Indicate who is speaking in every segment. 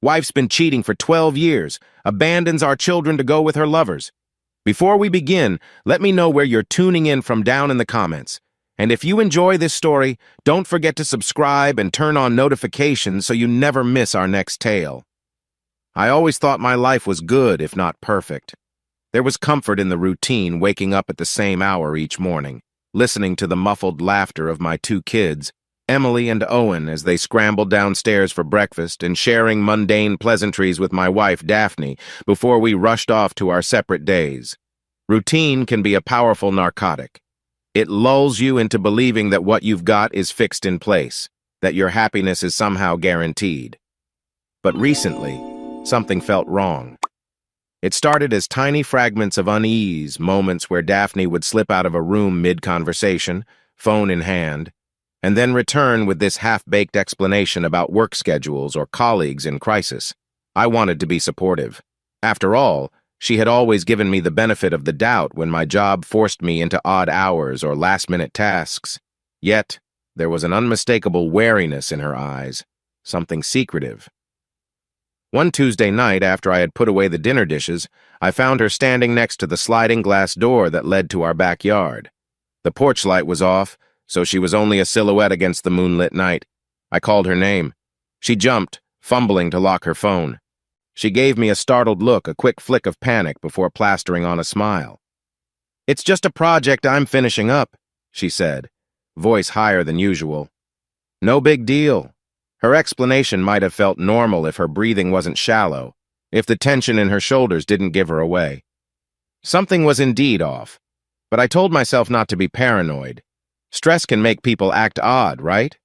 Speaker 1: Wife's been cheating for 12 years, abandons our children to go with her lovers. Before we begin, let me know where you're tuning in from down in the comments. And if you enjoy this story, don't forget to subscribe and turn on notifications so you never miss our next tale. I always thought my life was good, if not perfect. There was comfort in the routine, waking up at the same hour each morning, listening to the muffled laughter of my two kids, Emily and Owen, as they scrambled downstairs for breakfast, and sharing mundane pleasantries with my wife, Daphne, before we rushed off to our separate days. Routine can be a powerful narcotic. It lulls you into believing that what you've got is fixed in place, that your happiness is somehow guaranteed. But recently, something felt wrong. It started as tiny fragments of unease, moments where Daphne would slip out of a room mid-conversation, phone in hand, and then return with this half-baked explanation about work schedules or colleagues in crisis. I wanted to be supportive. After all, she had always given me the benefit of the doubt when my job forced me into odd hours or last-minute tasks. Yet, there was an unmistakable wariness in her eyes, something secretive. One Tuesday night, after I had put away the dinner dishes, I found her standing next to the sliding glass door that led to our backyard. The porch light was off, so she was only a silhouette against the moonlit night. I called her name. She jumped, fumbling to lock her phone. She gave me a startled look, a quick flick of panic before plastering on a smile. "It's just a project I'm finishing up," she said, voice higher than usual. "No big deal." Her explanation might have felt normal if her breathing wasn't shallow, if the tension in her shoulders didn't give her away. Something was indeed off, but I told myself not to be paranoid. Stress can make people act odd, right?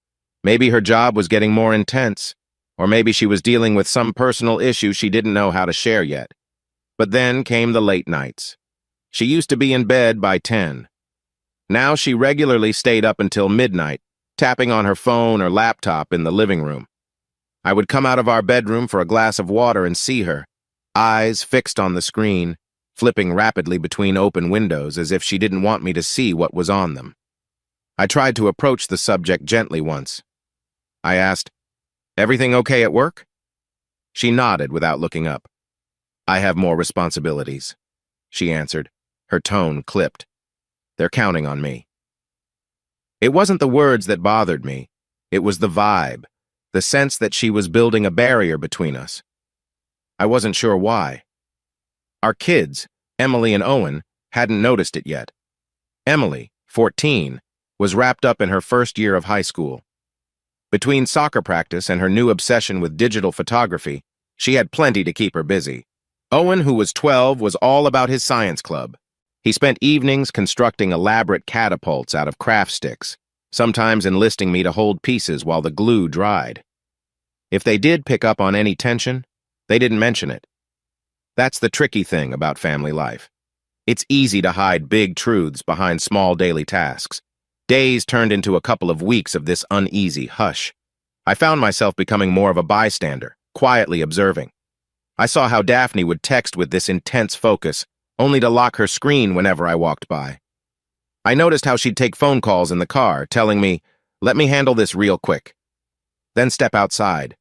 Speaker 1: Maybe her job was getting more intense, or maybe she was dealing with some personal issue she didn't know how to share yet. But then came the late nights. She used to be in bed by 10. Now she regularly stayed up until midnight, tapping on her phone or laptop in the living room. I would come out of our bedroom for a glass of water and see her, eyes fixed on the screen, flipping rapidly between open windows as if she didn't want me to see what was on them. I tried to approach the subject gently once. I asked, "Everything okay at work?" She nodded without looking up. "I have more responsibilities," she answered, her tone clipped. "They're counting on me." It wasn't the words that bothered me. It was the vibe, the sense that she was building a barrier between us. I wasn't sure why. Our kids, Emily and Owen, hadn't noticed it yet. Emily, 14, was wrapped up in her first year of high school. Between soccer practice and her new obsession with digital photography, she had plenty to keep her busy. Owen, who was 12, was all about his science club. He spent evenings constructing elaborate catapults out of craft sticks, sometimes enlisting me to hold pieces while the glue dried. If they did pick up on any tension, they didn't mention it. That's the tricky thing about family life. It's easy to hide big truths behind small daily tasks. Days turned into a couple of weeks of this uneasy hush. I found myself becoming more of a bystander, quietly observing. I saw how Daphne would text with this intense focus, only to lock her screen whenever I walked by. I noticed how she'd take phone calls in the car, telling me, "Let me handle this real quick," then step outside.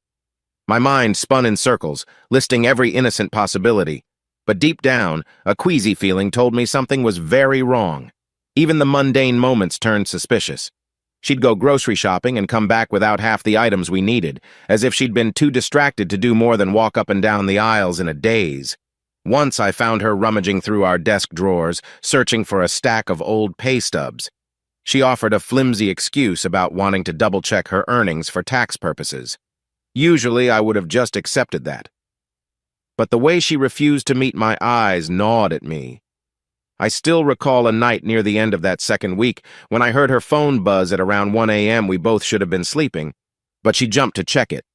Speaker 1: My mind spun in circles, listing every innocent possibility, but deep down, a queasy feeling told me something was very wrong. Even the mundane moments turned suspicious. She'd go grocery shopping and come back without half the items we needed, as if she'd been too distracted to do more than walk up and down the aisles in a daze. Once I found her rummaging through our desk drawers, searching for a stack of old pay stubs. She offered a flimsy excuse about wanting to double-check her earnings for tax purposes. Usually, I would have just accepted that. But the way she refused to meet my eyes gnawed at me. I still recall a night near the end of that second week when I heard her phone buzz at around 1 a.m. We both should have been sleeping, but she jumped to check it.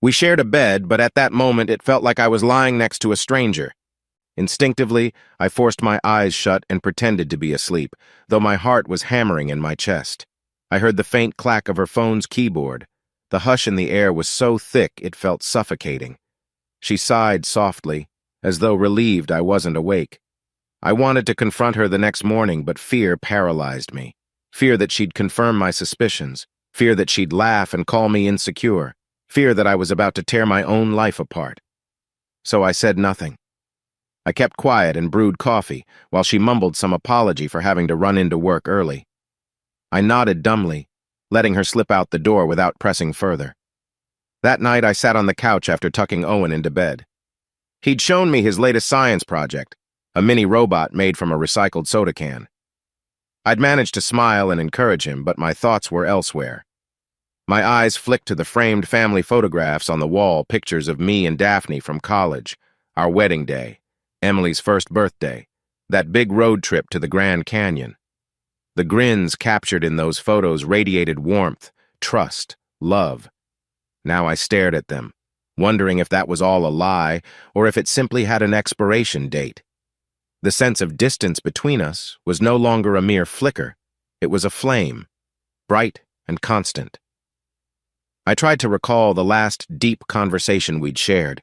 Speaker 1: We shared a bed, but at that moment it felt like I was lying next to a stranger. Instinctively, I forced my eyes shut and pretended to be asleep, though my heart was hammering in my chest. I heard the faint clack of her phone's keyboard. The hush in the air was so thick it felt suffocating. She sighed softly, as though relieved I wasn't awake. I wanted to confront her the next morning, but fear paralyzed me. Fear that she'd confirm my suspicions. Fear that she'd laugh and call me insecure. fear that I was about to tear my own life apart. So I said nothing. I kept quiet and brewed coffee while she mumbled some apology for having to run into work early. I nodded dumbly, letting her slip out the door without pressing further. That night, I sat on the couch after tucking Owen into bed. He'd shown me his latest science project, a mini robot made from a recycled soda can. I'd managed to smile and encourage him, but my thoughts were elsewhere. My eyes flicked to the framed family photographs on the wall, pictures of me and Daphne from college, our wedding day, Emily's first birthday, that big road trip to the Grand Canyon. The grins captured in those photos radiated warmth, trust, love. Now I stared at them, wondering if that was all a lie or if it simply had an expiration date. The sense of distance between us was no longer a mere flicker. It was a flame, bright and constant. I tried to recall the last deep conversation we'd shared,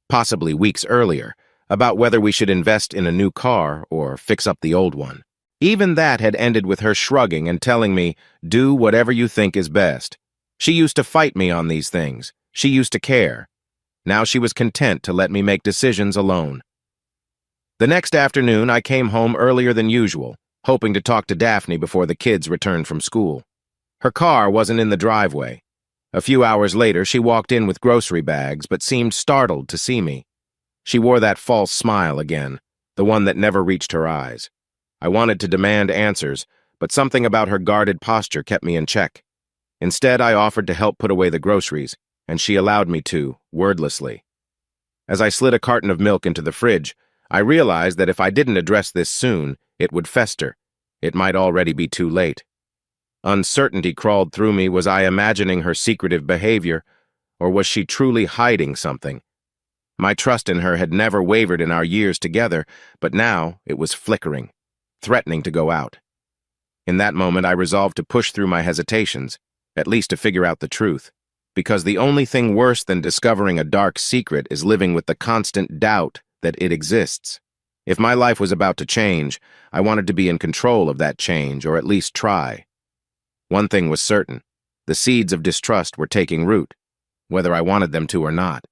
Speaker 1: possibly weeks earlier, about whether we should invest in a new car or fix up the old one. Even that had ended with her shrugging and telling me, "Do whatever you think is best." She used to fight me on these things. She used to care. Now she was content to let me make decisions alone. The next afternoon, I came home earlier than usual, hoping to talk to Daphne before the kids returned from school. Her car wasn't in the driveway. A few hours later, she walked in with grocery bags, but seemed startled to see me. She wore that false smile again, the one that never reached her eyes. I wanted to demand answers, but something about her guarded posture kept me in check. Instead, I offered to help put away the groceries, and she allowed me to, wordlessly. As I slid a carton of milk into the fridge, I realized that if I didn't address this soon, it would fester. It might already be too late. Uncertainty crawled through me. Was I imagining her secretive behavior, or was she truly hiding something? My trust in her had never wavered in our years together, but now it was flickering, threatening to go out. In that moment, I resolved to push through my hesitations, at least to figure out the truth, because the only thing worse than discovering a dark secret is living with the constant doubt that it exists. If my life was about to change, I wanted to be in control of that change, or at least try. One thing was certain: the seeds of distrust were taking root, whether I wanted them to or not.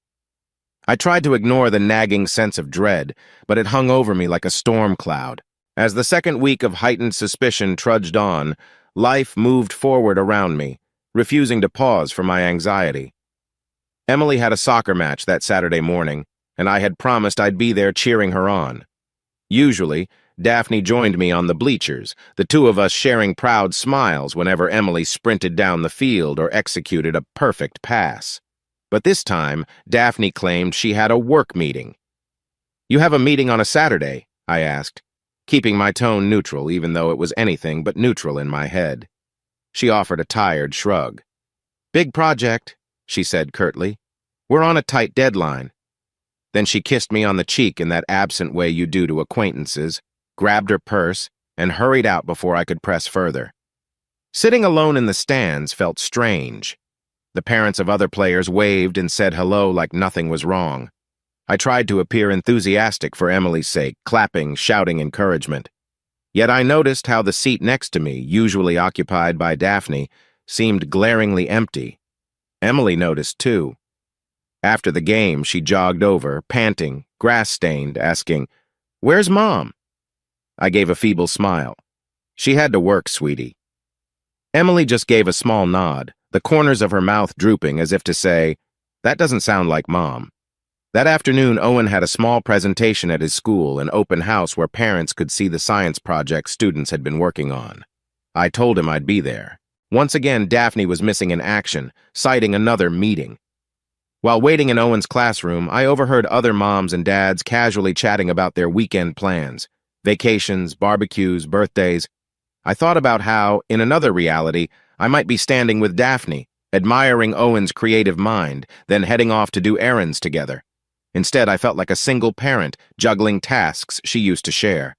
Speaker 1: I tried to ignore the nagging sense of dread, but it hung over me like a storm cloud. As the second week of heightened suspicion trudged on, life moved forward around me, refusing to pause for my anxiety. Emily had a soccer match that Saturday morning, and I had promised I'd be there cheering her on. Usually, Daphne joined me on the bleachers, the two of us sharing proud smiles whenever Emily sprinted down the field or executed a perfect pass. But this time, Daphne claimed she had a work meeting. "You have a meeting on a Saturday?" I asked, keeping my tone neutral even though it was anything but neutral in my head. She offered a tired shrug. "Big project," she said curtly. "We're on a tight deadline." Then she kissed me on the cheek in that absent way you do to acquaintances, grabbed her purse, and hurried out before I could press further. Sitting alone in the stands felt strange. The parents of other players waved and said hello like nothing was wrong. I tried to appear enthusiastic for Emily's sake, clapping, shouting encouragement. Yet I noticed how the seat next to me, usually occupied by Daphne, seemed glaringly empty. Emily noticed too. After the game, she jogged over, panting, grass-stained, asking, "Where's Mom?" I gave a feeble smile. "She had to work, sweetie." Emily just gave a small nod, the corners of her mouth drooping as if to say, "That doesn't sound like Mom." That afternoon, Owen had a small presentation at his school, an open house where parents could see the science project students had been working on. I told him I'd be there. Once again, Daphne was missing in action, citing another meeting. While waiting in Owen's classroom, I overheard other moms and dads casually chatting about their weekend plans, vacations, barbecues, birthdays. I thought about how, in another reality, I might be standing with Daphne, admiring Owen's creative mind, then heading off to do errands together. Instead, I felt like a single parent, juggling tasks she used to share.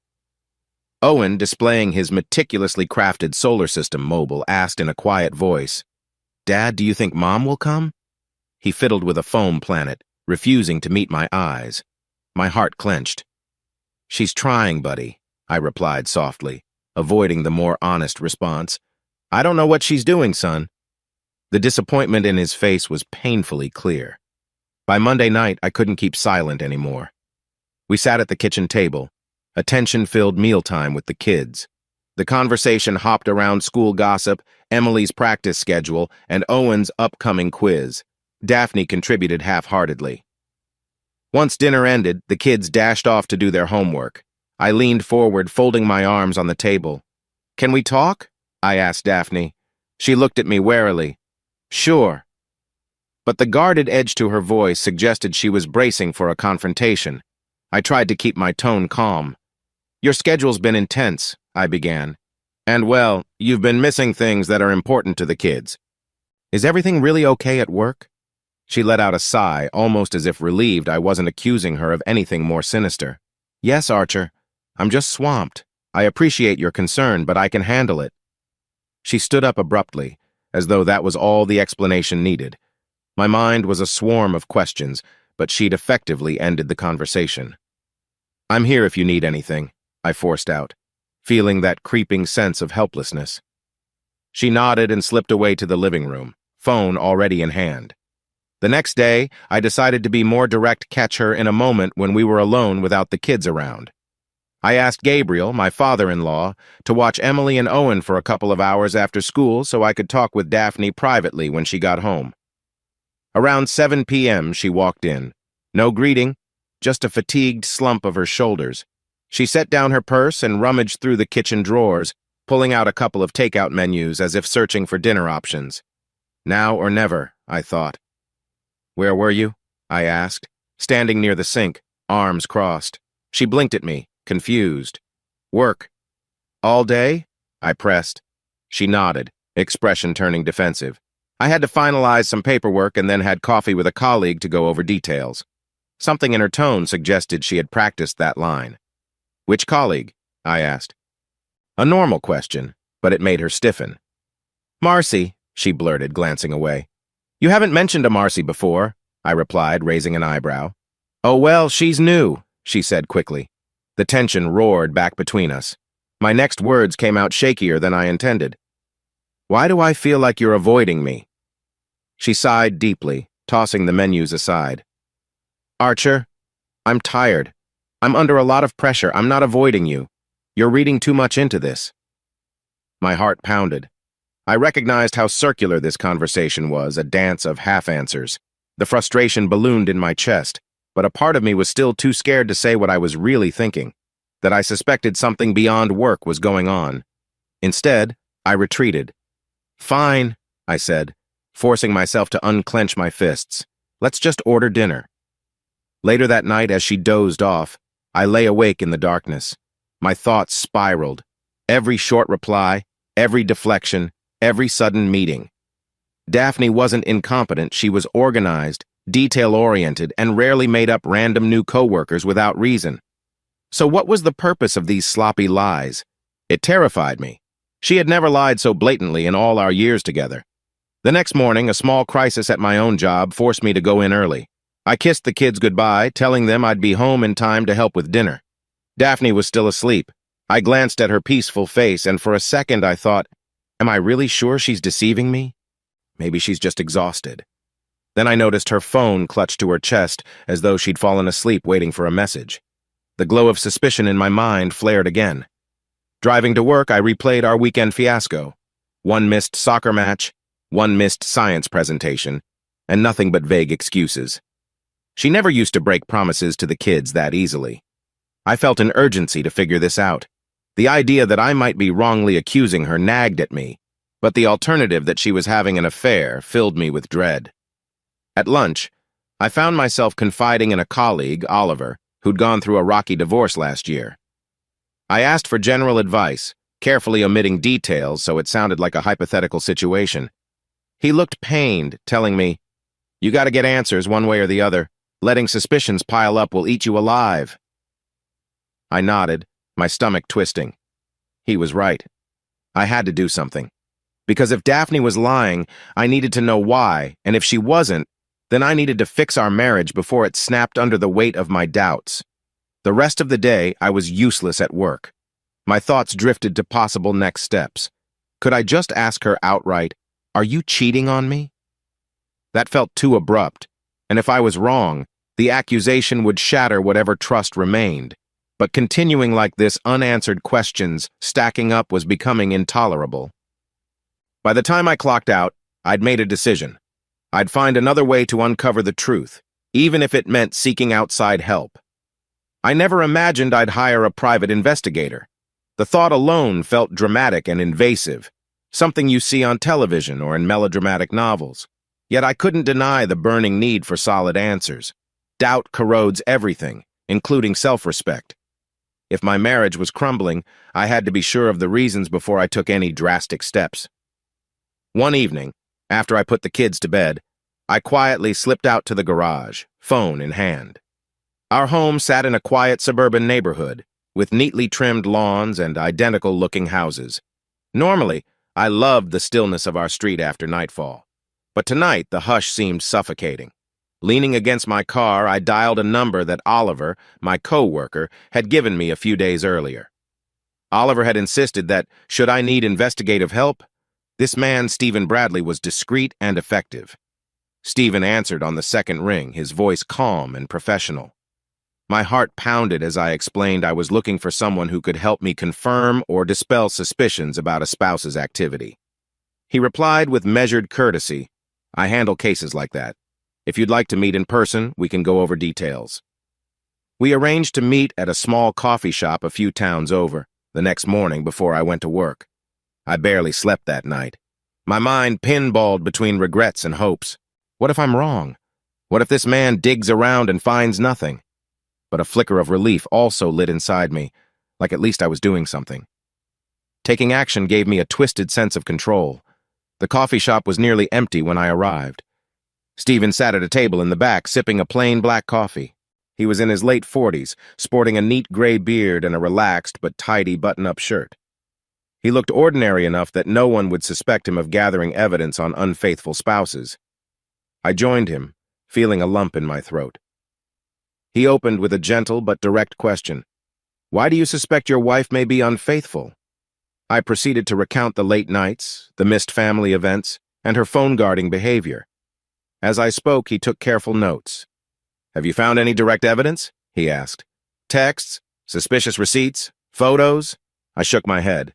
Speaker 1: Owen, displaying his meticulously crafted solar system mobile, asked in a quiet voice, "Dad, do you think Mom will come?" He fiddled with a foam planet, refusing to meet my eyes. My heart clenched. "She's trying, buddy," I replied softly, avoiding the more honest response. "I don't know what she's doing, son." The disappointment in his face was painfully clear. By Monday night, I couldn't keep silent anymore. We sat at the kitchen table, a tension-filled mealtime with the kids. The conversation hopped around school gossip, Emily's practice schedule, and Owen's upcoming quiz. Daphne contributed half-heartedly. Once dinner ended, the kids dashed off to do their homework. I leaned forward, folding my arms on the table. "Can we talk?" I asked Daphne. She looked at me warily. "Sure." But the guarded edge to her voice suggested she was bracing for a confrontation. I tried to keep my tone calm. "Your schedule's been intense," I began. "And, well, you've been missing things that are important to the kids. Is everything really okay at work?" She let out a sigh, almost as if relieved I wasn't accusing her of anything more sinister. "Yes, Archer. I'm just swamped. I appreciate your concern, but I can handle it." She stood up abruptly, as though that was all the explanation needed. My mind was a swarm of questions, but she'd effectively ended the conversation. "I'm here if you need anything," I forced out, feeling that creeping sense of helplessness. She nodded and slipped away to the living room, phone already in hand. The next day, I decided to be more direct, catch her in a moment when we were alone without the kids around. I asked Gabriel, my father-in-law, to watch Emily and Owen for a couple of hours after school so I could talk with Daphne privately when she got home. Around 7 p.m., she walked in. No greeting, just a fatigued slump of her shoulders. She set down her purse and rummaged through the kitchen drawers, pulling out a couple of takeout menus as if searching for dinner options. Now or never, I thought. "Where were you?" I asked, standing near the sink, arms crossed. She blinked at me, confused. "Work." "All day?" I pressed. She nodded, expression turning defensive. "I had to finalize some paperwork and then had coffee with a colleague to go over details." Something in her tone suggested she had practiced that line. "Which colleague?" I asked. A normal question, but it made her stiffen. "Marcy," she blurted, glancing away. "You haven't mentioned a Marcy before," I replied, raising an eyebrow. "Oh, well, she's new," she said quickly. The tension roared back between us. My next words came out shakier than I intended. "Why do I feel like you're avoiding me?" She sighed deeply, tossing the menus aside. "Archer, I'm tired. I'm under a lot of pressure. I'm not avoiding you. You're reading too much into this." My heart pounded. I recognized how circular this conversation was, a dance of half-answers. The frustration ballooned in my chest, but a part of me was still too scared to say what I was really thinking, that I suspected something beyond work was going on. Instead, I retreated. "Fine," I said, forcing myself to unclench my fists. "Let's just order dinner." Later that night, as she dozed off, I lay awake in the darkness. My thoughts spiraled. Every short reply, every deflection, every sudden meeting. Daphne wasn't incompetent, she was organized, detail-oriented, and rarely made up random new coworkers without reason. So what was the purpose of these sloppy lies? It terrified me. She had never lied so blatantly in all our years together. The next morning, a small crisis at my own job forced me to go in early. I kissed the kids goodbye, telling them I'd be home in time to help with dinner. Daphne was still asleep. I glanced at her peaceful face, and for a second I thought, am I really sure she's deceiving me? Maybe she's just exhausted. Then I noticed her phone clutched to her chest as though she'd fallen asleep waiting for a message. The glow of suspicion in my mind flared again. Driving to work, I replayed our weekend fiasco. One missed soccer match, one missed science presentation, and nothing but vague excuses. She never used to break promises to the kids that easily. I felt an urgency to figure this out. The idea that I might be wrongly accusing her nagged at me, but the alternative that she was having an affair filled me with dread. At lunch, I found myself confiding in a colleague, Oliver, who'd gone through a rocky divorce last year. I asked for general advice, carefully omitting details so it sounded like a hypothetical situation. He looked pained, telling me, "You gotta get answers one way or the other. Letting suspicions pile up will eat you alive." I nodded, my stomach twisting. He was right. I had to do something. Because if Daphne was lying, I needed to know why, and if she wasn't, then I needed to fix our marriage before it snapped under the weight of my doubts. The rest of the day, I was useless at work. My thoughts drifted to possible next steps. Could I just ask her outright, Are you cheating on me? That felt too abrupt, and if I was wrong, the accusation would shatter whatever trust remained. But continuing like this, unanswered questions stacking up was becoming intolerable. By the time I clocked out, I'd made a decision. I'd find another way to uncover the truth, even if it meant seeking outside help. I never imagined I'd hire a private investigator. The thought alone felt dramatic and invasive, something you see on television or in melodramatic novels. Yet I couldn't deny the burning need for solid answers. Doubt corrodes everything, including self-respect. If my marriage was crumbling, I had to be sure of the reasons before I took any drastic steps. One evening, after I put the kids to bed, I quietly slipped out to the garage, phone in hand. Our home sat in a quiet suburban neighborhood, with neatly trimmed lawns and identical-looking houses. Normally, I loved the stillness of our street after nightfall, but tonight the hush seemed suffocating. Leaning against my car, I dialed a number that Oliver, my co-worker, had given me a few days earlier. Oliver had insisted that, should I need investigative help, this man, Stephen Bradley, was discreet and effective. Stephen answered on the second ring, his voice calm and professional. My heart pounded as I explained I was looking for someone who could help me confirm or dispel suspicions about a spouse's activity. He replied with measured courtesy, "I handle cases like that. If you'd like to meet in person, we can go over details." We arranged to meet at a small coffee shop a few towns over, the next morning before I went to work. I barely slept that night. My mind pinballed between regrets and hopes. What if I'm wrong? What if this man digs around and finds nothing? But a flicker of relief also lit inside me, like at least I was doing something. Taking action gave me a twisted sense of control. The coffee shop was nearly empty when I arrived. Stephen sat at a table in the back, sipping a plain black coffee. He was in his late 40s, sporting a neat gray beard and a relaxed but tidy button-up shirt. He looked ordinary enough that no one would suspect him of gathering evidence on unfaithful spouses. I joined him, feeling a lump in my throat. He opened with a gentle but direct question. "Why do you suspect your wife may be unfaithful?" I proceeded to recount the late nights, the missed family events, and her phone-guarding behavior. As I spoke, he took careful notes. "Have you found any direct evidence?" he asked. "Texts? Suspicious receipts? Photos?" I shook my head.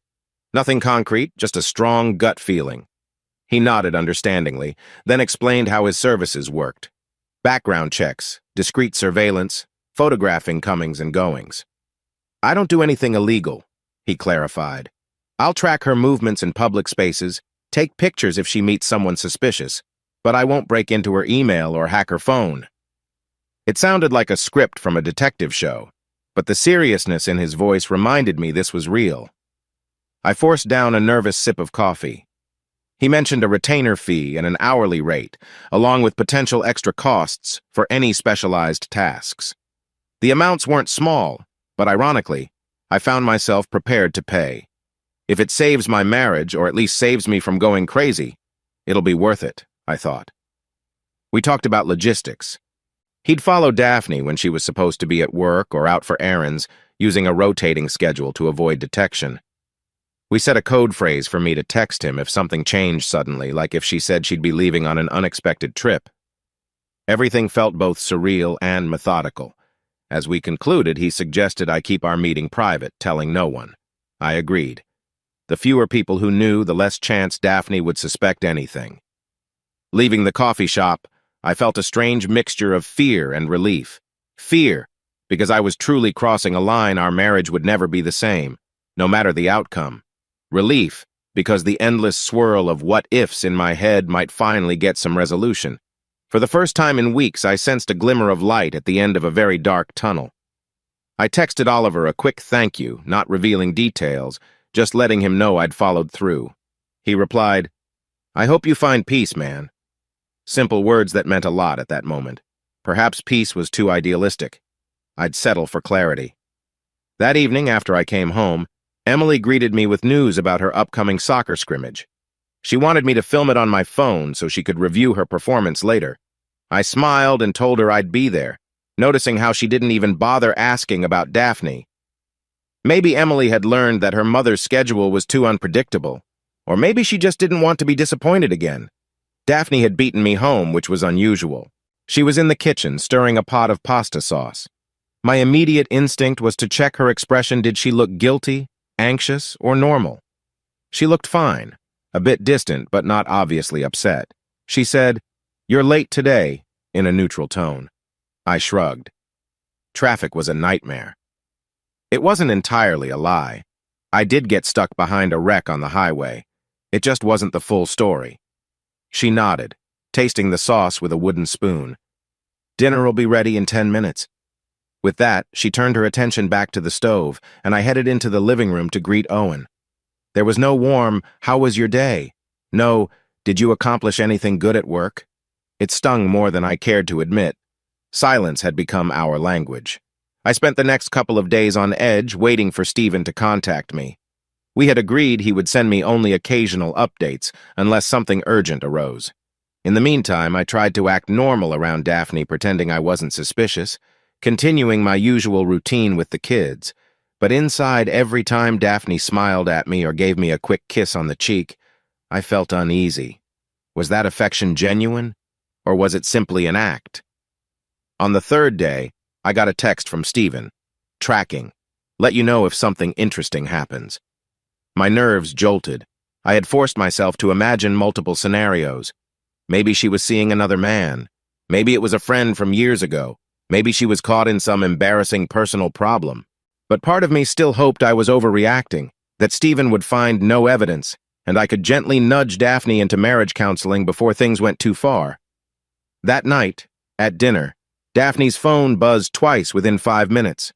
Speaker 1: "Nothing concrete, just a strong gut feeling." He nodded understandingly, then explained how his services worked. Background checks, discreet surveillance, photographing comings and goings. "I don't do anything illegal," he clarified. "I'll track her movements in public spaces, take pictures if she meets someone suspicious, but I won't break into her email or hack her phone." It sounded like a script from a detective show, but the seriousness in his voice reminded me this was real. I forced down a nervous sip of coffee. He mentioned a retainer fee and an hourly rate, along with potential extra costs for any specialized tasks. The amounts weren't small, but ironically, I found myself prepared to pay. If it saves my marriage, or at least saves me from going crazy, it'll be worth it, I thought. We talked about logistics. He'd follow Daphne when she was supposed to be at work or out for errands, using a rotating schedule to avoid detection. We set a code phrase for me to text him if something changed suddenly, like if she said she'd be leaving on an unexpected trip. Everything felt both surreal and methodical. As we concluded, he suggested I keep our meeting private, telling no one. I agreed. The fewer people who knew, the less chance Daphne would suspect anything. Leaving the coffee shop, I felt a strange mixture of fear and relief. Fear, because I was truly crossing a line our marriage would never be the same, no matter the outcome. Relief, because the endless swirl of what-ifs in my head might finally get some resolution. For the first time in weeks, I sensed a glimmer of light at the end of a very dark tunnel. I texted Oliver a quick thank you, not revealing details, just letting him know I'd followed through. He replied, "I hope you find peace, man." Simple words that meant a lot at that moment. Perhaps peace was too idealistic. I'd settle for clarity. That evening, after I came home, Emily greeted me with news about her upcoming soccer scrimmage. She wanted me to film it on my phone so she could review her performance later. I smiled and told her I'd be there, noticing how she didn't even bother asking about Daphne. Maybe Emily had learned that her mother's schedule was too unpredictable. Or maybe she just didn't want to be disappointed again. Daphne had beaten me home, which was unusual. She was in the kitchen, stirring a pot of pasta sauce. My immediate instinct was to check her expression. Did she look guilty, anxious, or normal? She looked fine, a bit distant but not obviously upset. She said, "You're late today," in a neutral tone. I shrugged. Traffic was a nightmare. It wasn't entirely a lie. I did get stuck behind a wreck on the highway. It just wasn't the full story. She nodded, tasting the sauce with a wooden spoon. "Dinner will be ready in 10 minutes. With that, she turned her attention back to the stove, and I headed into the living room to greet Owen. There was no warm, "How was your day?" No, "Did you accomplish anything good at work?" It stung more than I cared to admit. Silence had become our language. I spent the next couple of days on edge, waiting for Stephen to contact me. We had agreed he would send me only occasional updates, unless something urgent arose. In the meantime, I tried to act normal around Daphne, pretending I wasn't suspicious, continuing my usual routine with the kids. But inside, every time Daphne smiled at me or gave me a quick kiss on the cheek, I felt uneasy. Was that affection genuine, or was it simply an act? On the third day, I got a text from Stephen. "Tracking. Let you know if something interesting happens." My nerves jolted. I had forced myself to imagine multiple scenarios. Maybe she was seeing another man. Maybe it was a friend from years ago. Maybe she was caught in some embarrassing personal problem. But part of me still hoped I was overreacting, that Stephen would find no evidence, and I could gently nudge Daphne into marriage counseling before things went too far. That night, at dinner, Daphne's phone buzzed twice within 5 minutes.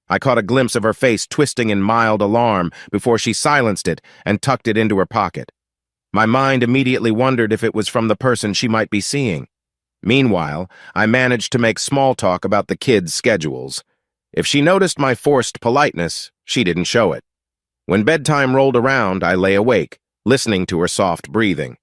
Speaker 1: I caught a glimpse of her face twisting in mild alarm before she silenced it and tucked it into her pocket. My mind immediately wondered if it was from the person she might be seeing. Meanwhile, I managed to make small talk about the kids' schedules. If she noticed my forced politeness, she didn't show it. When bedtime rolled around, I lay awake, listening to her soft breathing.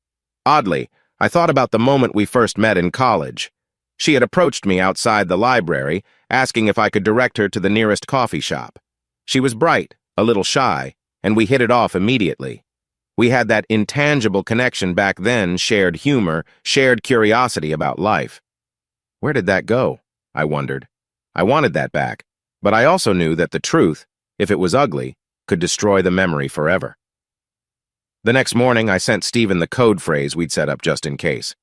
Speaker 1: Oddly, I thought about the moment we first met in college. She had approached me outside the library, asking if I could direct her to the nearest coffee shop. She was bright, a little shy, and we hit it off immediately. We had that intangible connection back then, shared humor, shared curiosity about life. Where did that go? I wondered. I wanted that back, but I also knew that the truth, if it was ugly, could destroy the memory forever. The next morning, I sent Stephen the code phrase we'd set up just in case.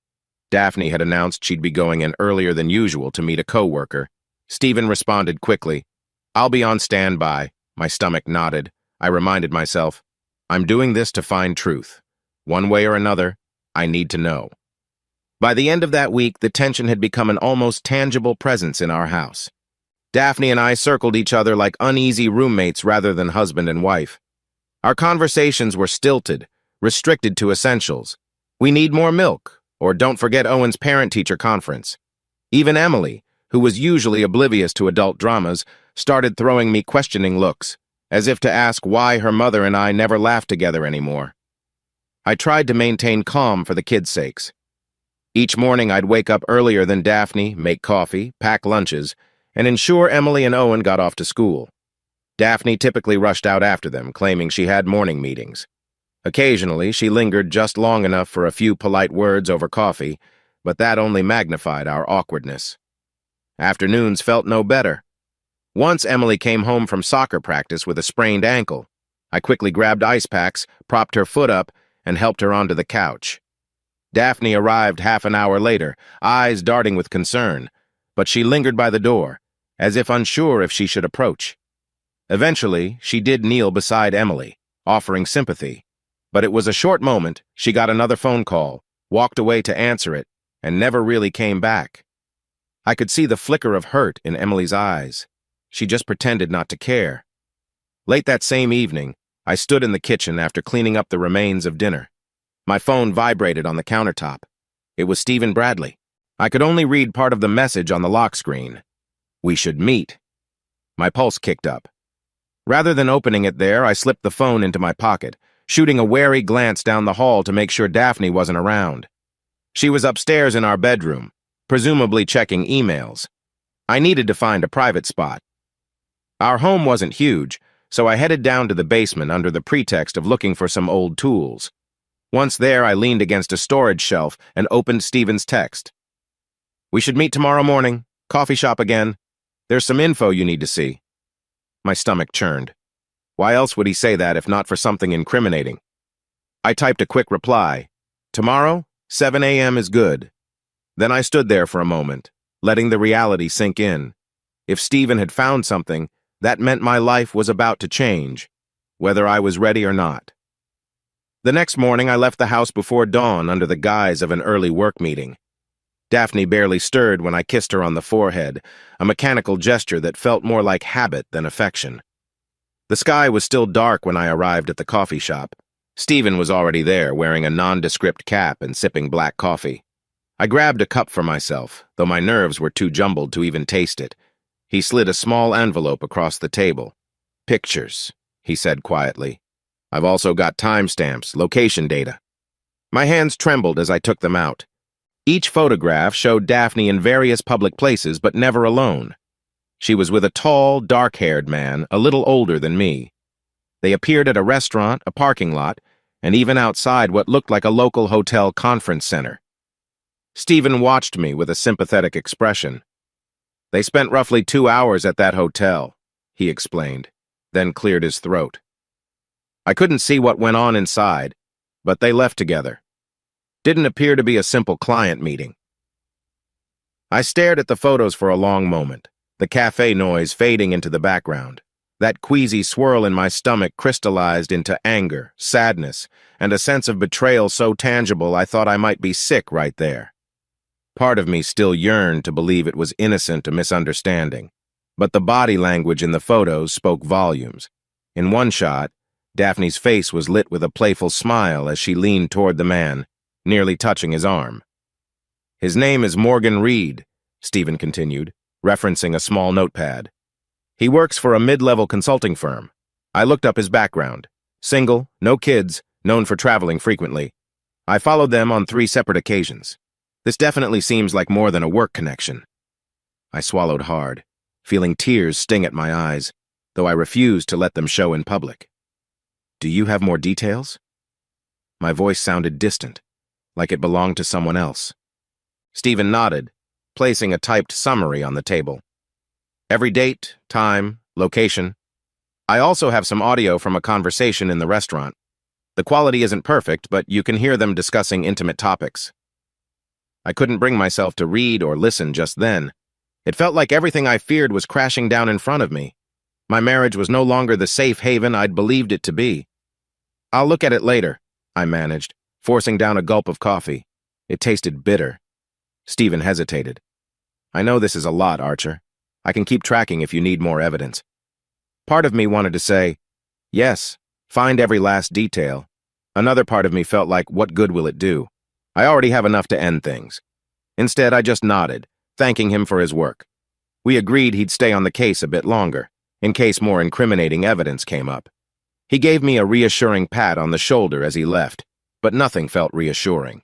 Speaker 1: Daphne had announced she'd be going in earlier than usual to meet a coworker. Stephen responded quickly, "I'll be on standby." My stomach nodded. I reminded myself, I'm doing this to find truth. One way or another, I need to know. By the end of that week, the tension had become an almost tangible presence in our house. Daphne and I circled each other like uneasy roommates rather than husband and wife. Our conversations were stilted, restricted to essentials. We need more milk, or don't forget Owen's parent-teacher conference. Even Emily, who was usually oblivious to adult dramas, started throwing me questioning looks, as if to ask why her mother and I never laughed together anymore. I tried to maintain calm for the kids' sakes. Each morning I'd wake up earlier than Daphne, make coffee, pack lunches, and ensure Emily and Owen got off to school. Daphne typically rushed out after them, claiming she had morning meetings. Occasionally, she lingered just long enough for a few polite words over coffee, but that only magnified our awkwardness. Afternoons felt no better. Once Emily came home from soccer practice with a sprained ankle. I quickly grabbed ice packs, propped her foot up, and helped her onto the couch. Daphne arrived half an hour later, eyes darting with concern, but she lingered by the door, as if unsure if she should approach. Eventually, she did kneel beside Emily, offering sympathy. But it was a short moment. She got another phone call, walked away to answer it, and never really came back. I could see the flicker of hurt in Emily's eyes. She just pretended not to care. Late that same evening, I stood in the kitchen after cleaning up the remains of dinner. My phone vibrated on the countertop. It was Stephen Bradley. I could only read part of the message on the lock screen. "We should meet." My pulse kicked up. Rather than opening it there, I slipped the phone into my pocket, shooting a wary glance down the hall to make sure Daphne wasn't around. She was upstairs in our bedroom, presumably checking emails. I needed to find a private spot. Our home wasn't huge, so I headed down to the basement under the pretext of looking for some old tools. Once there, I leaned against a storage shelf and opened Stephen's text. "We should meet tomorrow morning. Coffee shop again. There's some info you need to see." My stomach churned. Why else would he say that if not for something incriminating? I typed a quick reply. "Tomorrow, 7 a.m. is good." Then I stood there for a moment, letting the reality sink in. If Stephen had found something, that meant my life was about to change, whether I was ready or not. The next morning, I left the house before dawn under the guise of an early work meeting. Daphne barely stirred when I kissed her on the forehead, a mechanical gesture that felt more like habit than affection. The sky was still dark when I arrived at the coffee shop. Stephen was already there, wearing a nondescript cap and sipping black coffee. I grabbed a cup for myself, though my nerves were too jumbled to even taste it. He slid a small envelope across the table. "Pictures," he said quietly. "I've also got timestamps, location data." My hands trembled as I took them out. Each photograph showed Daphne in various public places, but never alone. She was with a tall, dark-haired man, a little older than me. They appeared at a restaurant, a parking lot, and even outside what looked like a local hotel conference center. Stephen watched me with a sympathetic expression. "They spent roughly 2 hours at that hotel," he explained, then cleared his throat. I couldn't see what went on inside, but they left together. Didn't appear to be a simple client meeting. I stared at the photos for a long moment, the cafe noise fading into the background. That queasy swirl in my stomach crystallized into anger, sadness, and a sense of betrayal so tangible I thought I might be sick right there. Part of me still yearned to believe it was innocent, a misunderstanding, but the body language in the photos spoke volumes. In one shot, Daphne's face was lit with a playful smile as she leaned toward the man, nearly touching his arm. "His name is Morgan Reed," Stephen continued, referencing a small notepad. "He works for a mid-level consulting firm. I looked up his background. Single, no kids, known for traveling frequently. I followed them on 3 separate occasions. This definitely seems like more than a work connection." I swallowed hard, feeling tears sting at my eyes, though I refused to let them show in public. "Do you have more details?" My voice sounded distant, like it belonged to someone else. Stephen nodded, placing a typed summary on the table. "Every date, time, location. I also have some audio from a conversation in the restaurant. The quality isn't perfect, but you can hear them discussing intimate topics." I couldn't bring myself to read or listen just then. It felt like everything I feared was crashing down in front of me. My marriage was no longer the safe haven I'd believed it to be. "I'll look at it later," I managed, forcing down a gulp of coffee. It tasted bitter. Stephen hesitated. "I know this is a lot, Archer. I can keep tracking if you need more evidence." Part of me wanted to say, "Yes, find every last detail." Another part of me felt like, what good will it do? I already have enough to end things. Instead, I just nodded, thanking him for his work. We agreed he'd stay on the case a bit longer, in case more incriminating evidence came up. He gave me a reassuring pat on the shoulder as he left, but nothing felt reassuring.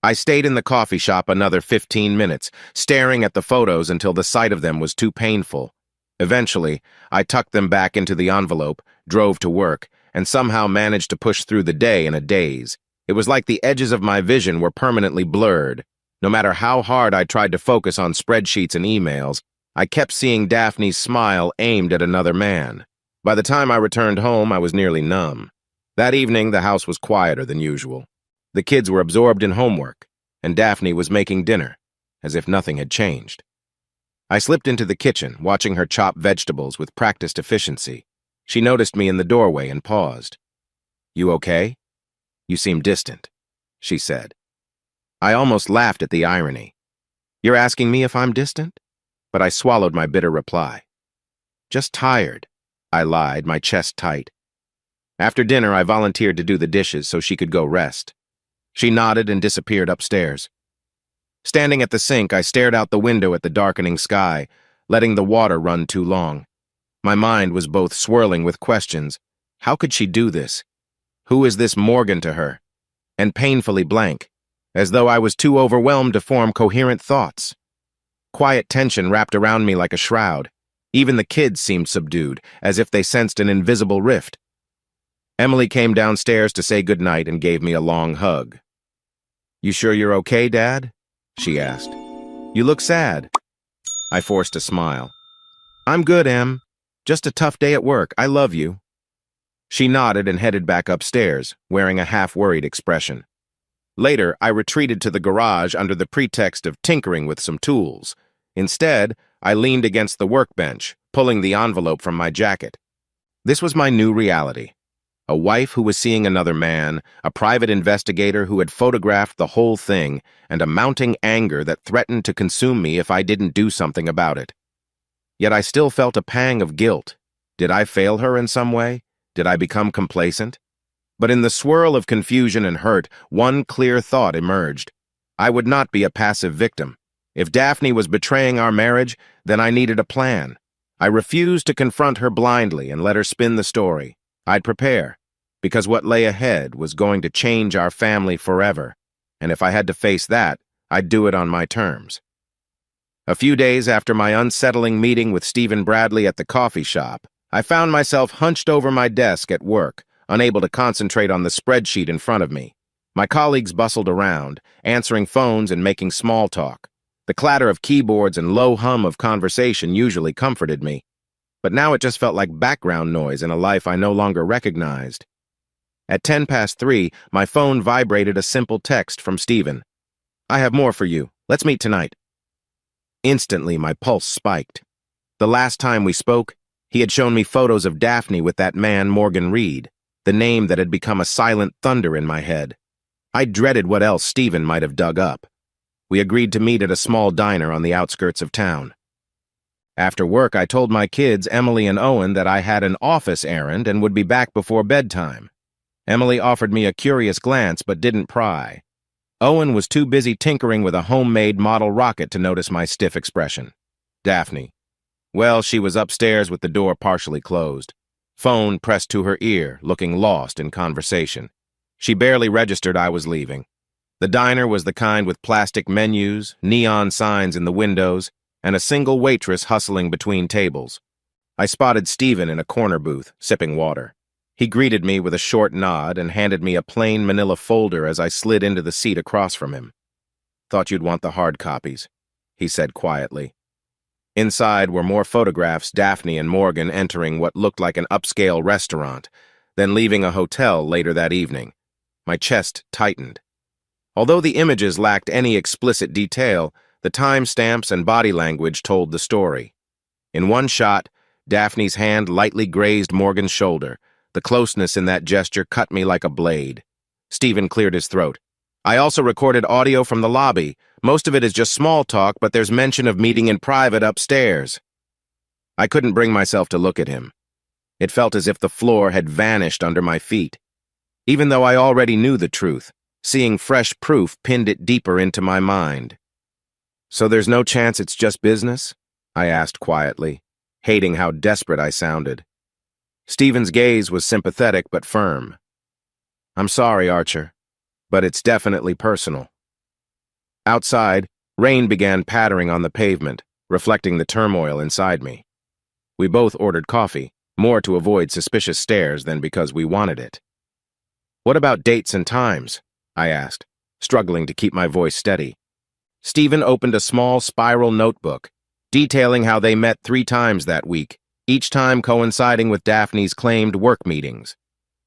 Speaker 1: I stayed in the coffee shop another 15 minutes, staring at the photos until the sight of them was too painful. Eventually, I tucked them back into the envelope, drove to work, and somehow managed to push through the day in a daze. It was like the edges of my vision were permanently blurred. No matter how hard I tried to focus on spreadsheets and emails, I kept seeing Daphne's smile aimed at another man. By the time I returned home, I was nearly numb. That evening, the house was quieter than usual. The kids were absorbed in homework, and Daphne was making dinner, as if nothing had changed. I slipped into the kitchen, watching her chop vegetables with practiced efficiency. She noticed me in the doorway and paused. "You okay? You seem distant," she said. I almost laughed at the irony. "You're asking me if I'm distant?" But I swallowed my bitter reply. "Just tired," I lied, my chest tight. After dinner, I volunteered to do the dishes so she could go rest. She nodded and disappeared upstairs. Standing at the sink, I stared out the window at the darkening sky, letting the water run too long. My mind was both swirling with questions. How could she do this? Who is this Morgan to her? And painfully blank, as though I was too overwhelmed to form coherent thoughts. Quiet tension wrapped around me like a shroud. Even the kids seemed subdued, as if they sensed an invisible rift. Emily came downstairs to say goodnight and gave me a long hug. "You sure you're okay, Dad?" she asked. "You look sad." I forced a smile. "I'm good, Em. Just a tough day at work. I love you." She nodded and headed back upstairs, wearing a half-worried expression. Later, I retreated to the garage under the pretext of tinkering with some tools. Instead, I leaned against the workbench, pulling the envelope from my jacket. This was my new reality. A wife who was seeing another man, a private investigator who had photographed the whole thing, and a mounting anger that threatened to consume me if I didn't do something about it. Yet I still felt a pang of guilt. Did I fail her in some way? Did I become complacent? But in the swirl of confusion and hurt, one clear thought emerged. I would not be a passive victim. If Daphne was betraying our marriage, then I needed a plan. I refused to confront her blindly and let her spin the story. I'd prepare, because what lay ahead was going to change our family forever, and if I had to face that, I'd do it on my terms. A few days after my unsettling meeting with Stephen Bradley at the coffee shop, I found myself hunched over my desk at work, unable to concentrate on the spreadsheet in front of me. My colleagues bustled around, answering phones and making small talk. The clatter of keyboards and low hum of conversation usually comforted me, but now it just felt like background noise in a life I no longer recognized. At 3:10, my phone vibrated a simple text from Stephen. "I have more for you. Let's meet tonight." Instantly, my pulse spiked. The last time we spoke, he had shown me photos of Daphne with that man Morgan Reed, the name that had become a silent thunder in my head. I dreaded what else Stephen might have dug up. We agreed to meet at a small diner on the outskirts of town. After work, I told my kids, Emily and Owen, that I had an office errand and would be back before bedtime. Emily offered me a curious glance but didn't pry. Owen was too busy tinkering with a homemade model rocket to notice my stiff expression. Daphne. Well, she was upstairs with the door partially closed. Phone pressed to her ear, looking lost in conversation. She barely registered I was leaving. The diner was the kind with plastic menus, neon signs in the windows, and a single waitress hustling between tables. I spotted Stephen in a corner booth, sipping water. He greeted me with a short nod and handed me a plain manila folder as I slid into the seat across from him. "Thought you'd want the hard copies," he said quietly. Inside were more photographs, Daphne and Morgan entering what looked like an upscale restaurant, then leaving a hotel later that evening. My chest tightened. Although the images lacked any explicit detail, the timestamps and body language told the story. In one shot, Daphne's hand lightly grazed Morgan's shoulder. The closeness in that gesture cut me like a blade. Stephen cleared his throat. "I also recorded audio from the lobby. Most of it is just small talk, but there's mention of meeting in private upstairs." I couldn't bring myself to look at him. It felt as if the floor had vanished under my feet. Even though I already knew the truth, seeing fresh proof pinned it deeper into my mind. "So there's no chance it's just business?" I asked quietly, hating how desperate I sounded. Stephen's gaze was sympathetic but firm. "I'm sorry, Archer, but it's definitely personal." Outside, rain began pattering on the pavement, reflecting the turmoil inside me. We both ordered coffee, more to avoid suspicious stares than because we wanted it. "What about dates and times?" I asked, struggling to keep my voice steady. Stephen opened a small spiral notebook, detailing how they met 3 times that week, each time coinciding with Daphne's claimed work meetings.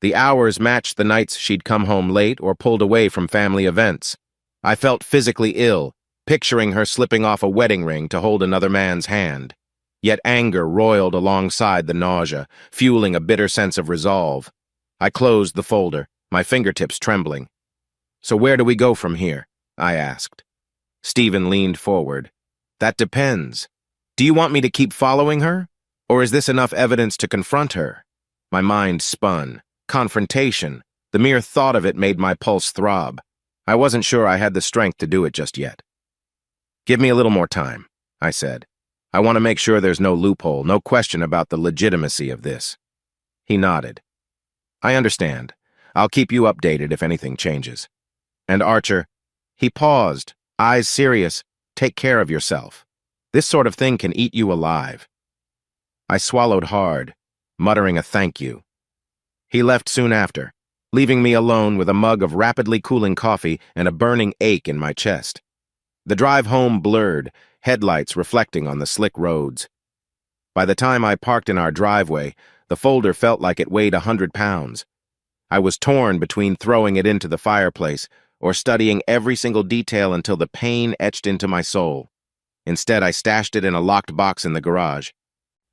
Speaker 1: The hours matched the nights she'd come home late or pulled away from family events. I felt physically ill, picturing her slipping off a wedding ring to hold another man's hand. Yet anger roiled alongside the nausea, fueling a bitter sense of resolve. I closed the folder, my fingertips trembling. "So where do we go from here?" I asked. Stephen leaned forward. "That depends. Do you want me to keep following her? Or is this enough evidence to confront her?" My mind spun. Confrontation. The mere thought of it made my pulse throb. I wasn't sure I had the strength to do it just yet. "Give me a little more time," I said. "I want to make sure there's no loophole, no question about the legitimacy of this." He nodded. "I understand. I'll keep you updated if anything changes. And Archer," he paused, eyes serious, "take care of yourself. This sort of thing can eat you alive." I swallowed hard, muttering a thank you. He left soon after, leaving me alone with a mug of rapidly cooling coffee and a burning ache in my chest. The drive home blurred, headlights reflecting on the slick roads. By the time I parked in our driveway, the folder felt like it weighed 100 pounds. I was torn between throwing it into the fireplace or studying every single detail until the pain etched into my soul. Instead, I stashed it in a locked box in the garage.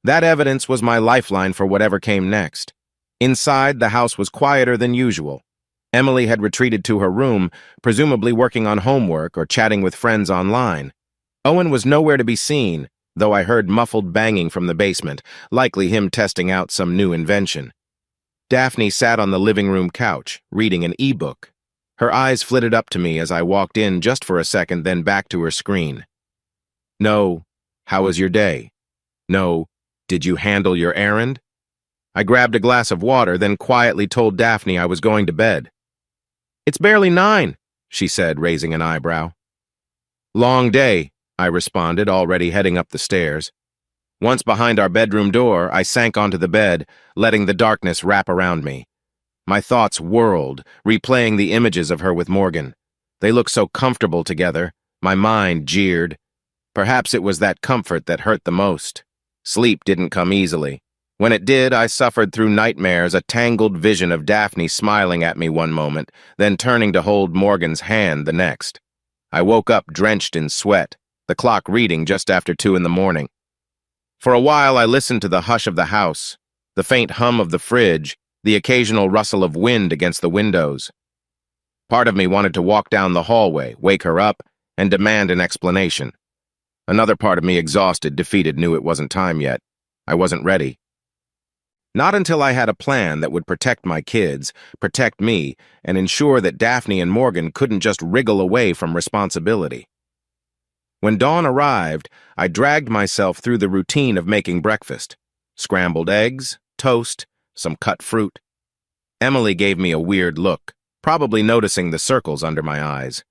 Speaker 1: That evidence was my lifeline for whatever came next. Inside, the house was quieter than usual. Emily had retreated to her room, presumably working on homework or chatting with friends online. Owen was nowhere to be seen, though I heard muffled banging from the basement, likely him testing out some new invention. Daphne sat on the living room couch, reading an e-book. Her eyes flitted up to me as I walked in just for a second, then back to her screen. No, how was your day? No, did you handle your errand? I grabbed a glass of water, then quietly told Daphne I was going to bed. It's barely 9, she said, raising an eyebrow. Long day, I responded, already heading up the stairs. Once behind our bedroom door, I sank onto the bed, letting the darkness wrap around me. My thoughts whirled, replaying the images of her with Morgan. They looked so comfortable together. My mind jeered. Perhaps it was that comfort that hurt the most. Sleep didn't come easily. When it did, I suffered through nightmares, a tangled vision of Daphne smiling at me one moment, then turning to hold Morgan's hand the next. I woke up drenched in sweat, the clock reading just after 2 in the morning. For a while, I listened to the hush of the house, the faint hum of the fridge, the occasional rustle of wind against the windows. Part of me wanted to walk down the hallway, wake her up, and demand an explanation. Another part of me, exhausted, defeated, knew it wasn't time yet. I wasn't ready. Not until I had a plan that would protect my kids, protect me, and ensure that Daphne and Morgan couldn't just wriggle away from responsibility. When dawn arrived, I dragged myself through the routine of making breakfast. Scrambled eggs, toast, some cut fruit. Emily gave me a weird look, probably noticing the circles under my eyes.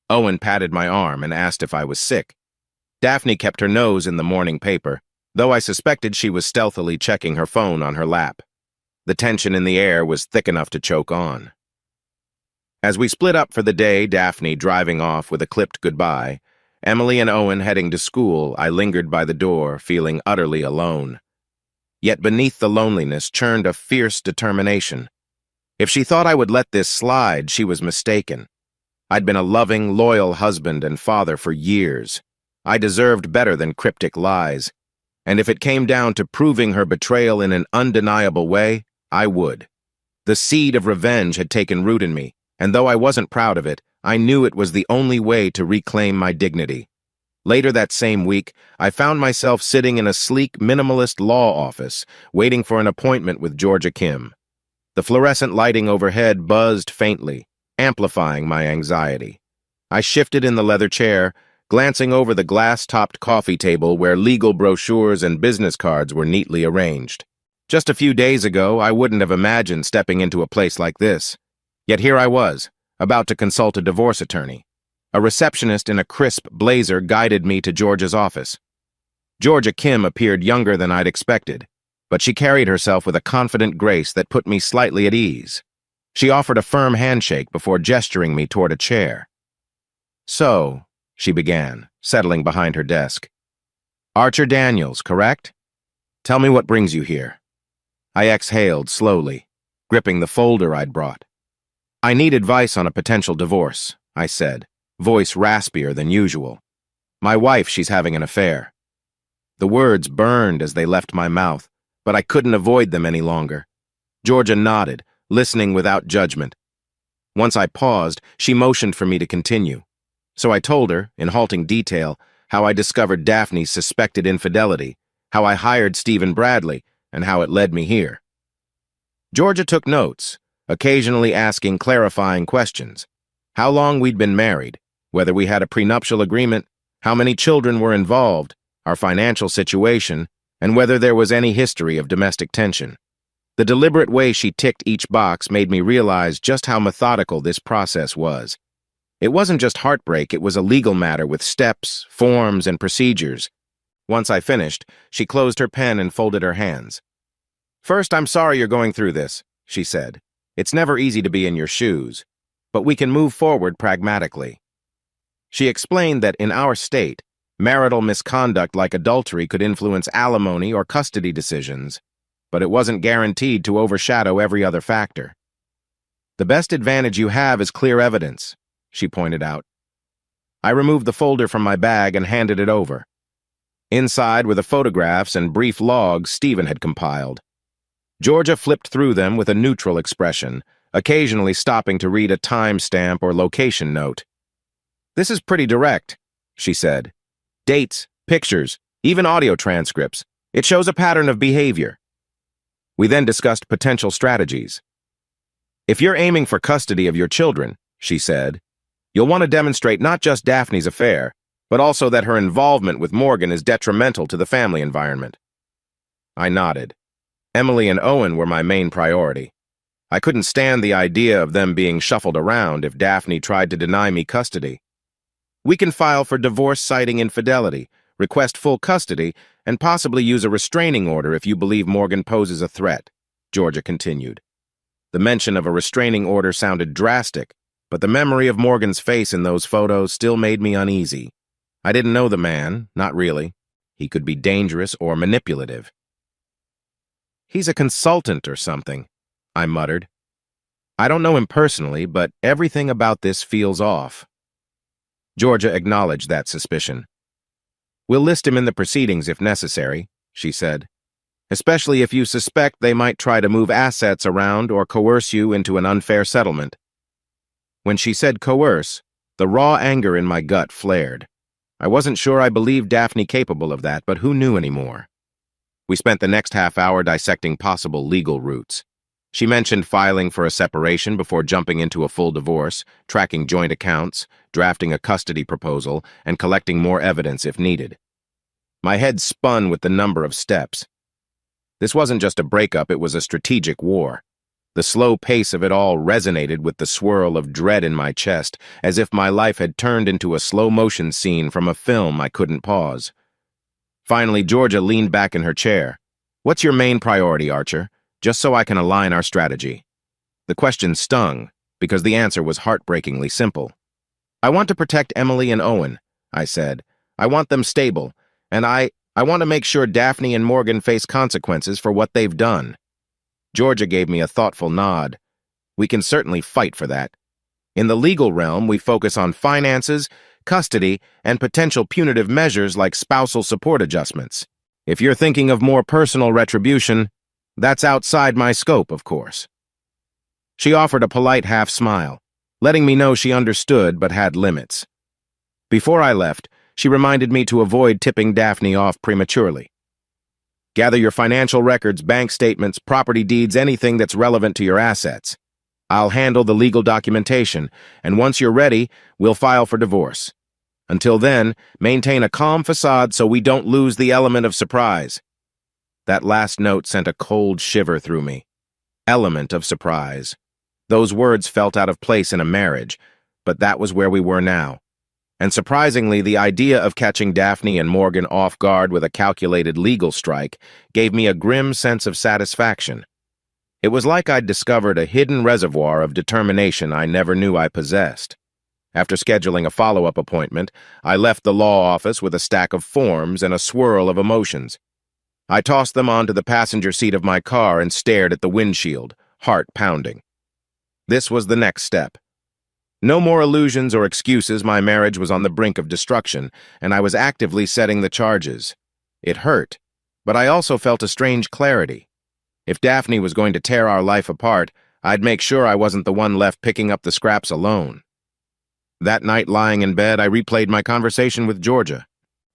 Speaker 1: Owen patted my arm and asked if I was sick. Daphne kept her nose in the morning paper, though I suspected she was stealthily checking her phone on her lap. The tension in the air was thick enough to choke on. As we split up for the day, Daphne driving off with a clipped goodbye, Emily and Owen heading to school, I lingered by the door, feeling utterly alone. Yet beneath the loneliness churned a fierce determination. If she thought I would let this slide, she was mistaken. I'd been a loving, loyal husband and father for years. I deserved better than cryptic lies. And if it came down to proving her betrayal in an undeniable way, I would. The seed of revenge had taken root in me, and though I wasn't proud of it, I knew it was the only way to reclaim my dignity. Later that same week, I found myself sitting in a sleek, minimalist law office, waiting for an appointment with Georgia Kim. The fluorescent lighting overhead buzzed faintly, amplifying my anxiety. I shifted in the leather chair, glancing over the glass-topped coffee table where legal brochures and business cards were neatly arranged. Just a few days ago, I wouldn't have imagined stepping into a place like this. Yet here I was, about to consult a divorce attorney. A receptionist in a crisp blazer guided me to Georgia's office. Georgia Kim appeared younger than I'd expected, but she carried herself with a confident grace that put me slightly at ease. She offered a firm handshake before gesturing me toward a chair. "So," she began, settling behind her desk. "Archer Daniels, correct? Tell me what brings you here." I exhaled slowly, gripping the folder I'd brought. "I need advice on a potential divorce," I said, voice raspier than usual. "My wife, she's having an affair." The words burned as they left my mouth, but I couldn't avoid them any longer. Georgia nodded, listening without judgment. Once I paused, she motioned for me to continue. So I told her, in halting detail, how I discovered Daphne's suspected infidelity, how I hired Stephen Bradley, and how it led me here. Georgia took notes, occasionally asking clarifying questions. How long we'd been married, whether we had a prenuptial agreement, how many children were involved, our financial situation, and whether there was any history of domestic tension. The deliberate way she ticked each box made me realize just how methodical this process was. It wasn't just heartbreak, it was a legal matter with steps, forms, and procedures. Once I finished, she closed her pen and folded her hands. "First, I'm sorry you're going through this. she said. It's never easy to be in your shoes, but we can move forward pragmatically. She explained that in our state, marital misconduct like adultery could influence alimony or custody decisions, but it wasn't guaranteed to overshadow every other factor. The best advantage you have is clear evidence, she pointed out. I removed the folder from my bag and handed it over. Inside were the photographs and brief logs Stephen had compiled. Georgia flipped through them with a neutral expression, occasionally stopping to read a timestamp or location note. This is pretty direct, she said. Dates, pictures, even audio transcripts. It shows a pattern of behavior. We then discussed potential strategies. If you're aiming for custody of your children, she said, you'll want to demonstrate not just Daphne's affair, but also that her involvement with Morgan is detrimental to the family environment. I nodded. Emily and Owen were my main priority. I couldn't stand the idea of them being shuffled around if Daphne tried to deny me custody. We can file for divorce citing infidelity, request full custody, and possibly use a restraining order if you believe Morgan poses a threat, Georgia continued. The mention of a restraining order sounded drastic, but the memory of Morgan's face in those photos still made me uneasy. I didn't know the man, not really. He could be dangerous or manipulative. He's a consultant or something, I muttered. I don't know him personally, but everything about this feels off. Georgia acknowledged that suspicion. We'll list him in the proceedings if necessary, she said, especially if you suspect they might try to move assets around or coerce you into an unfair settlement. When she said coerce, the raw anger in my gut flared. I wasn't sure I believed Daphne capable of that, but who knew anymore? We spent the next half hour dissecting possible legal routes. She mentioned filing for a separation before jumping into a full divorce, tracking joint accounts, drafting a custody proposal, and collecting more evidence if needed. My head spun with the number of steps. This wasn't just a breakup, it was a strategic war. The slow pace of it all resonated with the swirl of dread in my chest, as if my life had turned into a slow-motion scene from a film I couldn't pause. Finally, Georgia leaned back in her chair. What's your main priority, Archer? Just so I can align our strategy. The question stung, because the answer was heartbreakingly simple. I want to protect Emily and Owen, I said. I want them stable, and I want to make sure Daphne and Morgan face consequences for what they've done. Georgia gave me a thoughtful nod. We can certainly fight for that. In the legal realm, we focus on finances, custody, and potential punitive measures like spousal support adjustments. If you're thinking of more personal retribution, that's outside my scope, of course. She offered a polite half-smile, letting me know she understood but had limits. Before I left, she reminded me to avoid tipping Daphne off prematurely. Gather your financial records, bank statements, property deeds, anything that's relevant to your assets. I'll handle the legal documentation, and once you're ready, we'll file for divorce. Until then, maintain a calm facade so we don't lose the element of surprise. That last note sent a cold shiver through me. Element of surprise. Those words felt out of place in a marriage, but that was where we were now. And surprisingly, the idea of catching Daphne and Morgan off guard with a calculated legal strike gave me a grim sense of satisfaction. It was like I'd discovered a hidden reservoir of determination I never knew I possessed. After scheduling a follow-up appointment, I left the law office with a stack of forms and a swirl of emotions. I tossed them onto the passenger seat of my car and stared at the windshield, heart pounding. This was the next step. No more illusions or excuses. My marriage was on the brink of destruction, and I was actively setting the charges. It hurt, but I also felt a strange clarity. If Daphne was going to tear our life apart, I'd make sure I wasn't the one left picking up the scraps alone. That night, lying in bed, I replayed my conversation with Georgia.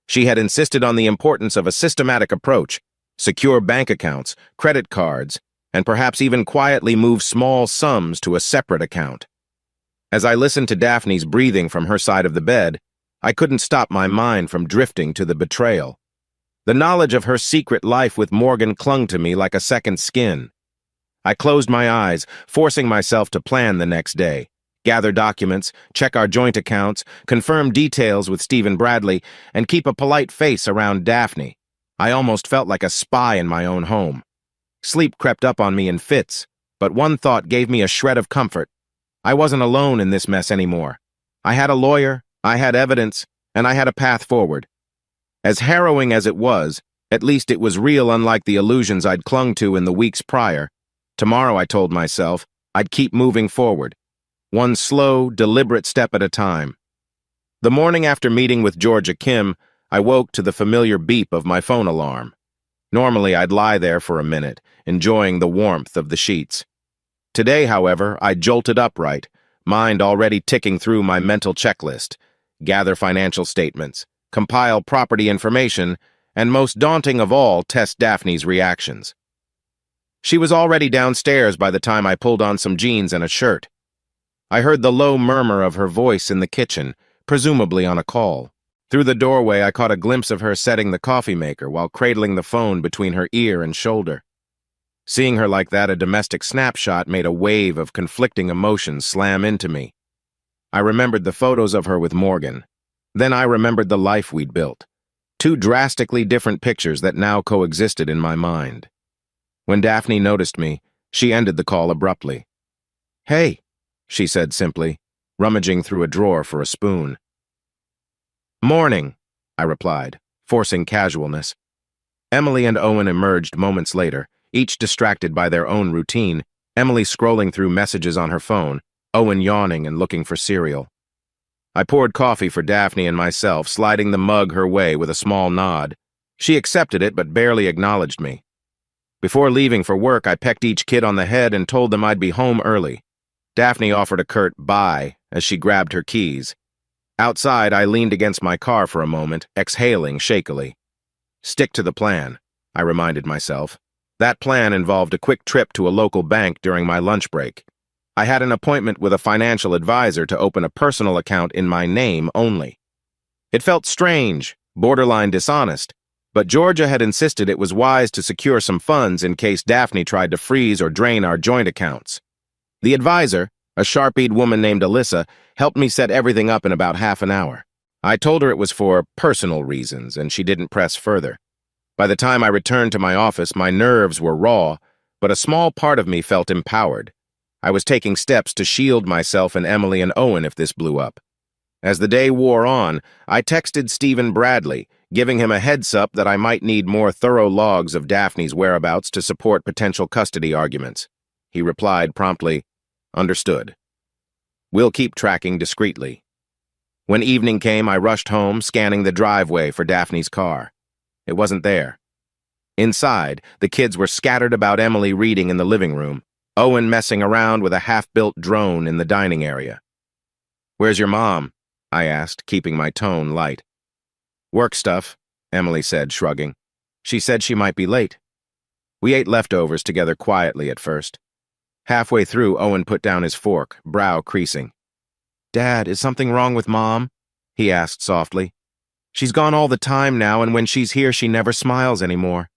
Speaker 1: She had insisted on the importance of a systematic approach, secure bank accounts, credit cards, and perhaps even quietly move small sums to a separate account. As I listened to Daphne's breathing from her side of the bed, I couldn't stop my mind from drifting to the betrayal. The knowledge of her secret life with Morgan clung to me like a second skin. I closed my eyes, forcing myself to plan the next day, gather documents, check our joint accounts, confirm details with Stephen Bradley, and keep a polite face around Daphne. I almost felt like a spy in my own home. Sleep crept up on me in fits. But one thought gave me a shred of comfort. I wasn't alone in this mess anymore. I had a lawyer, I had evidence, and I had a path forward. As harrowing as it was, at least it was real, unlike the illusions I'd clung to in the weeks prior. Tomorrow, I told myself, I'd keep moving forward, one slow, deliberate step at a time. The morning after meeting with Georgia Kim, I woke to the familiar beep of my phone alarm. Normally, I'd lie there for a minute, enjoying the warmth of the sheets. Today, however, I jolted upright, mind already ticking through my mental checklist: gather financial statements, compile property information, and most daunting of all, test Daphne's reactions. She was already downstairs by the time I pulled on some jeans and a shirt. I heard the low murmur of her voice in the kitchen, presumably on a call. Through the doorway, I caught a glimpse of her setting the coffee maker while cradling the phone between her ear and shoulder. Seeing her like that, a domestic snapshot made a wave of conflicting emotions slam into me. I remembered the photos of her with Morgan. Then I remembered the life we'd built. Two drastically different pictures that now coexisted in my mind. When Daphne noticed me, she ended the call abruptly. "Hey," she said simply, rummaging through a drawer for a spoon. "Morning," I replied, forcing casualness. Emily and Owen emerged moments later, each distracted by their own routine, Emily scrolling through messages on her phone, Owen yawning and looking for cereal. I poured coffee for Daphne and myself, sliding the mug her way with a small nod. She accepted it but barely acknowledged me. Before leaving for work, I pecked each kid on the head and told them I'd be home early. Daphne offered a curt bye as she grabbed her keys. Outside, I leaned against my car for a moment, exhaling shakily. Stick to the plan, I reminded myself. That plan involved a quick trip to a local bank during my lunch break. I had an appointment with a financial advisor to open a personal account in my name only. It felt strange, borderline dishonest, but Georgia had insisted it was wise to secure some funds in case Daphne tried to freeze or drain our joint accounts. The advisor, a sharp-eyed woman named Alyssa, helped me set everything up in about half an hour. I told her it was for personal reasons, and she didn't press further. By the time I returned to my office, my nerves were raw, but a small part of me felt empowered. I was taking steps to shield myself and Emily and Owen if this blew up. As the day wore on, I texted Stephen Bradley, giving him a heads-up that I might need more thorough logs of Daphne's whereabouts to support potential custody arguments. He replied promptly, "Understood. We'll keep tracking discreetly." When evening came, I rushed home, scanning the driveway for Daphne's car. It wasn't there. Inside, the kids were scattered about, Emily reading in the living room, Owen messing around with a half-built drone in the dining area. "Where's your mom?" I asked, keeping my tone light. "Work stuff," Emily said, shrugging. "She said she might be late." We ate leftovers together quietly at first. Halfway through, Owen put down his fork, brow creasing. "Dad, is something wrong with Mom?" he asked softly. "She's gone all the time now, and when she's here, she never smiles anymore."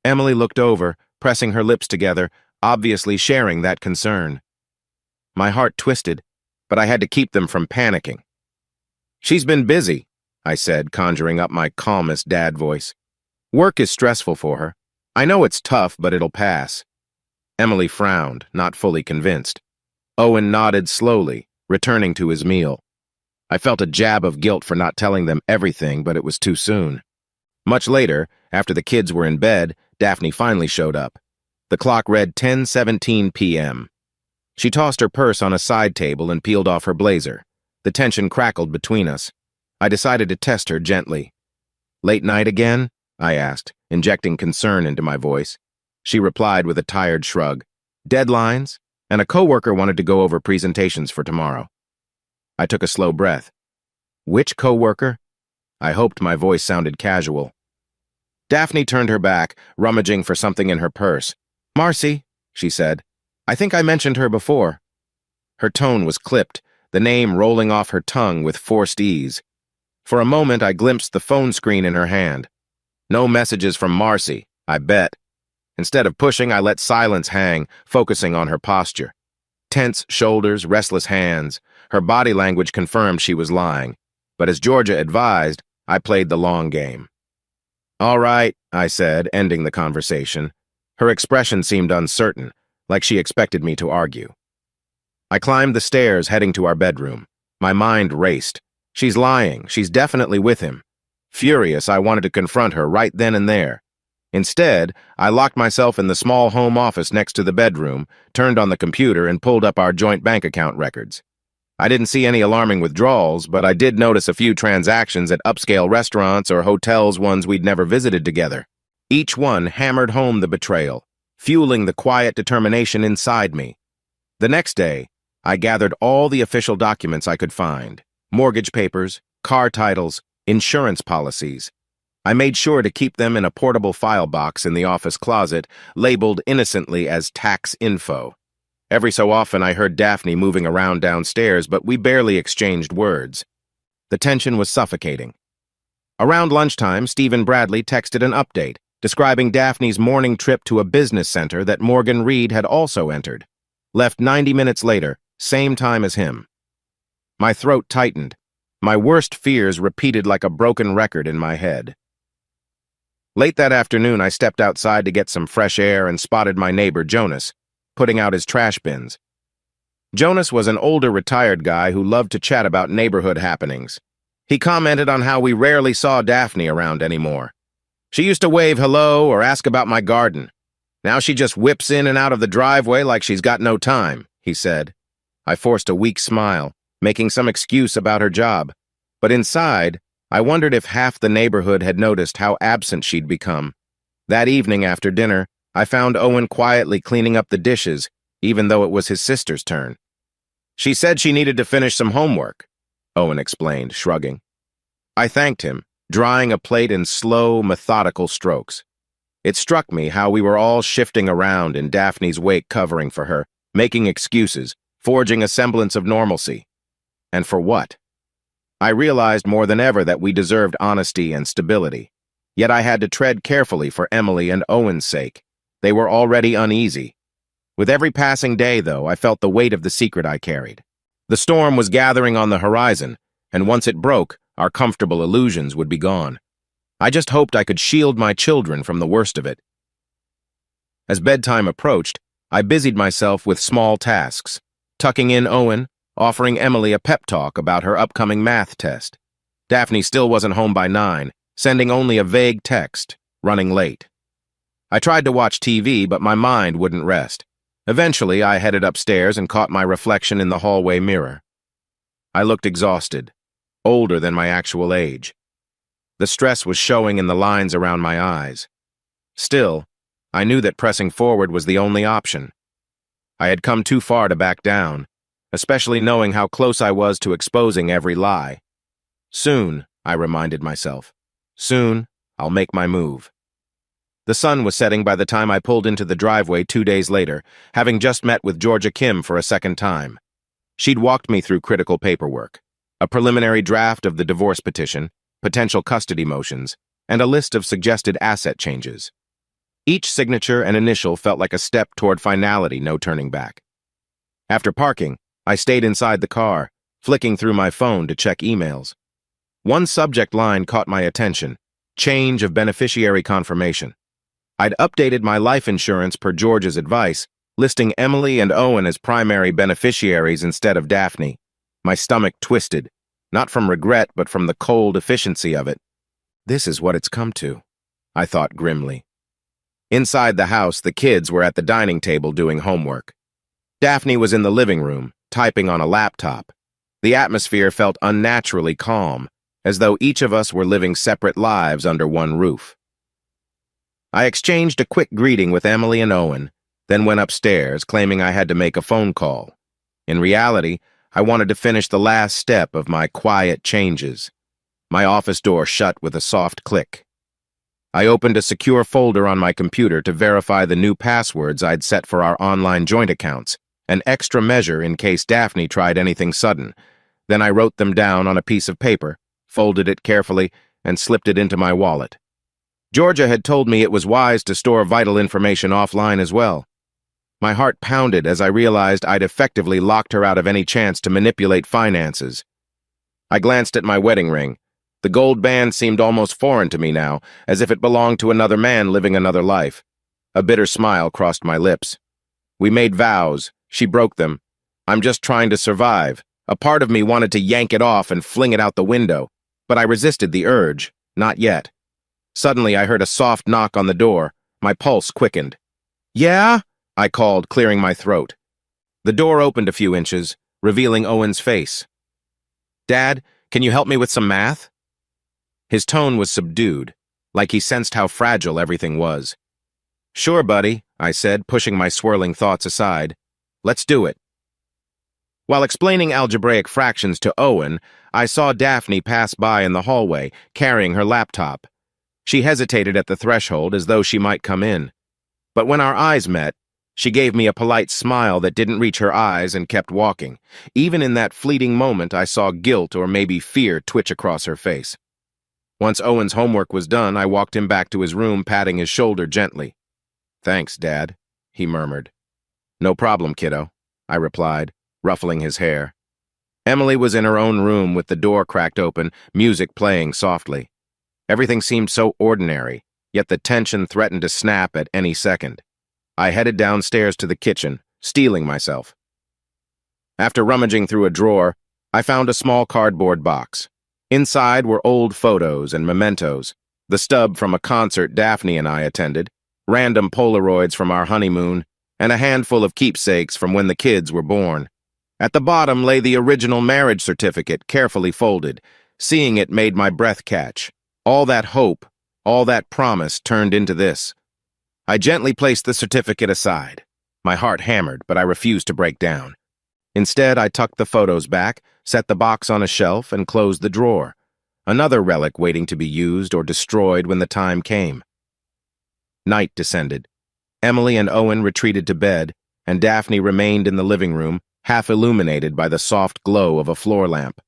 Speaker 1: Emily looked over, pressing her lips together, obviously sharing that concern. My heart twisted, but I had to keep them from panicking. "She's been busy," I said, conjuring up my calmest dad voice. "Work is stressful for her. I know it's tough, but it'll pass." Emily frowned, not fully convinced. Owen nodded slowly, returning to his meal. I felt a jab of guilt for not telling them everything, but it was too soon. Much later, after the kids were in bed, Daphne finally showed up. The clock read 10:17 p.m. She tossed her purse on a side table and peeled off her blazer. The tension crackled between us. I decided to test her gently. "Late night again?" I asked, injecting concern into my voice. She replied with a tired shrug. "Deadlines, and a coworker wanted to go over presentations for tomorrow." I took a slow breath. "Which coworker?" I hoped my voice sounded casual. Daphne turned her back, rummaging for something in her purse. "Marcy," she said. "I think I mentioned her before." Her tone was clipped, the name rolling off her tongue with forced ease. For a moment, I glimpsed the phone screen in her hand. No messages from Marcy, I bet. Instead of pushing, I let silence hang, focusing on her posture. Tense shoulders, restless hands. Her body language confirmed she was lying. But as Georgia advised, I played the long game. "All right," I said, ending the conversation. Her expression seemed uncertain. like she expected me to argue. I climbed the stairs, heading to our bedroom. My mind raced. She's lying. She's definitely with him. Furious, I wanted to confront her right then and there. Instead, I locked myself in the small home office next to the bedroom, turned on the computer, and pulled up our joint bank account records. I didn't see any alarming withdrawals, but I did notice a few transactions at upscale restaurants or hotels, ones we'd never visited together. Each one hammered home the betrayal, fueling the quiet determination inside me. The next day, I gathered all the official documents I could find: mortgage papers, car titles, insurance policies. I made sure to keep them in a portable file box in the office closet, labeled innocently as tax info. Every so often I heard Daphne moving around downstairs, but we barely exchanged words. The tension was suffocating. Around lunchtime, Stephen Bradley texted an update, describing Daphne's morning trip to a business center that Morgan Reed had also entered. Left 90 minutes later, same time as him. My throat tightened. My worst fears repeated like a broken record in my head. Late that afternoon, I stepped outside to get some fresh air and spotted my neighbor, Jonas, putting out his trash bins. Jonas was an older retired guy who loved to chat about neighborhood happenings. He commented on how we rarely saw Daphne around anymore. She used to wave hello or ask about my garden. Now she just whips in and out of the driveway like she's got no time, he said. I forced a weak smile, making some excuse about her job. But inside, I wondered if half the neighborhood had noticed how absent she'd become. That evening after dinner, I found Owen quietly cleaning up the dishes, even though it was his sister's turn. She said she needed to finish some homework, Owen explained, shrugging. I thanked him, drying a plate in slow, methodical strokes. It struck me how we were all shifting around in Daphne's wake, covering for her, making excuses, forging a semblance of normalcy. And for what? I realized more than ever that we deserved honesty and stability. Yet I had to tread carefully for Emily and Owen's sake. They were already uneasy. With every passing day, though, I felt the weight of the secret I carried. The storm was gathering on the horizon, and once it broke, our comfortable illusions would be gone. I just hoped I could shield my children from the worst of it. As bedtime approached, I busied myself with small tasks, tucking in Owen, offering Emily a pep talk about her upcoming math test. Daphne still wasn't home by 9, sending only a vague text, running late. I tried to watch TV, but my mind wouldn't rest. Eventually, I headed upstairs and caught my reflection in the hallway mirror. I looked exhausted, older than my actual age. The stress was showing in the lines around my eyes. Still, I knew that pressing forward was the only option. I had come too far to back down, especially knowing how close I was to exposing every lie. Soon, I reminded myself. Soon, I'll make my move. The sun was setting by the time I pulled into the driveway 2 days later, having just met with Georgia Kim for a second time. She'd walked me through critical paperwork, a preliminary draft of the divorce petition, potential custody motions, and a list of suggested asset changes. Each signature and initial felt like a step toward finality, no turning back. After parking, I stayed inside the car, flicking through my phone to check emails. One subject line caught my attention: change of beneficiary confirmation. I'd updated my life insurance per George's advice, listing Emily and Owen as primary beneficiaries instead of Daphne. My stomach twisted, not from regret but from the cold efficiency of it. This is what it's come to, I thought grimly. Inside the house, the kids were at the dining table doing homework. Daphne was in the living room, typing on a laptop. The atmosphere felt unnaturally calm, as though each of us were living separate lives under one roof. I exchanged a quick greeting with Emily and Owen, then went upstairs, claiming I had to make a phone call. In reality, I wanted to finish the last step of my quiet changes. My office door shut with a soft click. I opened a secure folder on my computer to verify the new passwords I'd set for our online joint accounts, an extra measure in case Daphne tried anything sudden. Then I wrote them down on a piece of paper, folded it carefully, and slipped it into my wallet. Georgia had told me it was wise to store vital information offline as well. My heart pounded as I realized I'd effectively locked her out of any chance to manipulate finances. I glanced at my wedding ring. The gold band seemed almost foreign to me now, as if it belonged to another man living another life. A bitter smile crossed my lips. We made vows. She broke them. I'm just trying to survive. A part of me wanted to yank it off and fling it out the window, but I resisted the urge. Not yet. Suddenly, I heard a soft knock on the door. My pulse quickened. "Yeah?" I called, clearing my throat. The door opened a few inches, revealing Owen's face. "Dad, can you help me with some math?" His tone was subdued, like he sensed how fragile everything was. "Sure, buddy," I said, pushing my swirling thoughts aside. "Let's do it." While explaining algebraic fractions to Owen, I saw Daphne pass by in the hallway, carrying her laptop. She hesitated at the threshold as though she might come in. But when our eyes met, she gave me a polite smile that didn't reach her eyes and kept walking. Even in that fleeting moment, I saw guilt or maybe fear twitch across her face. Once Owen's homework was done, I walked him back to his room, patting his shoulder gently. "Thanks, Dad," he murmured. "No problem, kiddo," I replied, ruffling his hair. Emily was in her own room with the door cracked open, music playing softly. Everything seemed so ordinary, yet the tension threatened to snap at any second. I headed downstairs to the kitchen, steeling myself. After rummaging through a drawer, I found a small cardboard box. Inside were old photos and mementos, the stub from a concert Daphne and I attended, random Polaroids from our honeymoon, and a handful of keepsakes from when the kids were born. At the bottom lay the original marriage certificate, carefully folded. Seeing it made my breath catch. All that hope, all that promise turned into this. I gently placed the certificate aside. My heart hammered, but I refused to break down. Instead, I tucked the photos back, set the box on a shelf, and closed the drawer. Another relic waiting to be used or destroyed when the time came. Night descended. Emily and Owen retreated to bed, and Daphne remained in the living room, half illuminated by the soft glow of a floor lamp.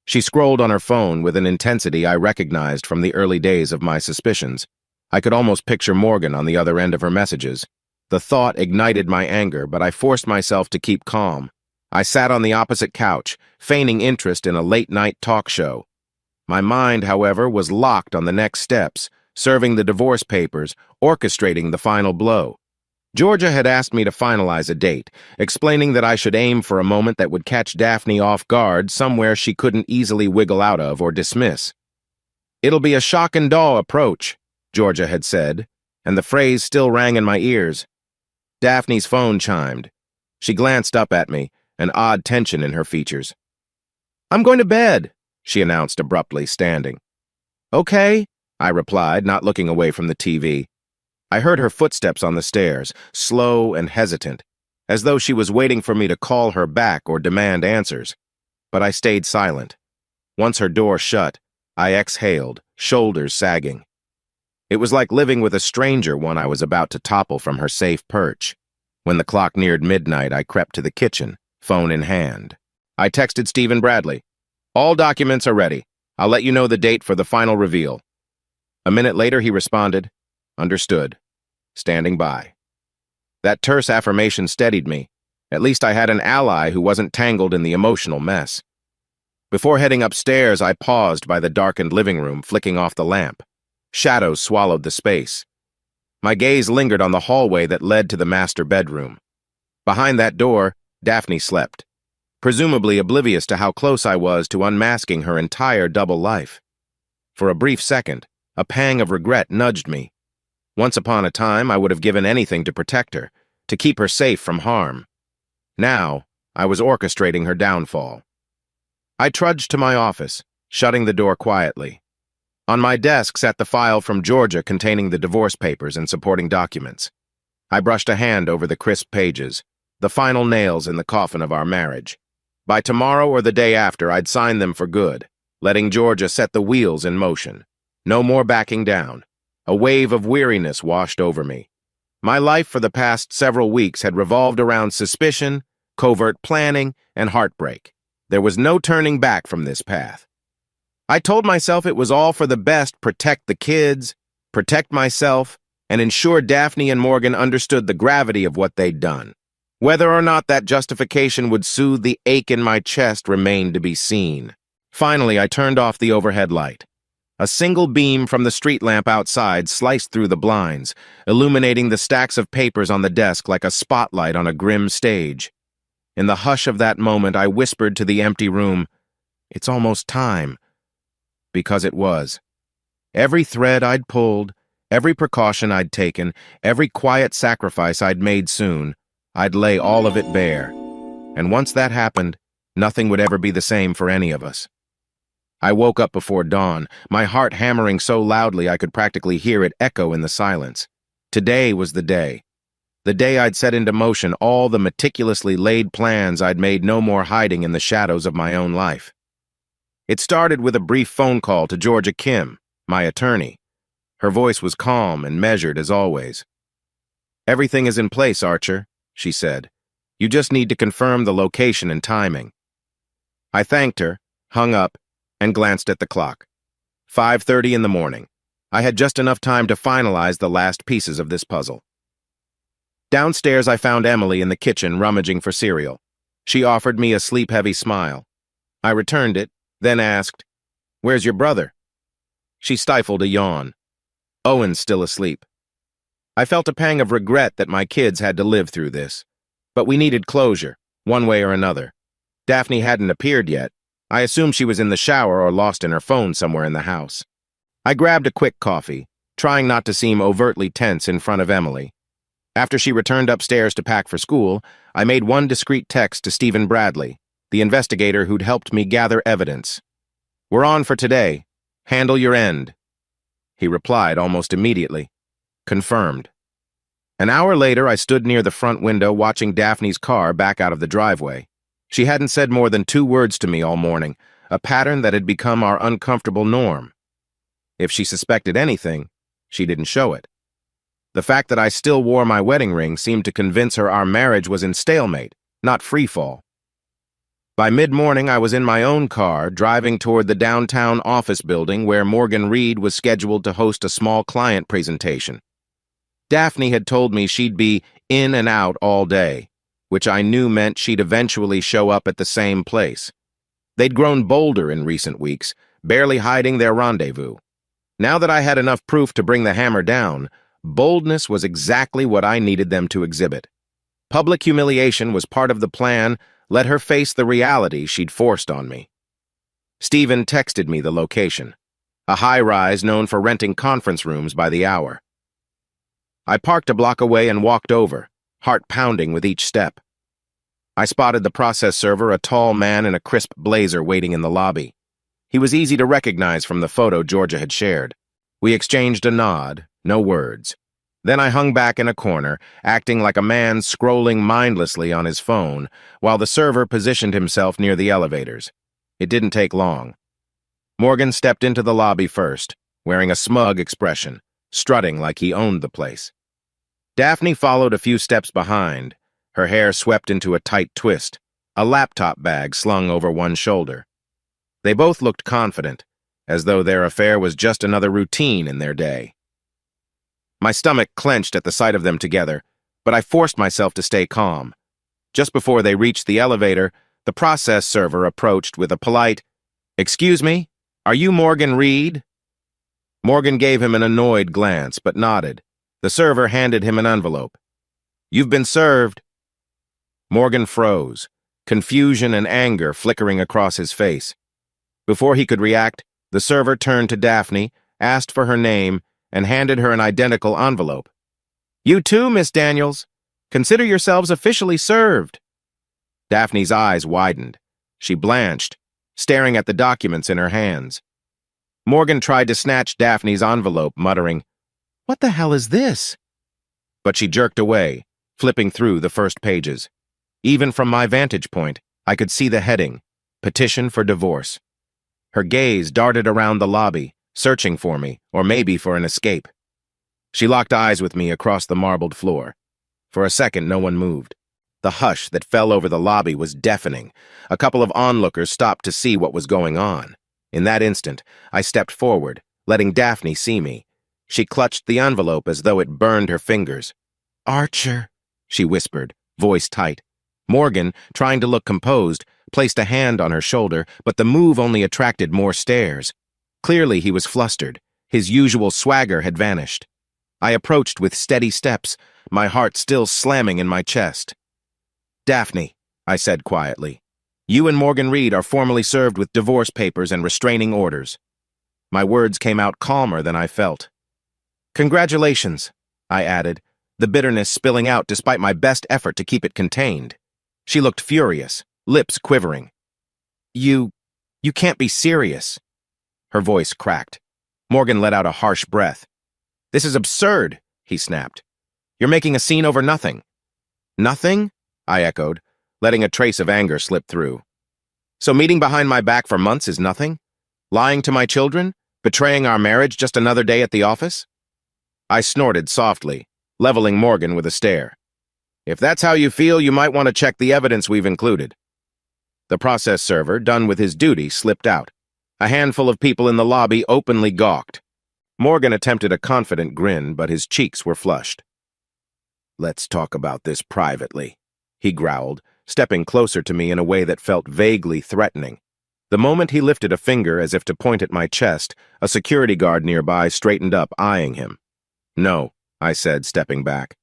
Speaker 1: She scrolled on her phone with an intensity I recognized from the early days of my suspicions. I could almost picture Morgan on the other end of her messages. The thought ignited my anger, but I forced myself to keep calm. I sat on the opposite couch, feigning interest in a late-night talk show. My mind, however, was locked on the next steps, serving the divorce papers, orchestrating the final blow. Georgia had asked me to finalize a date, explaining that I should aim for a moment that would catch Daphne off guard somewhere she couldn't easily wiggle out of or dismiss. "It'll be a shock-and-awe approach," Georgia had said, and the phrase still rang in my ears. Daphne's phone chimed. She glanced up at me, an odd tension in her features. "I'm going to bed," she announced abruptly, standing. "Okay," I replied, not looking away from the TV. I heard her footsteps on the stairs, slow and hesitant, as though she was waiting for me to call her back or demand answers. But I stayed silent. Once her door shut, I exhaled, shoulders sagging. It was like living with a stranger when I was about to topple from her safe perch. When the clock neared midnight, I crept to the kitchen, phone in hand. I texted Stephen Bradley. "All documents are ready. I'll let you know the date for the final reveal." A minute later, he responded, "Understood. Standing by." That terse affirmation steadied me. At least I had an ally who wasn't tangled in the emotional mess. Before heading upstairs, I paused by the darkened living room, flicking off the lamp. Shadows swallowed the space. My gaze lingered on the hallway that led to the master bedroom. Behind that door, Daphne slept, presumably oblivious to how close I was to unmasking her entire double life. For a brief second, a pang of regret nudged me. Once upon a time, I would have given anything to protect her, to keep her safe from harm. Now, I was orchestrating her downfall. I trudged to my office, shutting the door quietly. On my desk sat the file from Georgia containing the divorce papers and supporting documents. I brushed a hand over the crisp pages, the final nails in the coffin of our marriage. By tomorrow or the day after, I'd sign them for good, letting Georgia set the wheels in motion. No more backing down. A wave of weariness washed over me. My life for the past several weeks had revolved around suspicion, covert planning, and heartbreak. There was no turning back from this path. I told myself it was all for the best: protect the kids, protect myself, and ensure Daphne and Morgan understood the gravity of what they'd done. Whether or not that justification would soothe the ache in my chest remained to be seen. Finally, I turned off the overhead light. A single beam from the street lamp outside sliced through the blinds, illuminating the stacks of papers on the desk like a spotlight on a grim stage. In the hush of that moment, I whispered to the empty room, "It's almost time." Because it was. Every thread I'd pulled, every precaution I'd taken, every quiet sacrifice I'd made soon, I'd lay all of it bare. And once that happened, nothing would ever be the same for any of us. I woke up before dawn, my heart hammering so loudly I could practically hear it echo in the silence. Today was the day. The day I'd set into motion all the meticulously laid plans I'd made no more hiding in the shadows of my own life. It started with a brief phone call to Georgia Kim, my attorney. Her voice was calm and measured as always. "Everything is in place, Archer," she said. "You just need to confirm the location and timing." I thanked her, hung up, and glanced at the clock. 5:30 in the morning. I had just enough time to finalize the last pieces of this puzzle. Downstairs, I found Emily in the kitchen rummaging for cereal. She offered me a sleep-heavy smile. I returned it, then asked, "Where's your brother?" She stifled a yawn. "Owen's still asleep." I felt a pang of regret that my kids had to live through this. But we needed closure, one way or another. Daphne hadn't appeared yet. I assumed she was in the shower or lost in her phone somewhere in the house. I grabbed a quick coffee, trying not to seem overtly tense in front of Emily. After she returned upstairs to pack for school, I made one discreet text to Stephen Bradley, the investigator who'd helped me gather evidence. "We're on for today. Handle your end." He replied almost immediately. "Confirmed." An hour later, I stood near the front window watching Daphne's car back out of the driveway. She hadn't said more than 2 words to me all morning, a pattern that had become our uncomfortable norm. If she suspected anything, she didn't show it. The fact that I still wore my wedding ring seemed to convince her our marriage was in stalemate, not freefall. By mid-morning, I was in my own car, driving toward the downtown office building where Morgan Reed was scheduled to host a small client presentation. Daphne had told me she'd be in and out all day, which I knew meant she'd eventually show up at the same place. They'd grown bolder in recent weeks, barely hiding their rendezvous. Now that I had enough proof to bring the hammer down, boldness was exactly what I needed them to exhibit. Public humiliation was part of the plan. Let her face the reality she'd forced on me. Stephen texted me the location, a high-rise known for renting conference rooms by the hour. I parked a block away and walked over, heart pounding with each step. I spotted the process server, a tall man in a crisp blazer waiting in the lobby. He was easy to recognize from the photo Georgia had shared. We exchanged a nod, no words. Then I hung back in a corner, acting like a man scrolling mindlessly on his phone, while the server positioned himself near the elevators. It didn't take long. Morgan stepped into the lobby first, wearing a smug expression, strutting like he owned the place. Daphne followed a few steps behind, her hair swept into a tight twist, a laptop bag slung over one shoulder. They both looked confident, as though their affair was just another routine in their day. My stomach clenched at the sight of them together, but I forced myself to stay calm. Just before they reached the elevator, the process server approached with a polite, "Excuse me, are you Morgan Reed?" Morgan gave him an annoyed glance, but nodded. The server handed him an envelope. "You've been served." Morgan froze, confusion and anger flickering across his face. Before he could react, the server turned to Daphne, asked for her name, and handed her an identical envelope. "You too, Miss Daniels. Consider yourselves officially served." Daphne's eyes widened. She blanched, staring at the documents in her hands. Morgan tried to snatch Daphne's envelope, muttering, "What the hell is this?" But she jerked away, flipping through the first pages. Even from my vantage point, I could see the heading, "Petition for Divorce." Her gaze darted around the lobby, searching for me, or maybe for an escape. She locked eyes with me across the marbled floor. For a second, no one moved. The hush that fell over the lobby was deafening. A couple of onlookers stopped to see what was going on. In that instant, I stepped forward, letting Daphne see me. She clutched the envelope as though it burned her fingers. "Archer," she whispered, voice tight. Morgan, trying to look composed, placed a hand on her shoulder, but the move only attracted more stares. Clearly, he was flustered. His usual swagger had vanished. I approached with steady steps, my heart still slamming in my chest. "Daphne," I said quietly, "you and Morgan Reed are formally served with divorce papers and restraining orders." My words came out calmer than I felt. "Congratulations," I added, the bitterness spilling out despite my best effort to keep it contained. She looked furious, lips quivering. You can't be serious." Her voice cracked. Morgan let out a harsh breath. "This is absurd," he snapped. "You're making a scene over nothing." "Nothing?" I echoed, letting a trace of anger slip through. "So meeting behind my back for months is nothing? Lying to my children? Betraying our marriage just another day at the office?" I snorted softly, leveling Morgan with a stare. "If that's how you feel, you might want to check the evidence we've included." The process server, done with his duty, slipped out. A handful of people in the lobby openly gawked. Morgan attempted a confident grin, but his cheeks were flushed. "Let's talk about this privately," he growled, stepping closer to me in a way that felt vaguely threatening. The moment he lifted a finger as if to point at my chest, a security guard nearby straightened up, eyeing him. "No," I said, stepping back.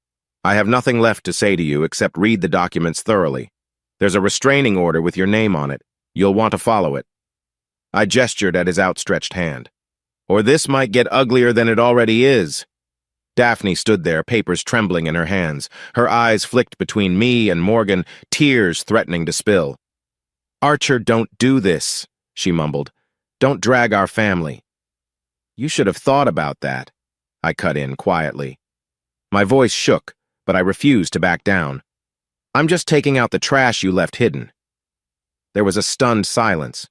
Speaker 1: "I have nothing left to say to you except read the documents thoroughly. There's a restraining order with your name on it. You'll want to follow it." I gestured at his outstretched hand. "Or this might get uglier than it already is." Daphne stood there, papers trembling in her hands. Her eyes flicked between me and Morgan, tears threatening to spill. "Archer, don't do this," she mumbled. "Don't drag our family." "You should have thought about that," I cut in quietly. My voice shook, but I refused to back down. "I'm just taking out the trash you left hidden." There was a stunned silence.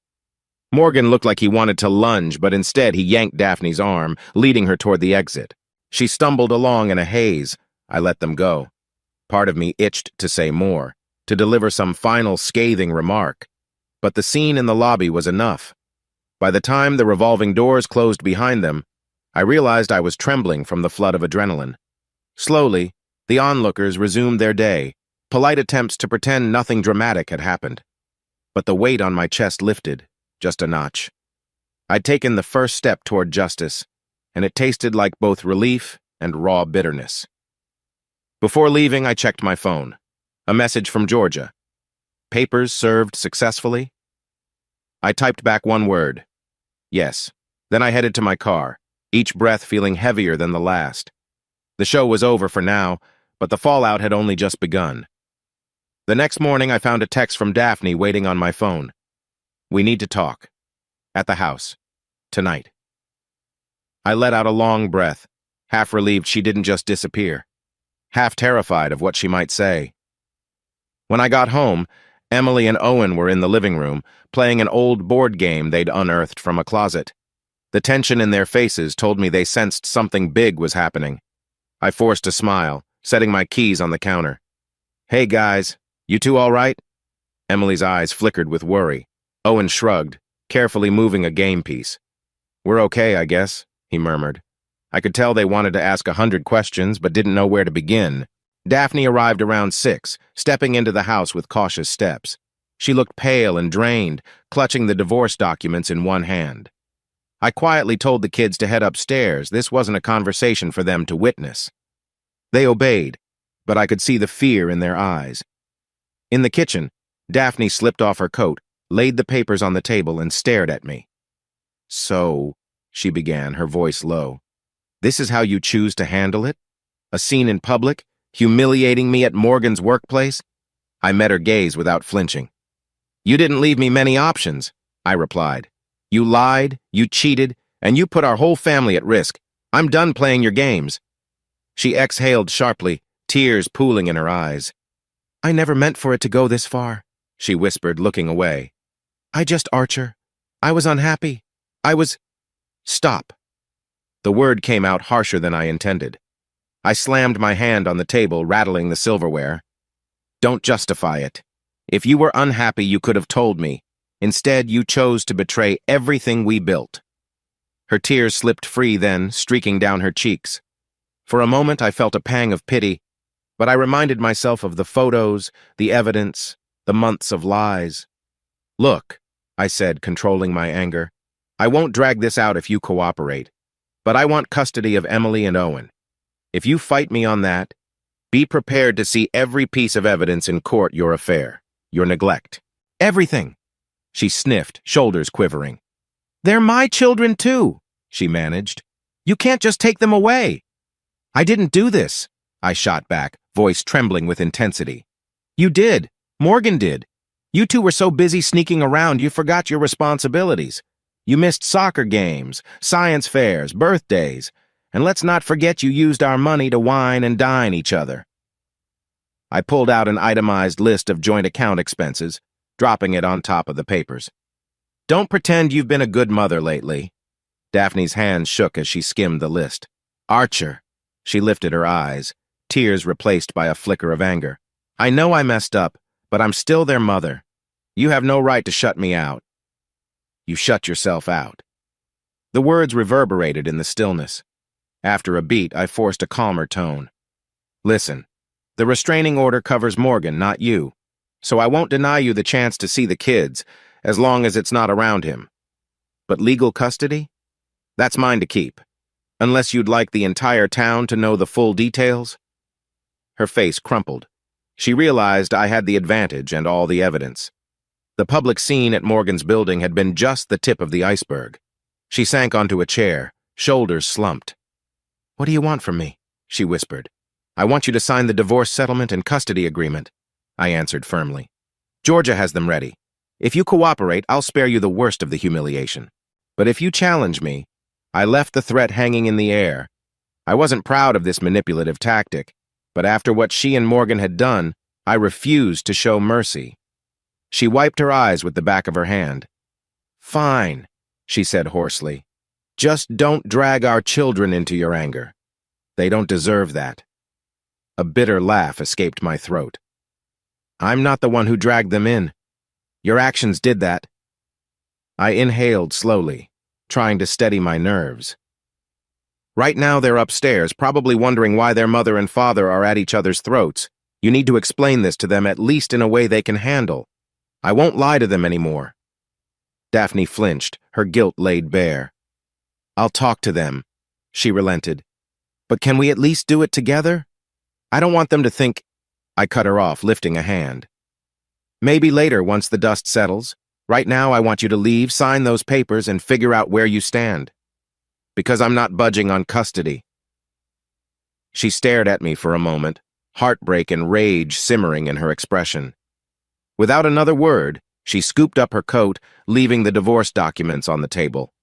Speaker 1: Morgan looked like he wanted to lunge, but instead he yanked Daphne's arm, leading her toward the exit. She stumbled along in a haze. I let them go. Part of me itched to say more, to deliver some final scathing remark. But the scene in the lobby was enough. By the time the revolving doors closed behind them, I realized I was trembling from the flood of adrenaline. Slowly, the onlookers resumed their day, polite attempts to pretend nothing dramatic had happened. But the weight on my chest lifted, just a notch. I'd taken the first step toward justice, and it tasted like both relief and raw bitterness. Before leaving, I checked my phone. A message from Georgia. "Papers served successfully?" I typed back one word. "Yes." Then I headed to my car, each breath feeling heavier than the last. The show was over for now, but the fallout had only just begun. The next morning, I found a text from Daphne waiting on my phone. "We need to talk. At the house. Tonight." I let out a long breath, half relieved she didn't just disappear, half terrified of what she might say. When I got home, Emily and Owen were in the living room, playing an old board game they'd unearthed from a closet. The tension in their faces told me they sensed something big was happening. I forced a smile, setting my keys on the counter. "Hey guys, you two all right?" Emily's eyes flickered with worry. Owen shrugged, carefully moving a game piece. "We're okay, I guess," he murmured. I could tell they wanted to ask 100 questions, but didn't know where to begin. Daphne arrived around 6, stepping into the house with cautious steps. She looked pale and drained, clutching the divorce documents in one hand. I quietly told the kids to head upstairs. This wasn't a conversation for them to witness. They obeyed, but I could see the fear in their eyes. In the kitchen, Daphne slipped off her coat, laid the papers on the table, and stared at me. "So," she began, her voice low, "this is how you choose to handle it? A scene in public? Humiliating me at Morgan's workplace?" I met her gaze without flinching. "You didn't leave me many options," I replied. "You lied, you cheated, and you put our whole family at risk. I'm done playing your games." She exhaled sharply, tears pooling in her eyes. "I never meant for it to go this far," she whispered, looking away. Archer. I was unhappy. Stop." The word came out harsher than I intended. I slammed my hand on the table, rattling the silverware. "Don't justify it. If you were unhappy, you could have told me. Instead, you chose to betray everything we built." Her tears slipped free then, streaking down her cheeks. For a moment, I felt a pang of pity, but I reminded myself of the photos, the evidence, the months of lies. "Look," I said, controlling my anger, I won't drag this out if you cooperate, but I want custody of Emily and Owen. If you fight me on that, be prepared to see every piece of evidence in court your affair, your neglect. Everything. She sniffed, shoulders quivering. They're my children too, she managed. You can't just take them away. I didn't do this, I shot back, voice trembling with intensity. You did. Morgan did. You two were so busy sneaking around you forgot your responsibilities. You missed soccer games, science fairs, birthdays, and let's not forget you used our money to wine and dine each other. I pulled out an itemized list of joint account expenses, dropping it on top of the papers. Don't pretend you've been a good mother lately. Daphne's hands shook as she skimmed the list. Archer. She lifted her eyes, tears replaced by a flicker of anger. I know I messed up, but I'm still their mother. You have no right to shut me out. You shut yourself out. The words reverberated in the stillness. After a beat, I forced a calmer tone. Listen, the restraining order covers Morgan, not you, so I won't deny you the chance to see the kids, as long as it's not around him. But legal custody? That's mine to keep, unless you'd like the entire town to know the full details. Her face crumpled. She realized I had the advantage and all the evidence. The public scene at Morgan's building had been just the tip of the iceberg. She sank onto a chair, shoulders slumped. What do you want from me? She whispered. I want you to sign the divorce settlement and custody agreement, I answered firmly. Georgia has them ready. If you cooperate, I'll spare you the worst of the humiliation. But if you challenge me, I left the threat hanging in the air. I wasn't proud of this manipulative tactic, but after what she and Morgan had done, I refused to show mercy. She wiped her eyes with the back of her hand. Fine, she said hoarsely. Just don't drag our children into your anger. They don't deserve that. A bitter laugh escaped my throat. I'm not the one who dragged them in. Your actions did that. I inhaled slowly, trying to steady my nerves. Right now they're upstairs, probably wondering why their mother and father are at each other's throats. You need to explain this to them at least in a way they can handle. I won't lie to them anymore. Daphne flinched, her guilt laid bare. I'll talk to them, she relented. But can we at least do it together? I don't want them to think... I cut her off, lifting a hand. Maybe later, once the dust settles. Right now, I want you to leave, sign those papers, and figure out where you stand. Because I'm not budging on custody. She stared at me for a moment, heartbreak and rage simmering in her expression. Without another word, she scooped up her coat, leaving the divorce documents on the table.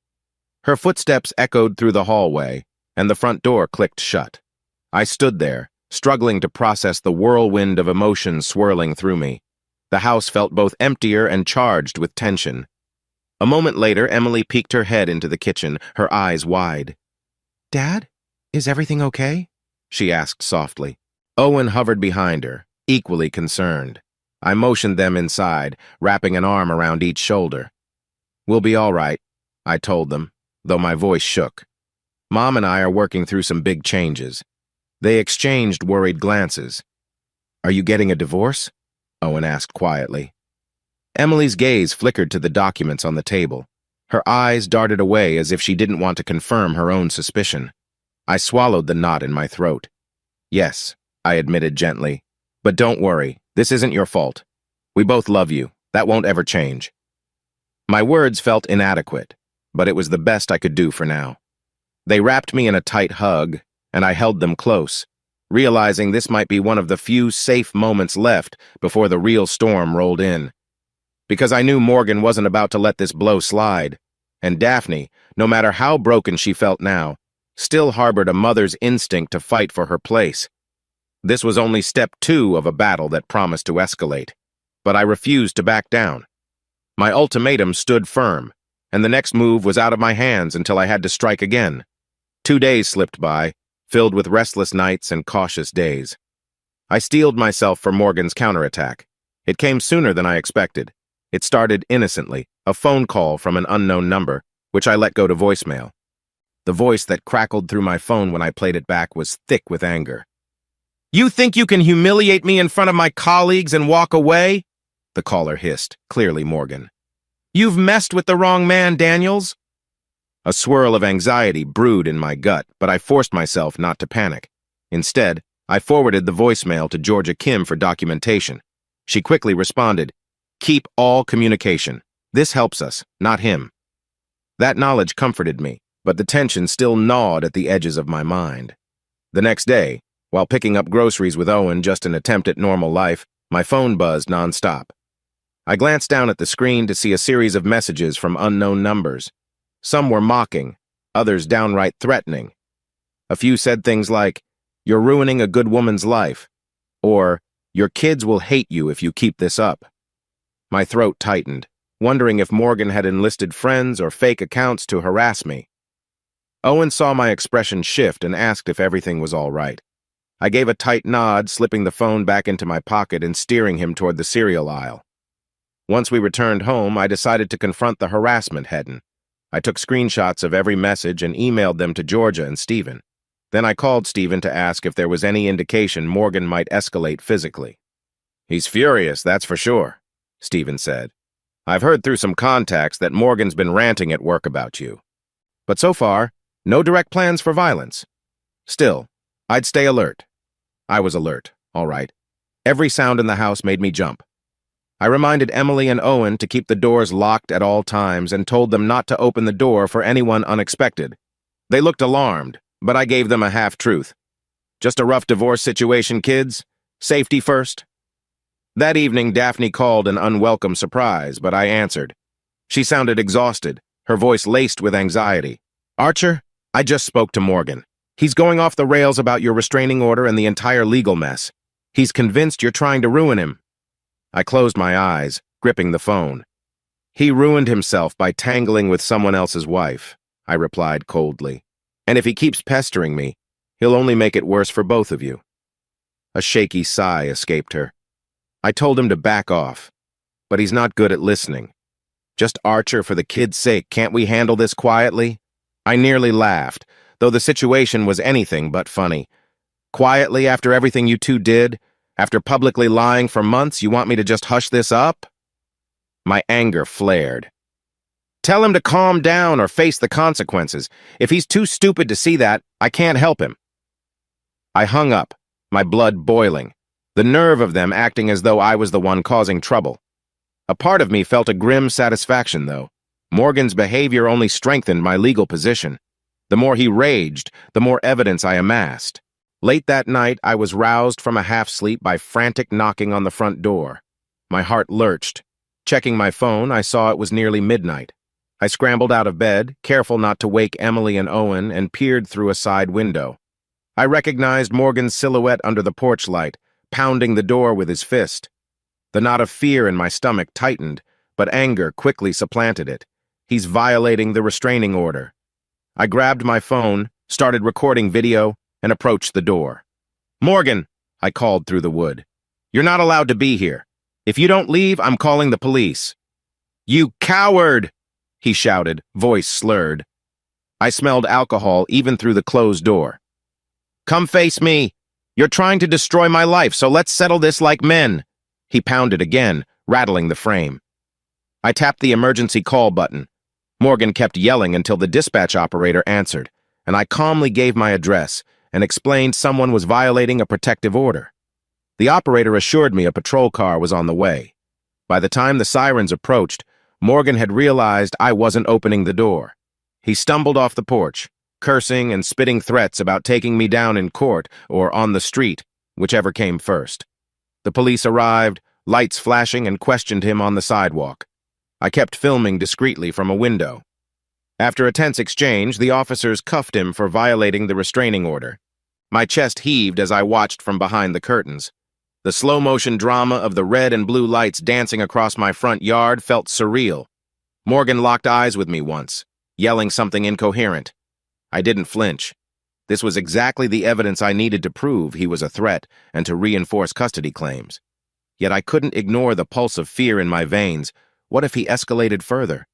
Speaker 1: Her footsteps echoed through the hallway, and the front door clicked shut. I stood there, struggling to process the whirlwind of emotions swirling through me. The house felt both emptier and charged with tension. A moment later, Emily peeked her head into the kitchen, her eyes wide. Dad, is everything okay? She asked softly. Owen hovered behind her, equally concerned. I motioned them inside, wrapping an arm around each shoulder. We'll be all right, I told them, though my voice shook. Mom and I are working through some big changes. They exchanged worried glances. Are you getting a divorce? Owen asked quietly. Emily's gaze flickered to the documents on the table. Her eyes darted away as if she didn't want to confirm her own suspicion. I swallowed the knot in my throat. Yes, I admitted gently. But don't worry, this isn't your fault. We both love you. That won't ever change. My words felt inadequate, but it was the best I could do for now. They wrapped me in a tight hug, and I held them close, realizing this might be one of the few safe moments left before the real storm rolled in. Because I knew Morgan wasn't about to let this blow slide, and Daphne, no matter how broken she felt now, still harbored a mother's instinct to fight for her place. This was only step 2 of a battle that promised to escalate, but I refused to back down. My ultimatum stood firm, and the next move was out of my hands until I had to strike again. 2 days slipped by, filled with restless nights and cautious days. I steeled myself for Morgan's counterattack. It came sooner than I expected. It started innocently, a phone call from an unknown number, which I let go to voicemail. The voice that crackled through my phone when I played it back was thick with anger. You think you can humiliate me in front of my colleagues and walk away? The caller hissed, clearly Morgan. You've messed with the wrong man, Daniels. A swirl of anxiety brewed in my gut, but I forced myself not to panic. Instead, I forwarded the voicemail to Georgia Kim for documentation. She quickly responded, "Keep all communication. This helps us, not him." That knowledge comforted me, but the tension still gnawed at the edges of my mind. The next day, while picking up groceries with Owen, just an attempt at normal life, my phone buzzed nonstop. I glanced down at the screen to see a series of messages from unknown numbers. Some were mocking, others downright threatening. A few said things like, "You're ruining a good woman's life," or "Your kids will hate you if you keep this up." My throat tightened, wondering if Morgan had enlisted friends or fake accounts to harass me. Owen saw my expression shift and asked if everything was all right. I gave a tight nod, slipping the phone back into my pocket and steering him toward the cereal aisle. Once we returned home, I decided to confront the harassment head-on. I took screenshots of every message and emailed them to Georgia and Stephen. Then I called Stephen to ask if there was any indication Morgan might escalate physically. "He's furious, that's for sure," Stephen said. "I've heard through some contacts that Morgan's been ranting at work about you. But so far, no direct plans for violence. Still, I'd stay alert." I was alert, all right. Every sound in the house made me jump. I reminded Emily and Owen to keep the doors locked at all times and told them not to open the door for anyone unexpected. They looked alarmed, but I gave them a half-truth. "Just a rough divorce situation, kids. Safety first." That evening, Daphne called an unwelcome surprise, but I answered. She sounded exhausted, her voice laced with anxiety. "Archer, I just spoke to Morgan. He's going off the rails about your restraining order and the entire legal mess. He's convinced you're trying to ruin him." I closed my eyes, gripping the phone. "He ruined himself by tangling with someone else's wife," I replied coldly. "And if he keeps pestering me, he'll only make it worse for both of you." A shaky sigh escaped her. I told him to back off, but he's not good at listening. "Just Archer, for the kid's sake, can't we handle this quietly?" I nearly laughed, though the situation was anything but funny. "Quietly after everything you two did? After publicly lying for months, you want me to just hush this up?" My anger flared. "Tell him to calm down or face the consequences. If he's too stupid to see that, I can't help him." I hung up, my blood boiling, the nerve of them acting as though I was the one causing trouble. A part of me felt a grim satisfaction, though. Morgan's behavior only strengthened my legal position. The more he raged, the more evidence I amassed. Late that night, I was roused from a half-sleep by frantic knocking on the front door. My heart lurched. Checking my phone, I saw it was nearly midnight. I scrambled out of bed, careful not to wake Emily and Owen, and peered through a side window. I recognized Morgan's silhouette under the porch light, pounding the door with his fist. The knot of fear in my stomach tightened, but anger quickly supplanted it. He's violating the restraining order. I grabbed my phone, started recording video, and approached the door. "Morgan," I called through the wood. "You're not allowed to be here. If you don't leave, I'm calling the police." "You coward!" he shouted, voice slurred. I smelled alcohol even through the closed door. "Come face me. You're trying to destroy my life, so let's settle this like men." He pounded again, rattling the frame. I tapped the emergency call button. Morgan kept yelling until the dispatch operator answered, and I calmly gave my address and explained someone was violating a protective order. The operator assured me a patrol car was on the way. By the time the sirens approached, Morgan had realized I wasn't opening the door. He stumbled off the porch, cursing and spitting threats about taking me down in court or on the street, whichever came first. The police arrived, lights flashing, and questioned him on the sidewalk. I kept filming discreetly from a window. After a tense exchange, the officers cuffed him for violating the restraining order. My chest heaved as I watched from behind the curtains. The slow-motion drama of the red and blue lights dancing across my front yard felt surreal. Morgan locked eyes with me once, yelling something incoherent. I didn't flinch. This was exactly the evidence I needed to prove he was a threat and to reinforce custody claims. Yet I couldn't ignore the pulse of fear in my veins. What if he escalated further?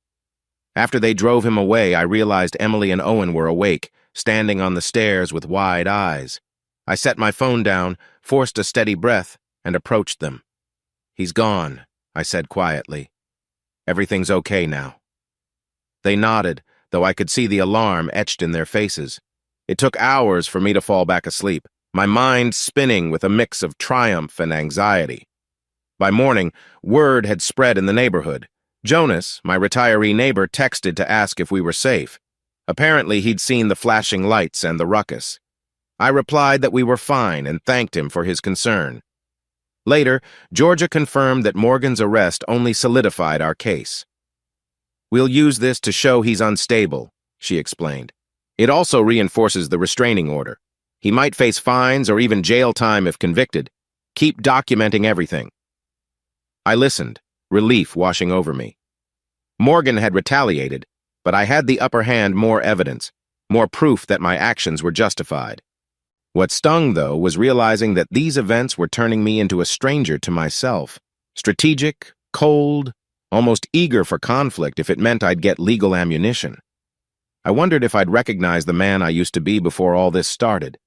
Speaker 1: After they drove him away, I realized Emily and Owen were awake, standing on the stairs with wide eyes. I set my phone down, forced a steady breath, and approached them. "He's gone," I said quietly. "Everything's okay now." They nodded, though I could see the alarm etched in their faces. It took hours for me to fall back asleep, my mind spinning with a mix of triumph and anxiety. By morning, word had spread in the neighborhood. Jonas, my retiree neighbor, texted to ask if we were safe. Apparently, he'd seen the flashing lights and the ruckus. I replied that we were fine and thanked him for his concern. Later, Georgia confirmed that Morgan's arrest only solidified our case. "We'll use this to show he's unstable," she explained. "It also reinforces the restraining order. He might face fines or even jail time if convicted. Keep documenting everything." I listened, relief washing over me. Morgan had retaliated, but I had the upper hand, more evidence, more proof that my actions were justified. What stung, though, was realizing that these events were turning me into a stranger to myself. Strategic, cold, almost eager for conflict if it meant I'd get legal ammunition. I wondered if I'd recognize the man I used to be before all this started.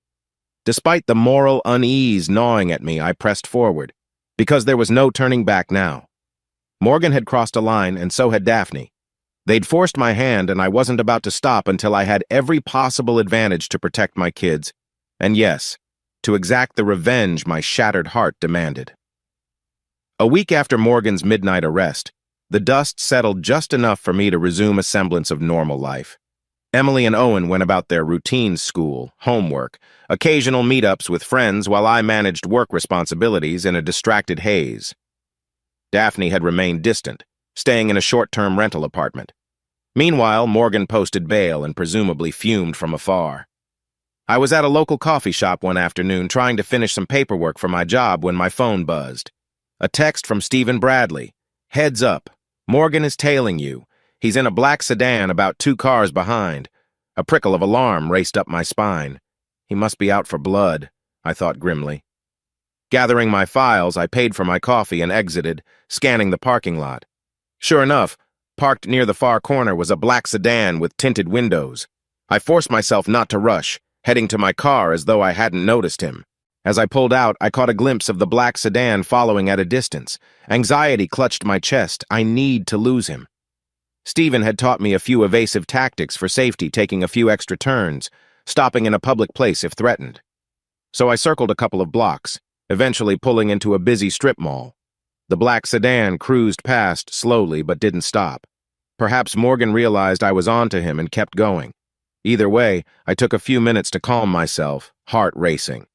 Speaker 1: Despite the moral unease gnawing at me, I pressed forward, because there was no turning back now. Morgan had crossed a line, and so had Daphne. They'd forced my hand, and I wasn't about to stop until I had every possible advantage to protect my kids. And yes, to exact the revenge my shattered heart demanded. A week after Morgan's midnight arrest, the dust settled just enough for me to resume a semblance of normal life. Emily and Owen went about their routine school, homework, occasional meetups with friends while I managed work responsibilities in a distracted haze. Daphne had remained distant, staying in a short-term rental apartment. Meanwhile, Morgan posted bail and presumably fumed from afar. I was at a local coffee shop one afternoon trying to finish some paperwork for my job when my phone buzzed. A text from Stephen Bradley. "Heads up. Morgan is tailing you. He's in a black sedan about 2 cars behind." A prickle of alarm raced up my spine. He must be out for blood, I thought grimly. Gathering my files, I paid for my coffee and exited, scanning the parking lot. Sure enough, parked near the far corner was a black sedan with tinted windows. I forced myself not to rush, heading to my car as though I hadn't noticed him. As I pulled out, I caught a glimpse of the black sedan following at a distance. Anxiety clutched my chest. I need to lose him. Stephen had taught me a few evasive tactics for safety, taking a few extra turns, stopping in a public place if threatened. So I circled a couple of blocks, eventually pulling into a busy strip mall. The black sedan cruised past slowly but didn't stop. Perhaps Morgan realized I was onto him and kept going. Either way, I took a few minutes to calm myself, heart racing.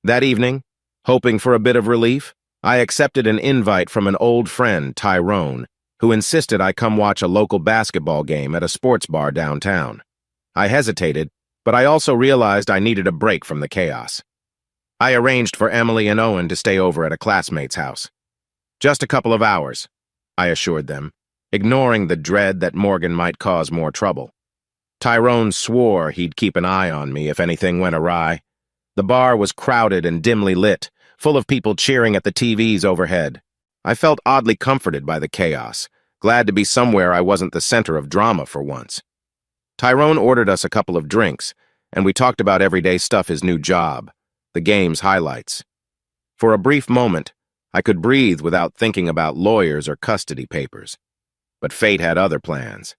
Speaker 1: That evening, hoping for a bit of relief, I accepted an invite from an old friend, Tyrone, who insisted I come watch a local basketball game at a sports bar downtown. I hesitated, but I also realized I needed a break from the chaos. I arranged for Emily and Owen to stay over at a classmate's house. "Just a couple of hours," I assured them, ignoring the dread that Morgan might cause more trouble. Tyrone swore he'd keep an eye on me if anything went awry. The bar was crowded and dimly lit, full of people cheering at the TVs overhead. I felt oddly comforted by the chaos, glad to be somewhere I wasn't the center of drama for once. Tyrone ordered us a couple of drinks, and we talked about everyday stuff, his new job, the game's highlights. For a brief moment, I could breathe without thinking about lawyers or custody papers. But fate had other plans.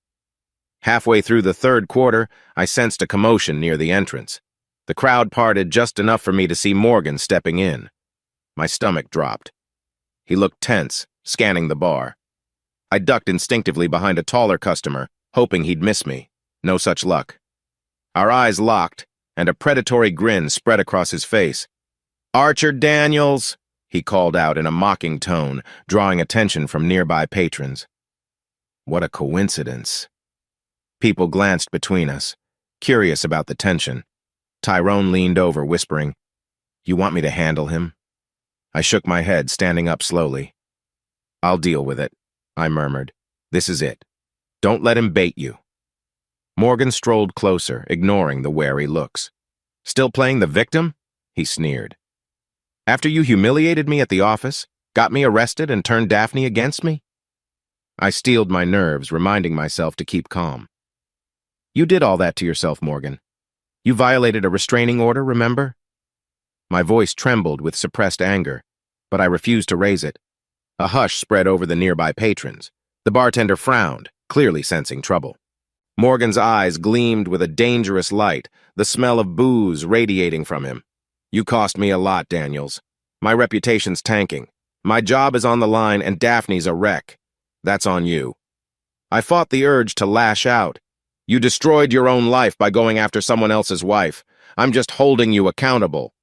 Speaker 1: Halfway through the third quarter, I sensed a commotion near the entrance. The crowd parted just enough for me to see Morgan stepping in. My stomach dropped. He looked tense, scanning the bar. I ducked instinctively behind a taller customer, hoping he'd miss me. No such luck. Our eyes locked, and a predatory grin spread across his face. "Archer Daniels," he called out in a mocking tone, drawing attention from nearby patrons. What a coincidence. People glanced between us, curious about the tension. Tyrone leaned over, whispering, "You want me to handle him?" I shook my head, standing up slowly. "I'll deal with it," I murmured. "This is it. Don't let him bait you." Morgan strolled closer, ignoring the wary looks. "Still playing the victim?" he sneered. "After you humiliated me at the office, got me arrested, and turned Daphne against me?" I steeled my nerves, reminding myself to keep calm. "You did all that to yourself, Morgan. You violated a restraining order, remember?" My voice trembled with suppressed anger, but I refused to raise it. A hush spread over the nearby patrons. The bartender frowned, clearly sensing trouble. Morgan's eyes gleamed with a dangerous light, the smell of booze radiating from him. "You cost me a lot, Daniels. My reputation's tanking. My job is on the line and Daphne's a wreck. That's on you." I fought the urge to lash out. "You destroyed your own life by going after someone else's wife. I'm just holding you accountable."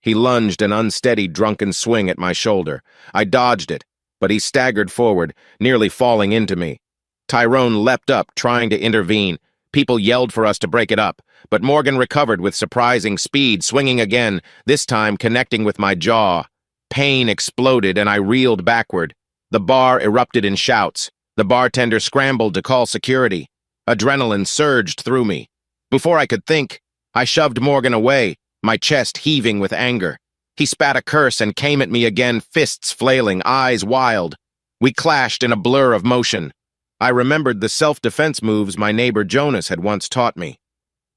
Speaker 1: He lunged an unsteady, drunken swing at my shoulder. I dodged it, but he staggered forward, nearly falling into me. Tyrone leapt up, trying to intervene. People yelled for us to break it up, but Morgan recovered with surprising speed, swinging again, this time connecting with my jaw. Pain exploded, and I reeled backward. The bar erupted in shouts. The bartender scrambled to call security. Adrenaline surged through me. Before I could think, I shoved Morgan away, my chest heaving with anger. He spat a curse and came at me again, fists flailing, eyes wild. We clashed in a blur of motion. I remembered the self-defense moves my neighbor Jonas had once taught me.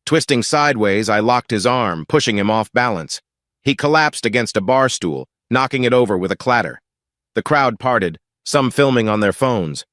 Speaker 1: Twisting sideways, I locked his arm, pushing him off balance. He collapsed against a bar stool, knocking it over with a clatter. The crowd parted, some filming on their phones.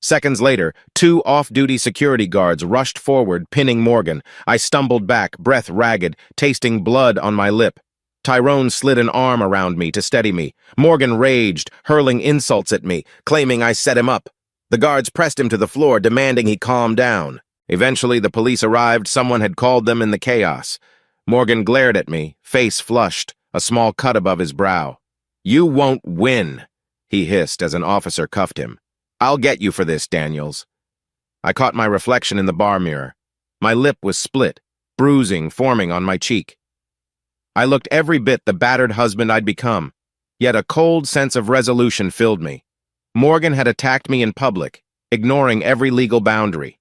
Speaker 1: Seconds later, 2 off-duty security guards rushed forward, pinning Morgan. I stumbled back, breath ragged, tasting blood on my lip. Tyrone slid an arm around me to steady me. Morgan raged, hurling insults at me, claiming I set him up. The guards pressed him to the floor, demanding he calm down. Eventually, the police arrived. Someone had called them in the chaos. Morgan glared at me, face flushed, a small cut above his brow. "You won't win," he hissed as an officer cuffed him. "I'll get you for this, Daniels." I caught my reflection in the bar mirror. My lip was split, bruising forming on my cheek. I looked every bit the battered husband I'd become, yet a cold sense of resolution filled me. Morgan had attacked me in public, ignoring every legal boundary.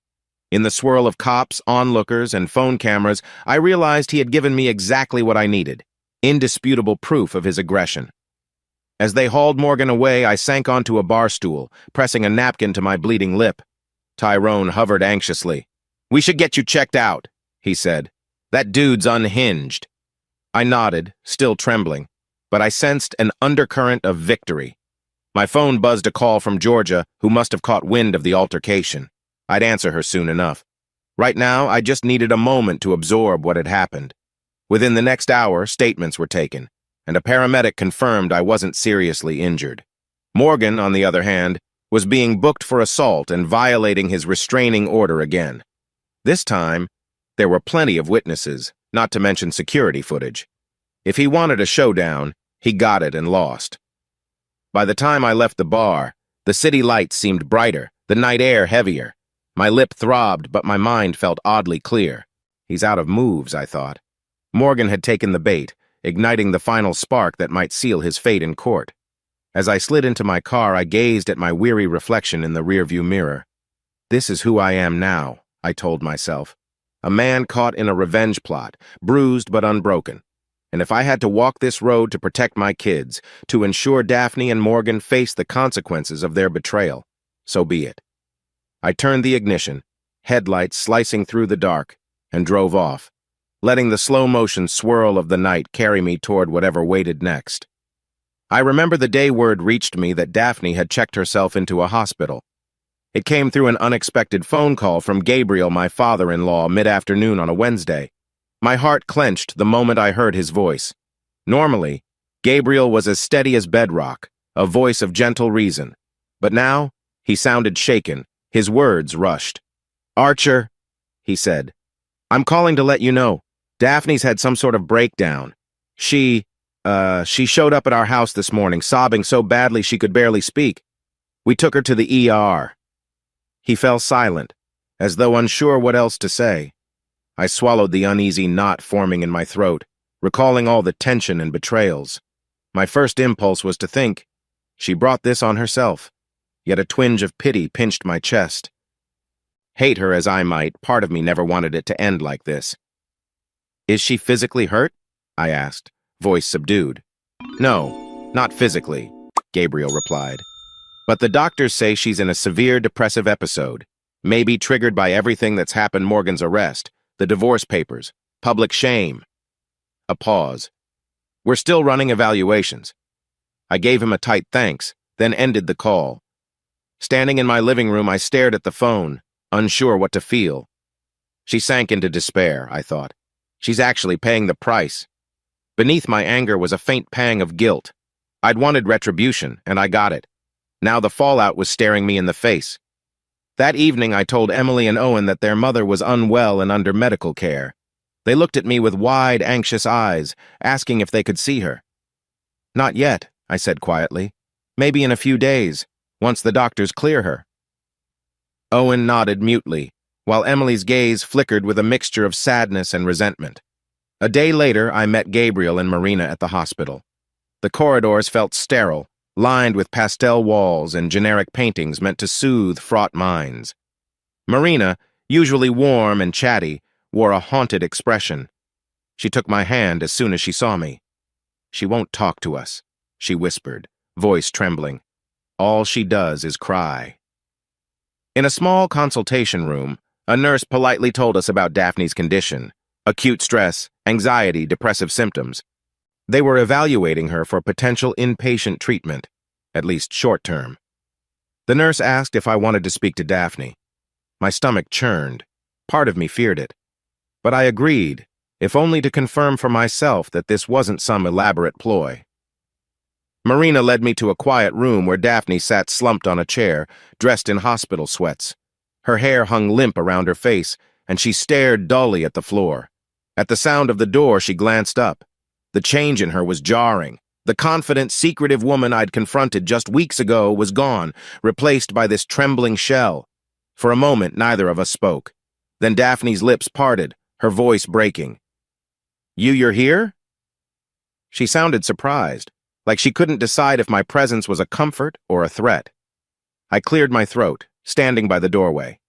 Speaker 1: In the swirl of cops, onlookers, and phone cameras, I realized he had given me exactly what I needed, indisputable proof of his aggression. As they hauled Morgan away, I sank onto a bar stool, pressing a napkin to my bleeding lip. Tyrone hovered anxiously. "We should get you checked out," he said. "That dude's unhinged." I nodded, still trembling, but I sensed an undercurrent of victory. My phone buzzed a call from Georgia, who must have caught wind of the altercation. I'd answer her soon enough. Right now, I just needed a moment to absorb what had happened. Within the next hour, statements were taken, and a paramedic confirmed I wasn't seriously injured. Morgan, on the other hand, was being booked for assault and violating his restraining order again. This time, there were plenty of witnesses, not to mention security footage. If he wanted a showdown, he got it and lost. By the time I left the bar, the city lights seemed brighter, the night air heavier. My lip throbbed, but my mind felt oddly clear. He's out of moves, I thought. Morgan had taken the bait, igniting the final spark that might seal his fate in court. As I slid into my car, I gazed at my weary reflection in the rearview mirror. "This is who I am now," I told myself. A man caught in a revenge plot, bruised but unbroken. And if I had to walk this road to protect my kids, to ensure Daphne and Morgan face the consequences of their betrayal, so be it. I turned the ignition, headlights slicing through the dark, and drove off, letting the slow-motion swirl of the night carry me toward whatever waited next. I remember the day word reached me that Daphne had checked herself into a hospital. It came through an unexpected phone call from Gabriel, my father-in-law, mid-afternoon on a Wednesday. My heart clenched the moment I heard his voice. Normally, Gabriel was as steady as bedrock, a voice of gentle reason. But now, he sounded shaken, his words rushed. "Archer," he said, "I'm calling to let you know. Daphne's had some sort of breakdown. She showed up at our house this morning, sobbing so badly she could barely speak. We took her to the ER. He fell silent, as though unsure what else to say. I swallowed the uneasy knot forming in my throat, recalling all the tension and betrayals. My first impulse was to think, she brought this on herself, yet a twinge of pity pinched my chest. Hate her as I might, part of me never wanted it to end like this. "Is she physically hurt?" I asked, voice subdued. "No, not physically," Gabriel replied. "But the doctors say she's in a severe depressive episode, maybe triggered by everything that's happened Morgan's arrest, the divorce papers, public shame." A pause. "We're still running evaluations." I gave him a tight thanks, then ended the call. Standing in my living room, I stared at the phone, unsure what to feel. She sank into despair, I thought. She's actually paying the price. Beneath my anger was a faint pang of guilt. I'd wanted retribution, and I got it. Now the fallout was staring me in the face. That evening, I told Emily and Owen that their mother was unwell and under medical care. They looked at me with wide, anxious eyes, asking if they could see her. "Not yet," I said quietly. "Maybe in a few days, once the doctors clear her." Owen nodded mutely, while Emily's gaze flickered with a mixture of sadness and resentment. A day later, I met Gabriel and Marina at the hospital. The corridors felt sterile, lined with pastel walls and generic paintings meant to soothe fraught minds. Marina, usually warm and chatty, wore a haunted expression. She took my hand as soon as she saw me. "She won't talk to us," she whispered, voice trembling. "All she does is cry." In a small consultation room, a nurse politely told us about Daphne's condition: acute stress, anxiety, depressive symptoms. They were evaluating her for potential inpatient treatment, at least short-term. The nurse asked if I wanted to speak to Daphne. My stomach churned. Part of me feared it. But I agreed, if only to confirm for myself that this wasn't some elaborate ploy. Marina led me to a quiet room where Daphne sat slumped on a chair, dressed in hospital sweats. Her hair hung limp around her face, and she stared dully at the floor. At the sound of the door, she glanced up. The change in her was jarring. The confident, secretive woman I'd confronted just weeks ago was gone, replaced by this trembling shell. For a moment, neither of us spoke. Then Daphne's lips parted, her voice breaking. You're here?" She sounded surprised, like she couldn't decide if my presence was a comfort or a threat. I cleared my throat, standing by the doorway.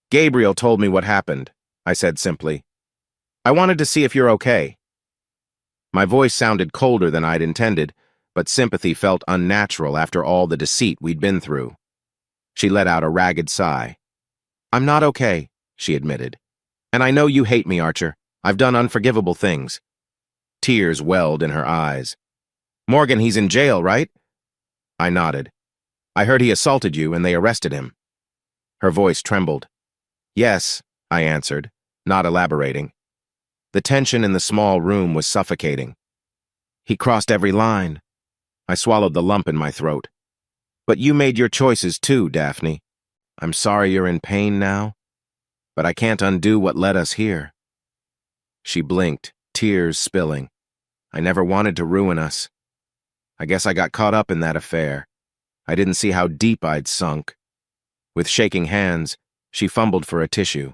Speaker 1: "Gabriel told me what happened," I said simply. "I wanted to see if you're okay." My voice sounded colder than I'd intended, but sympathy felt unnatural after all the deceit we'd been through. She let out a ragged sigh. "I'm not okay," she admitted. "And I know you hate me, Archer. I've done unforgivable things." Tears welled in her eyes. "Morgan, he's in jail, right?" I nodded. "I heard he assaulted you and they arrested him." Her voice trembled. "Yes," I answered, not elaborating. The tension in the small room was suffocating. "He crossed every line." I swallowed the lump in my throat. "But you made your choices too, Daphne. I'm sorry you're in pain now, but I can't undo what led us here." She blinked, tears spilling. "I never wanted to ruin us. I guess I got caught up in that affair. I didn't see how deep I'd sunk." With shaking hands, she fumbled for a tissue.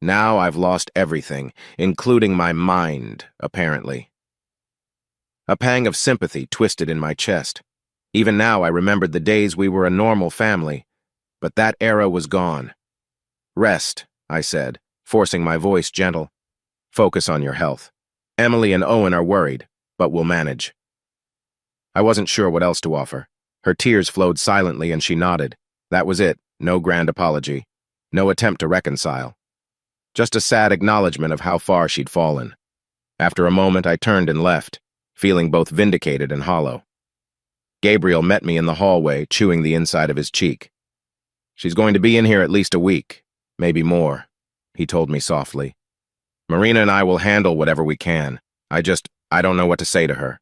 Speaker 1: "Now I've lost everything, including my mind, apparently." A pang of sympathy twisted in my chest. Even now I remembered the days we were a normal family, but that era was gone. "Rest," I said, forcing my voice gentle. "Focus on your health. Emily and Owen are worried, but we'll manage." I wasn't sure what else to offer. Her tears flowed silently and she nodded. That was it, no grand apology, no attempt to reconcile. Just a sad acknowledgement of how far she'd fallen. After a moment, I turned and left, feeling both vindicated and hollow. Gabriel met me in the hallway, chewing the inside of his cheek. "She's going to be in here at least a week, maybe more," he told me softly. "Marina and I will handle whatever we can. I don't know what to say to her."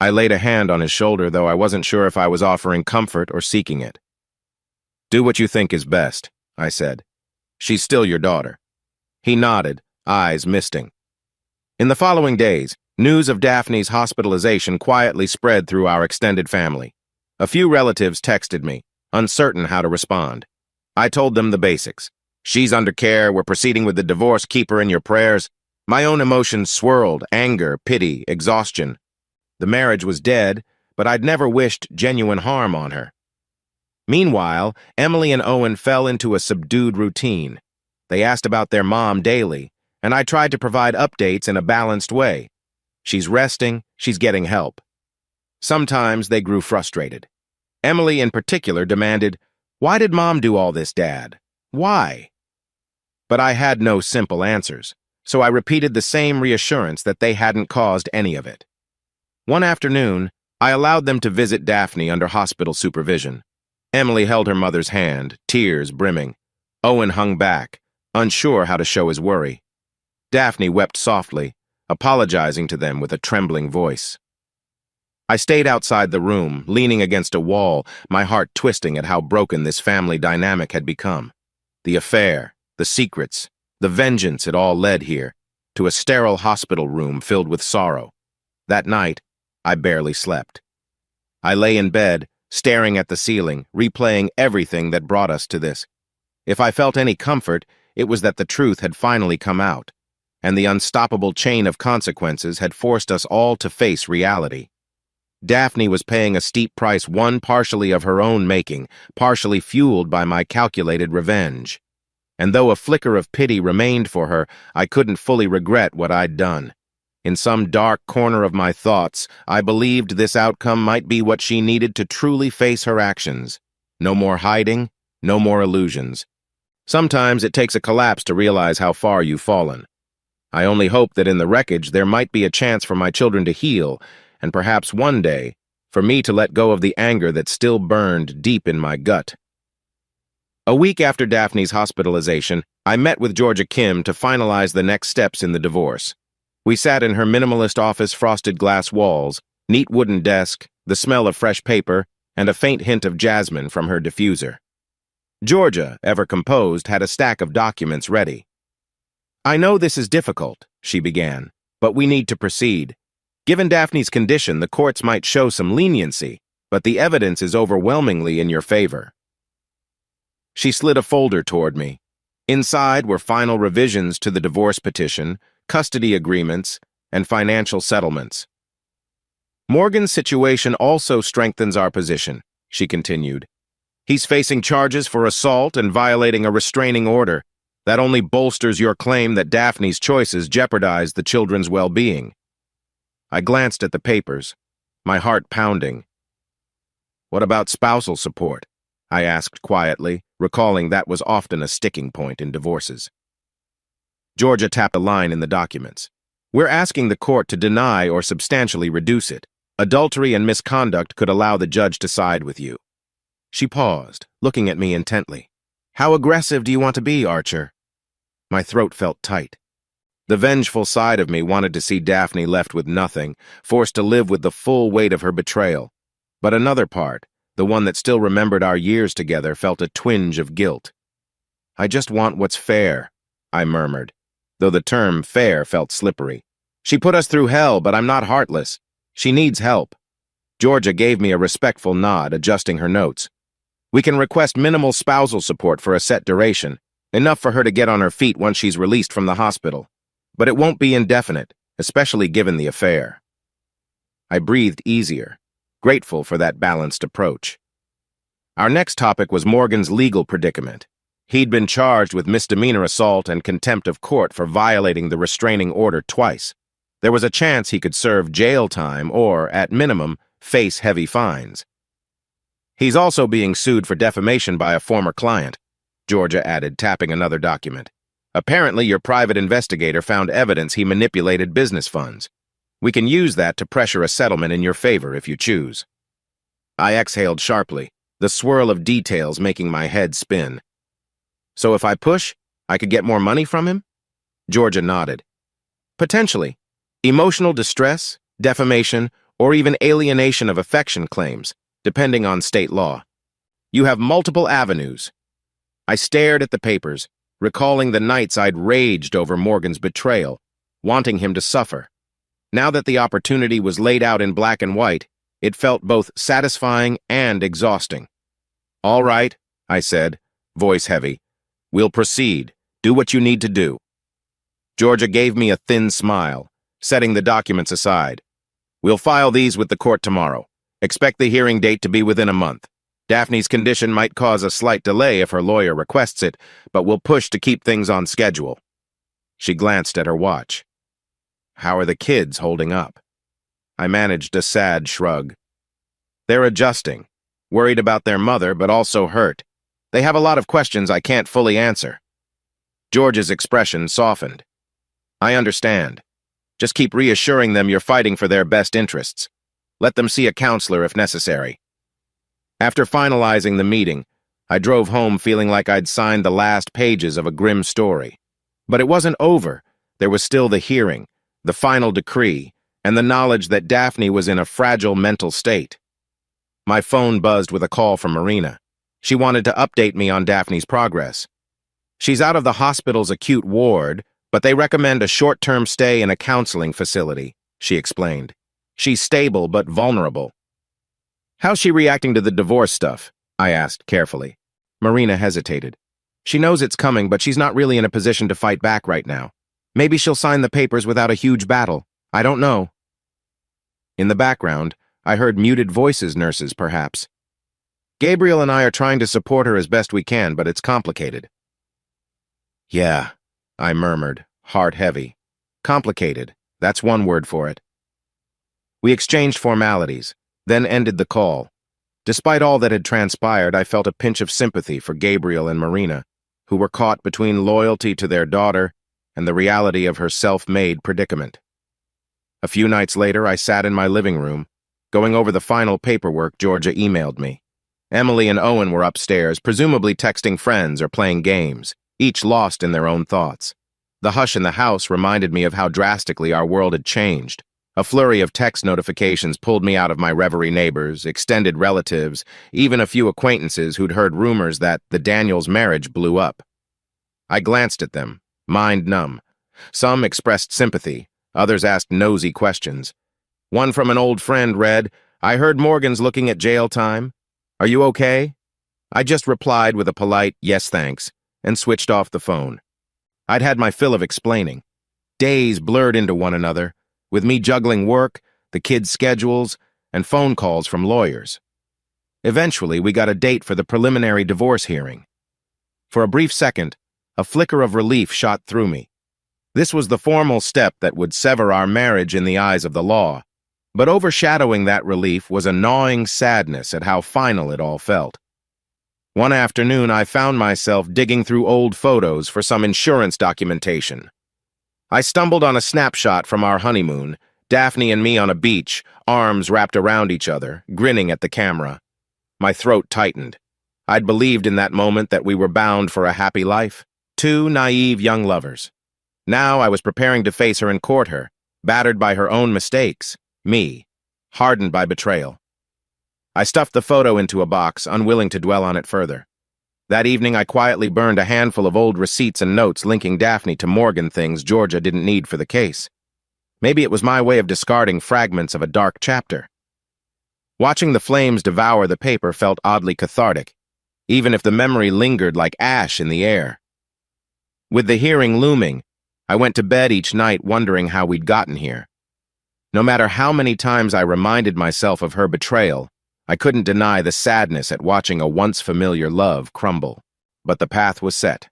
Speaker 1: I laid a hand on his shoulder, though I wasn't sure if I was offering comfort or seeking it. "Do what you think is best," I said. "She's still your daughter." He nodded, eyes misting. In the following days, news of Daphne's hospitalization quietly spread through our extended family. A few relatives texted me, uncertain how to respond. I told them the basics. "She's under care, we're proceeding with the divorce, keep her in your prayers." My own emotions swirled, anger, pity, exhaustion. The marriage was dead, but I'd never wished genuine harm on her. Meanwhile, Emily and Owen fell into a subdued routine. They asked about their mom daily, and I tried to provide updates in a balanced way. She's resting, she's getting help. Sometimes they grew frustrated. Emily in particular demanded, "Why did Mom do all this, Dad? Why?" But I had no simple answers, so I repeated the same reassurance that they hadn't caused any of it. One afternoon, I allowed them to visit Daphne under hospital supervision. Emily held her mother's hand, tears brimming. Owen hung back, unsure how to show his worry. Daphne wept softly, apologizing to them with a trembling voice. I stayed outside the room, leaning against a wall, my heart twisting at how broken this family dynamic had become. The affair, the secrets, the vengeance it all led here, to a sterile hospital room filled with sorrow. That night, I barely slept. I lay in bed, staring at the ceiling, replaying everything that brought us to this. If I felt any comfort, it was that the truth had finally come out, and the unstoppable chain of consequences had forced us all to face reality. Daphne was paying a steep price, one partially of her own making, partially fueled by my calculated revenge. And though a flicker of pity remained for her, I couldn't fully regret what I'd done. In some dark corner of my thoughts, I believed this outcome might be what she needed to truly face her actions. No more hiding, no more illusions. Sometimes it takes a collapse to realize how far you've fallen. I only hope that in the wreckage there might be a chance for my children to heal, and perhaps one day, for me to let go of the anger that still burned deep in my gut. A week after Daphne's hospitalization, I met with Georgia Kim to finalize the next steps in the divorce. We sat in her minimalist office, frosted glass walls, neat wooden desk, the smell of fresh paper, and a faint hint of jasmine from her diffuser. Georgia, ever composed, had a stack of documents ready. "I know this is difficult," she began, "but we need to proceed. Given Daphne's condition, the courts might show some leniency, but the evidence is overwhelmingly in your favor." She slid a folder toward me. Inside were final revisions to the divorce petition, custody agreements, and financial settlements. "Morgan's situation also strengthens our position," she continued. "He's facing charges for assault and violating a restraining order. That only bolsters your claim that Daphne's choices jeopardize the children's well-being." I glanced at the papers, my heart pounding. "What about spousal support?" I asked quietly, recalling that was often a sticking point in divorces. Georgia tapped a line in the documents. "We're asking the court to deny or substantially reduce it. Adultery and misconduct could allow the judge to side with you." She paused, looking at me intently. "How aggressive do you want to be, Archer?" My throat felt tight. The vengeful side of me wanted to see Daphne left with nothing, forced to live with the full weight of her betrayal. But another part, the one that still remembered our years together, felt a twinge of guilt. "I just want what's fair," I murmured, though the term fair felt slippery. "She put us through hell, but I'm not heartless. She needs help." Georgia gave me a respectful nod, adjusting her notes. "We can request minimal spousal support for a set duration, enough for her to get on her feet once she's released from the hospital. But it won't be indefinite, especially given the affair." I breathed easier, grateful for that balanced approach. Our next topic was Morgan's legal predicament. He'd been charged with misdemeanor assault and contempt of court for violating the restraining order twice. There was a chance he could serve jail time or, at minimum, face heavy fines. "He's also being sued for defamation by a former client," Georgia added, tapping another document. "Apparently, your private investigator found evidence he manipulated business funds. We can use that to pressure a settlement in your favor if you choose." I exhaled sharply, the swirl of details making my head spin. "So if I push, I could get more money from him?" Georgia nodded. "Potentially. Emotional distress, defamation, or even alienation of affection claims, depending on state law. You have multiple avenues." I stared at the papers, recalling the nights I'd raged over Morgan's betrayal, wanting him to suffer. Now that the opportunity was laid out in black and white, it felt both satisfying and exhausting. "All right," I said, voice heavy. "We'll proceed. Do what you need to do." Georgia gave me a thin smile, setting the documents aside. "We'll file these with the court tomorrow. Expect the hearing date to be within a month. Daphne's condition might cause a slight delay if her lawyer requests it, but we'll push to keep things on schedule." She glanced at her watch. "How are the kids holding up?" I managed a sad shrug. "They're adjusting, worried about their mother, but also hurt. They have a lot of questions I can't fully answer." George's expression softened. "I understand. Just keep reassuring them you're fighting for their best interests. Let them see a counselor if necessary." After finalizing the meeting, I drove home feeling like I'd signed the last pages of a grim story. But it wasn't over. There was still the hearing, the final decree, and the knowledge that Daphne was in a fragile mental state. My phone buzzed with a call from Marina. She wanted to update me on Daphne's progress. She's out of the hospital's acute ward, but they recommend a short-term stay in a counseling facility, she explained. She's stable but vulnerable. How's she reacting to the divorce stuff? I asked carefully. Marina hesitated. She knows it's coming, but she's not really in a position to fight back right now. Maybe she'll sign the papers without a huge battle. I don't know. In the background, I heard muted voices, nurses perhaps. Gabriel and I are trying to support her as best we can, but it's complicated. Yeah, I murmured, heart heavy. Complicated, that's one word for it. We exchanged formalities, then ended the call. Despite all that had transpired, I felt a pinch of sympathy for Gabriel and Marina, who were caught between loyalty to their daughter and the reality of her self-made predicament. A few nights later, I sat in my living room, going over the final paperwork Georgia emailed me. Emily and Owen were upstairs, presumably texting friends or playing games, each lost in their own thoughts. The hush in the house reminded me of how drastically our world had changed. A flurry of text notifications pulled me out of my reverie. Neighbors, extended relatives, even a few acquaintances who'd heard rumors that the Daniels' marriage blew up. I glanced at them, mind numb. Some expressed sympathy, others asked nosy questions. One from an old friend read, "I heard Morgan's looking at jail time. Are you okay?" I just replied with a polite, "Yes, thanks," and switched off the phone. I'd had my fill of explaining. Days blurred into one another, with me juggling work, the kids' schedules, and phone calls from lawyers. Eventually, we got a date for the preliminary divorce hearing. For a brief second, a flicker of relief shot through me. This was the formal step that would sever our marriage in the eyes of the law. But overshadowing that relief was a gnawing sadness at how final it all felt. One afternoon, I found myself digging through old photos for some insurance documentation. I stumbled on a snapshot from our honeymoon, Daphne and me on a beach, arms wrapped around each other, grinning at the camera. My throat tightened. I'd believed in that moment that we were bound for a happy life, two naive young lovers. Now I was preparing to face her and court her, battered by her own mistakes, me, hardened by betrayal. I stuffed the photo into a box, unwilling to dwell on it further. That evening, I quietly burned a handful of old receipts and notes linking Daphne to Morgan, things Georgia didn't need for the case. Maybe it was my way of discarding fragments of a dark chapter. Watching the flames devour the paper felt oddly cathartic, even if the memory lingered like ash in the air. With the hearing looming, I went to bed each night wondering how we'd gotten here. No matter how many times I reminded myself of her betrayal, I couldn't deny the sadness at watching a once familiar love crumble. But the path was set.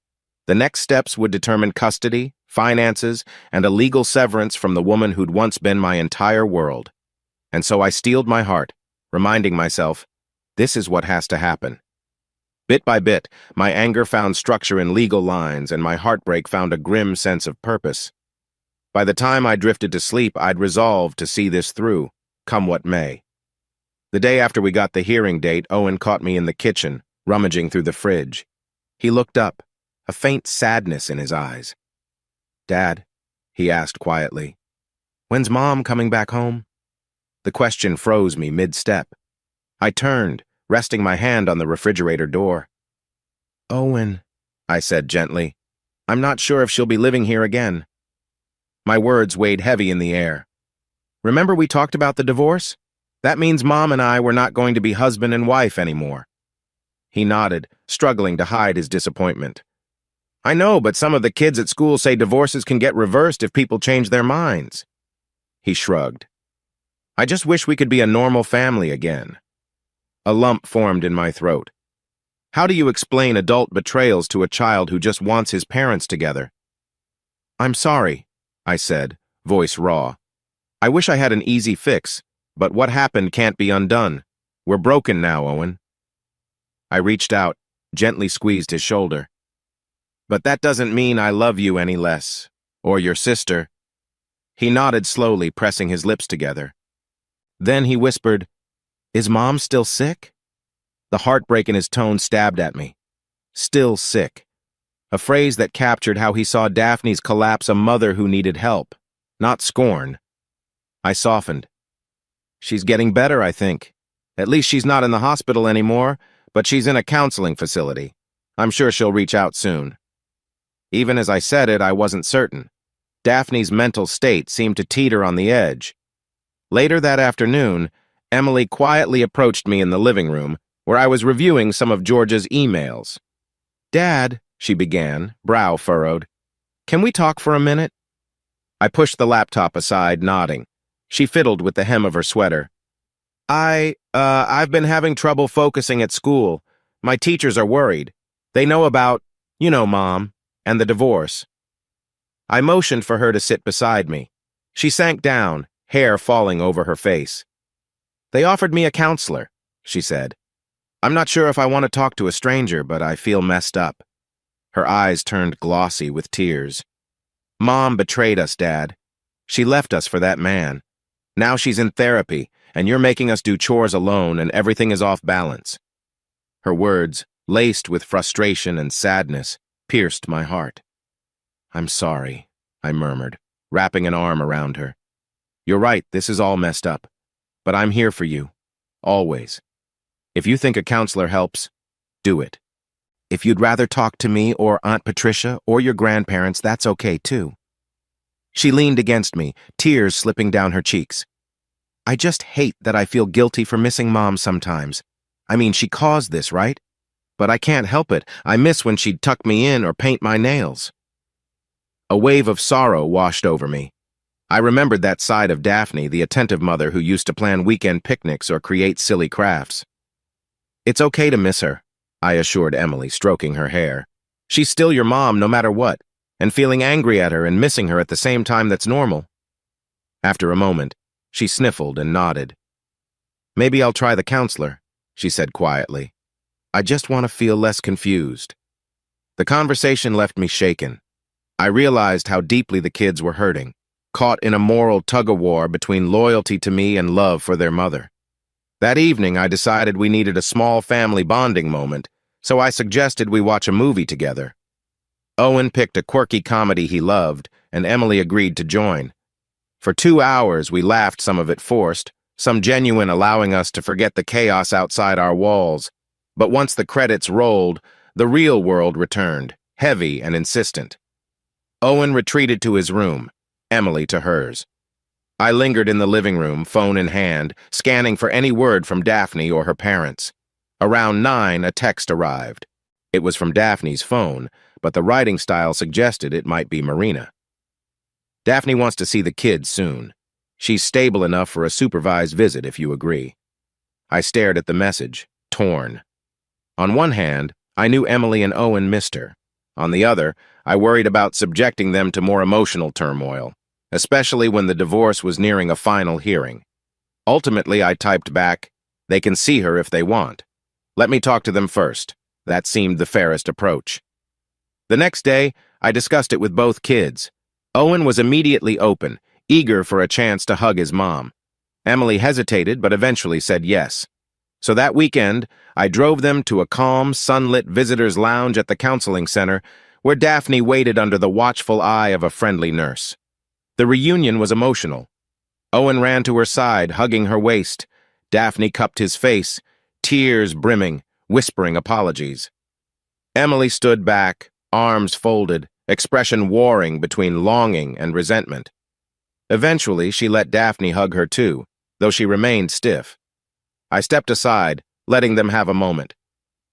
Speaker 1: The next steps would determine custody, finances, and a legal severance from the woman who'd once been my entire world. And so I steeled my heart, reminding myself, this is what has to happen. Bit by bit, my anger found structure in legal lines, and my heartbreak found a grim sense of purpose. By the time I drifted to sleep, I'd resolved to see this through, come what may. The day after we got the hearing date, Owen caught me in the kitchen, rummaging through the fridge. He looked up, a faint sadness in his eyes. "Dad," he asked quietly, "when's Mom coming back home?" The question froze me mid-step. I turned, resting my hand on the refrigerator door. "Owen," I said gently, "I'm not sure if she'll be living here again." My words weighed heavy in the air. "Remember we talked about the divorce? That means Mom and I were not going to be husband and wife anymore." He nodded, struggling to hide his disappointment. "I know, but some of the kids at school say divorces can get reversed if people change their minds." He shrugged. "I just wish we could be a normal family again." A lump formed in my throat. How do you explain adult betrayals to a child who just wants his parents together? "I'm sorry," I said, voice raw. "I wish I had an easy fix. But what happened can't be undone. We're broken now, Owen." I reached out, gently squeezed his shoulder. "But that doesn't mean I love you any less. Or your sister." He nodded slowly, pressing his lips together. Then he whispered, "Is Mom still sick?" The heartbreak in his tone stabbed at me. Still sick. A phrase that captured how he saw Daphne's collapse, a mother who needed help, not scorn. I softened. She's getting better, I think. At least she's not in the hospital anymore, but she's in a counseling facility. I'm sure she'll reach out soon. Even as I said it, I wasn't certain. Daphne's mental state seemed to teeter on the edge. Later that afternoon, Emily quietly approached me in the living room, where I was reviewing some of George's emails. "Dad," she began, brow furrowed, "can we talk for a minute?" I pushed the laptop aside, nodding. She fiddled with the hem of her sweater. I've been having trouble focusing at school. My teachers are worried. They know about, Mom, and the divorce." I motioned for her to sit beside me. She sank down, hair falling over her face. "They offered me a counselor," she said. "I'm not sure if I want to talk to a stranger, but I feel messed up." Her eyes turned glossy with tears. "Mom betrayed us, Dad. She left us for that man. Now she's in therapy, and you're making us do chores alone, and everything is off balance." Her words, laced with frustration and sadness, pierced my heart. "I'm sorry," I murmured, wrapping an arm around her. "You're right, this is all messed up. But I'm here for you. Always. If you think a counselor helps, do it. If you'd rather talk to me or Aunt Patricia or your grandparents, that's okay too." She leaned against me, tears slipping down her cheeks. "I just hate that I feel guilty for missing Mom sometimes. I mean, she caused this, right? But I can't help it. I miss when she'd tuck me in or paint my nails." A wave of sorrow washed over me. I remembered that side of Daphne, the attentive mother who used to plan weekend picnics or create silly crafts. "It's okay to miss her," I assured Emily, stroking her hair. "She's still your mom no matter what, and feeling angry at her and missing her at the same time, that's normal." After a moment, she sniffled and nodded. "Maybe I'll try the counselor," she said quietly. "I just want to feel less confused." The conversation left me shaken. I realized how deeply the kids were hurting, caught in a moral tug-of-war between loyalty to me and love for their mother. That evening, I decided we needed a small family bonding moment, so I suggested we watch a movie together. Owen picked a quirky comedy he loved, and Emily agreed to join. For 2 hours, we laughed, some of it forced, some genuine, allowing us to forget the chaos outside our walls. But once the credits rolled, the real world returned, heavy and insistent. Owen retreated to his room, Emily to hers. I lingered in the living room, phone in hand, scanning for any word from Daphne or her parents. Around 9, a text arrived. It was from Daphne's phone, but the writing style suggested it might be Marina. "Daphne wants to see the kids soon. She's stable enough for a supervised visit if you agree." I stared at the message, torn. On one hand, I knew Emily and Owen missed her. On the other, I worried about subjecting them to more emotional turmoil, especially when the divorce was nearing a final hearing. Ultimately, I typed back, "They can see her if they want. Let me talk to them first." That seemed the fairest approach. The next day, I discussed it with both kids. Owen was immediately open, eager for a chance to hug his mom. Emily hesitated, but eventually said yes. So that weekend, I drove them to a calm, sunlit visitor's lounge at the counseling center, where Daphne waited under the watchful eye of a friendly nurse. The reunion was emotional. Owen ran to her side, hugging her waist. Daphne cupped his face, tears brimming, whispering apologies. Emily stood back, arms folded, expression warring between longing and resentment. Eventually, she let Daphne hug her too, though she remained stiff. I stepped aside, letting them have a moment.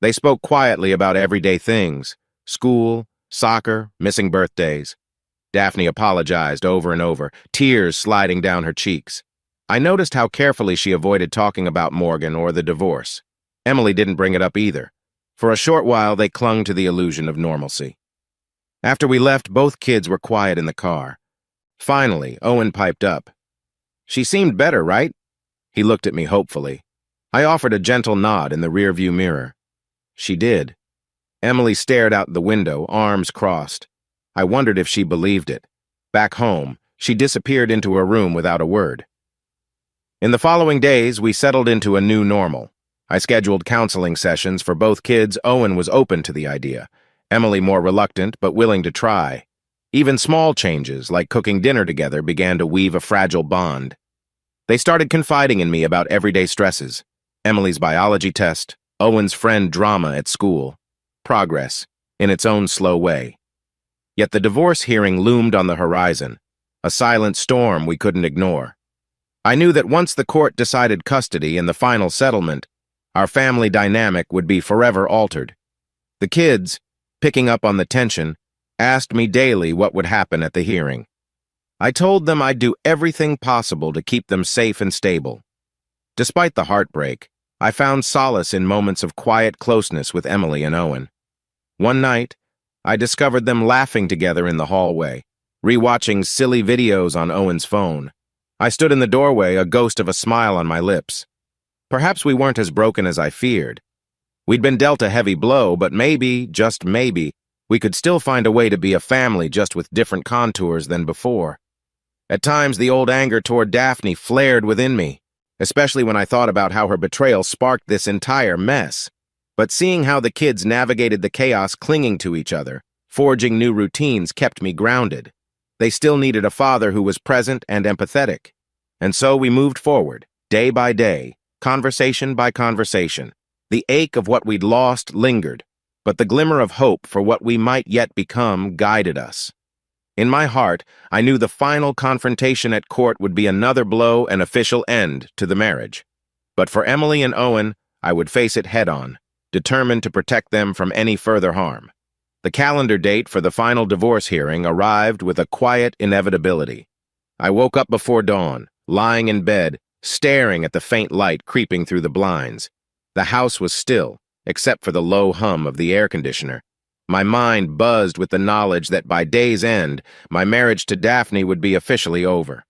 Speaker 1: They spoke quietly about everyday things: school, soccer, missing birthdays. Daphne apologized over and over, tears sliding down her cheeks. I noticed how carefully she avoided talking about Morgan or the divorce. Emily didn't bring it up either. For a short while, they clung to the illusion of normalcy. After we left, both kids were quiet in the car. Finally, Owen piped up. "She seemed better, right?" He looked at me hopefully. I offered a gentle nod in the rearview mirror. She did. Emily stared out the window, arms crossed. I wondered if she believed it. Back home, she disappeared into her room without a word. In the following days, we settled into a new normal. I scheduled counseling sessions for both kids. Owen was open to the idea, Emily more reluctant but willing to try. Even small changes, like cooking dinner together, began to weave a fragile bond. They started confiding in me about everyday stresses: Emily's biology test, Owen's friend drama at school, progress, in its own slow way. Yet the divorce hearing loomed on the horizon, a silent storm we couldn't ignore. I knew that once the court decided custody and the final settlement, our family dynamic would be forever altered. The kids, picking up on the tension, asked me daily what would happen at the hearing. I told them I'd do everything possible to keep them safe and stable. Despite the heartbreak, I found solace in moments of quiet closeness with Emily and Owen. One night, I discovered them laughing together in the hallway, rewatching silly videos on Owen's phone. I stood in the doorway, a ghost of a smile on my lips. Perhaps we weren't as broken as I feared. We'd been dealt a heavy blow, but maybe, just maybe, we could still find a way to be a family, just with different contours than before. At times, the old anger toward Daphne flared within me, especially when I thought about how her betrayal sparked this entire mess. But seeing how the kids navigated the chaos, clinging to each other, forging new routines, kept me grounded. They still needed a father who was present and empathetic. And so we moved forward, day by day, conversation by conversation. The ache of what we'd lost lingered, but the glimmer of hope for what we might yet become guided us. In my heart, I knew the final confrontation at court would be another blow and official end to the marriage. But for Emily and Owen, I would face it head-on, determined to protect them from any further harm. The calendar date for the final divorce hearing arrived with a quiet inevitability. I woke up before dawn, lying in bed, staring at the faint light creeping through the blinds. The house was still, except for the low hum of the air conditioner. My mind buzzed with the knowledge that by day's end, my marriage to Daphne would be officially over.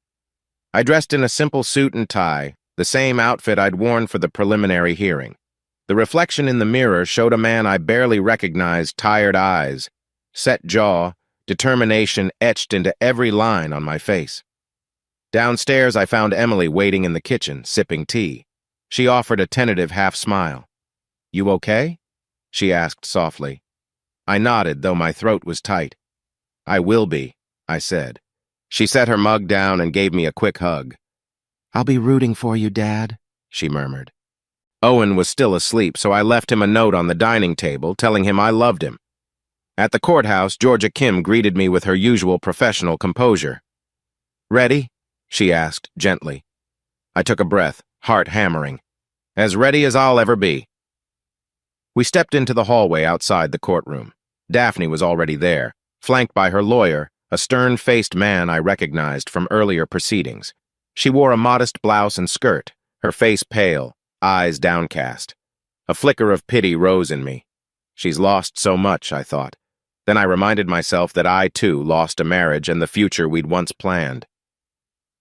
Speaker 1: I dressed in a simple suit and tie, the same outfit I'd worn for the preliminary hearing. The reflection in the mirror showed a man I barely recognized: tired eyes, set jaw, determination etched into every line on my face. Downstairs, I found Emily waiting in the kitchen, sipping tea. She offered a tentative half-smile. "You okay?" she asked softly. I nodded, though my throat was tight. "I will be," I said. She set her mug down and gave me a quick hug. "I'll be rooting for you, Dad," she murmured. Owen was still asleep, so I left him a note on the dining table telling him I loved him. At the courthouse, Georgia Kim greeted me with her usual professional composure. "Ready?" she asked gently. I took a breath, heart hammering. "As ready as I'll ever be." We stepped into the hallway outside the courtroom. Daphne was already there, flanked by her lawyer, a stern-faced man I recognized from earlier proceedings. She wore a modest blouse and skirt, her face pale, eyes downcast. A flicker of pity rose in me. She's lost so much, I thought. Then I reminded myself that I, too, lost a marriage and the future we'd once planned.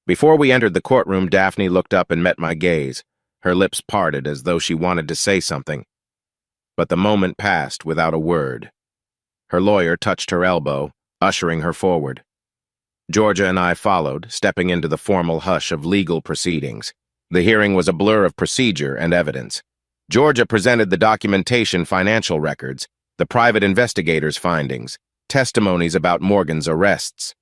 Speaker 1: Before we entered the courtroom, Daphne looked up and met my gaze, her lips parted as though she wanted to say something. But the moment passed without a word. Her lawyer touched her elbow, ushering her forward. Georgia and I followed, stepping into the formal hush of legal proceedings. The hearing was a blur of procedure and evidence. Georgia presented the documentation, financial records, the private investigator's findings, testimonies about Morgan's arrests.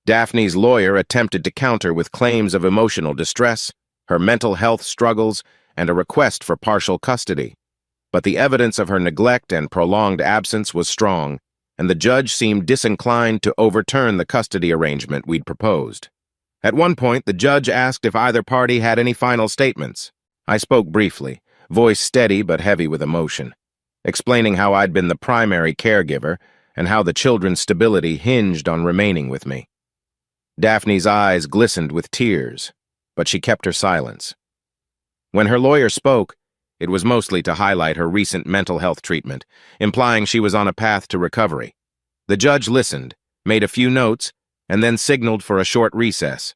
Speaker 1: Daphne's lawyer attempted to counter with claims of emotional distress, her mental health struggles, and a request for partial custody. But the evidence of her neglect and prolonged absence was strong, and the judge seemed disinclined to overturn the custody arrangement we'd proposed. At one point, the judge asked if either party had any final statements. I spoke briefly, voice steady but heavy with emotion, explaining how I'd been the primary caregiver and how the children's stability hinged on remaining with me. Daphne's eyes glistened with tears, but she kept her silence. When her lawyer spoke, it was mostly to highlight her recent mental health treatment, implying she was on a path to recovery. The judge listened, made a few notes, and then signaled for a short recess.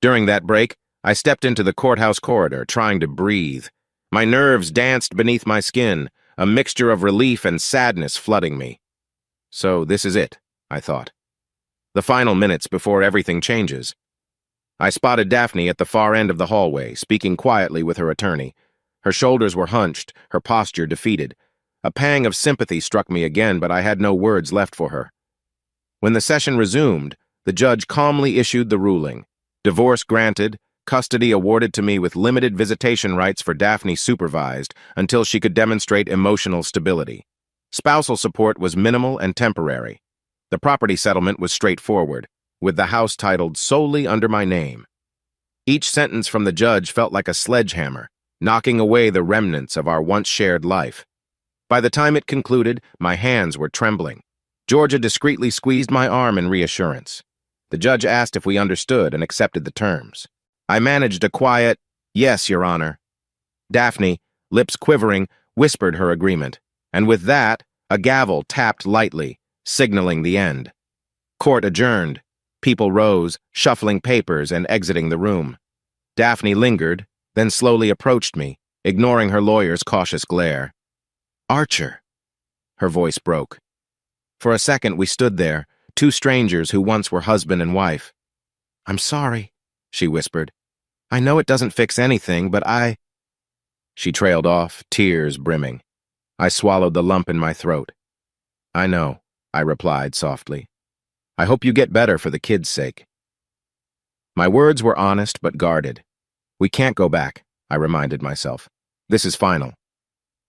Speaker 1: During that break, I stepped into the courthouse corridor, trying to breathe. My nerves danced beneath my skin, a mixture of relief and sadness flooding me. So this is it, I thought. The final minutes before everything changes. I spotted Daphne at the far end of the hallway, speaking quietly with her attorney. Her shoulders were hunched, her posture defeated. A pang of sympathy struck me again, but I had no words left for her. When the session resumed, the judge calmly issued the ruling. Divorce granted, custody awarded to me with limited visitation rights for Daphne supervised until she could demonstrate emotional stability. Spousal support was minimal and temporary. The property settlement was straightforward, with the house titled solely under my name. Each sentence from the judge felt like a sledgehammer, knocking away the remnants of our once-shared life. By the time it concluded, my hands were trembling. Georgia discreetly squeezed my arm in reassurance. The judge asked if we understood and accepted the terms. I managed a quiet, "Yes, Your Honor." Daphne, lips quivering, whispered her agreement, and with that, a gavel tapped lightly, signaling the end. Court adjourned. People rose, shuffling papers and exiting the room. Daphne lingered, then slowly approached me, ignoring her lawyer's cautious glare. "Archer." Her voice broke. For a second we stood there, two strangers who once were husband and wife. "I'm sorry," she whispered. "I know it doesn't fix anything, but I—" She trailed off, tears brimming. I swallowed the lump in my throat. "I know," I replied softly. "I hope you get better for the kids' sake." My words were honest but guarded. "We can't go back," I reminded myself. "This is final."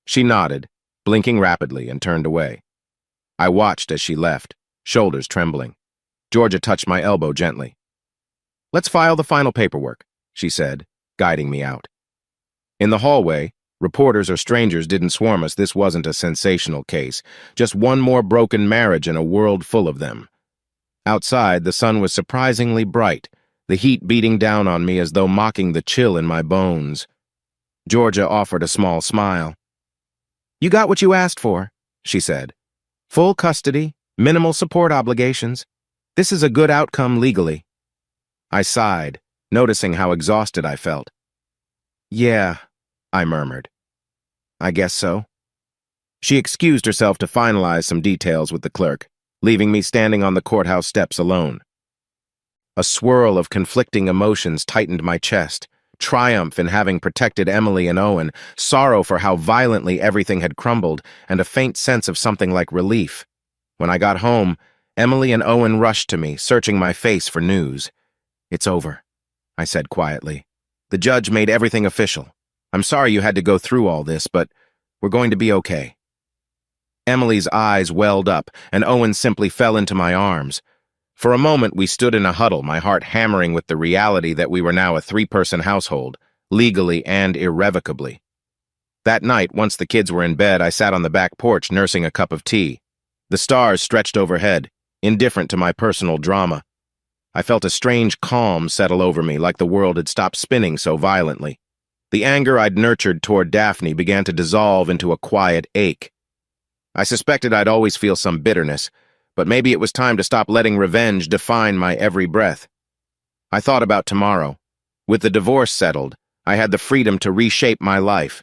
Speaker 1: She nodded, blinking rapidly, and turned away. I watched as she left, shoulders trembling. Georgia touched my elbow gently. "Let's file the final paperwork," she said, guiding me out. In the hallway, reporters or strangers didn't swarm us. This wasn't a sensational case, just one more broken marriage in a world full of them. Outside, the sun was surprisingly bright, the heat beating down on me as though mocking the chill in my bones. Georgia offered a small smile. "You got what you asked for," she said. "Full custody, minimal support obligations. This is a good outcome legally." I sighed, noticing how exhausted I felt. "Yeah," I murmured. "I guess so." She excused herself to finalize some details with the clerk, leaving me standing on the courthouse steps alone. A swirl of conflicting emotions tightened my chest. Triumph in having protected Emily and Owen, sorrow for how violently everything had crumbled, and a faint sense of something like relief. When I got home, Emily and Owen rushed to me, searching my face for news. "It's over," I said quietly. "The judge made everything official. I'm sorry you had to go through all this, but we're going to be okay." Emily's eyes welled up, and Owen simply fell into my arms. For a moment, we stood in a huddle, my heart hammering with the reality that we were now a three-person household, legally and irrevocably. That night, once the kids were in bed, I sat on the back porch nursing a cup of tea. The stars stretched overhead, indifferent to my personal drama. I felt a strange calm settle over me, like the world had stopped spinning so violently. The anger I'd nurtured toward Daphne began to dissolve into a quiet ache. I suspected I'd always feel some bitterness, but maybe it was time to stop letting revenge define my every breath. I thought about tomorrow. With the divorce settled, I had the freedom to reshape my life.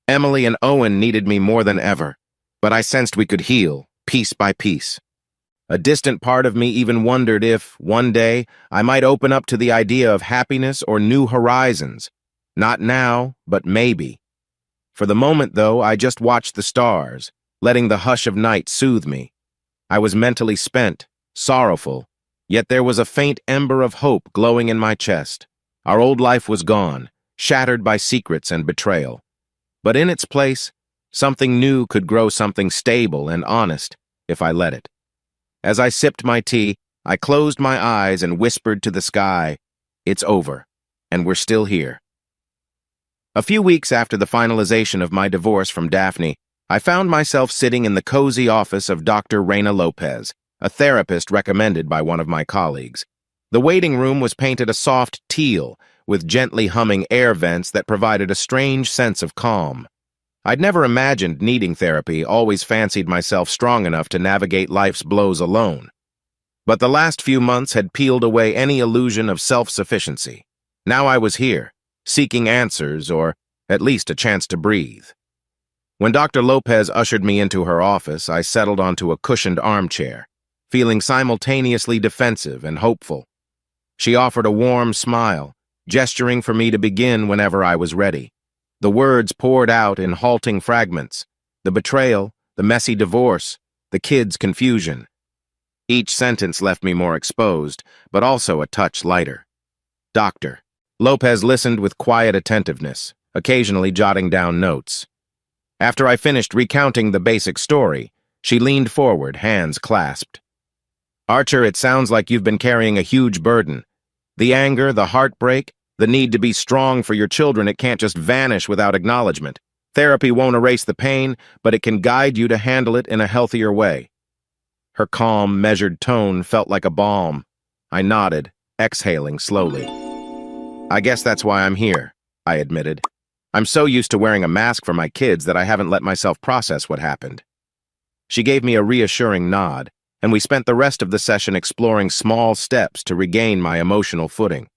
Speaker 1: Emily and Owen needed me more than ever, but I sensed we could heal, piece by piece. A distant part of me even wondered if, one day, I might open up to the idea of happiness or new horizons. Not now, but maybe. For the moment, though, I just watched the stars, letting the hush of night soothe me. I was mentally spent, sorrowful, yet there was a faint ember of hope glowing in my chest. Our old life was gone, shattered by secrets and betrayal. But in its place, something new could grow, something stable and honest, if I let it. As I sipped my tea, I closed my eyes and whispered to the sky, "It's over, and we're still here." A few weeks after the finalization of my divorce from Daphne, I found myself sitting in the cozy office of Dr. Reina Lopez, a therapist recommended by one of my colleagues. The waiting room was painted a soft teal, with gently humming air vents that provided a strange sense of calm. I'd never imagined needing therapy, always fancied myself strong enough to navigate life's blows alone. But the last few months had peeled away any illusion of self-sufficiency. Now I was here, seeking answers, or at least a chance to breathe. When Dr. Lopez ushered me into her office, I settled onto a cushioned armchair, feeling simultaneously defensive and hopeful. She offered a warm smile, gesturing for me to begin whenever I was ready. The words poured out in halting fragments. The betrayal, the messy divorce, the kids' confusion. Each sentence left me more exposed, but also a touch lighter. Doctor. Lopez listened with quiet attentiveness, occasionally jotting down notes. After I finished recounting the basic story, she leaned forward, hands clasped. Archer, it sounds like you've been carrying a huge burden. The anger, the heartbreak, the need to be strong for your children, it can't just vanish without acknowledgement. Therapy won't erase the pain, but it can guide you to handle it in a healthier way. Her calm, measured tone felt like a balm. I nodded, exhaling slowly. I guess that's why I'm here, I admitted. I'm so used to wearing a mask for my kids that I haven't let myself process what happened. She gave me a reassuring nod, and we spent the rest of the session exploring small steps to regain my emotional footing.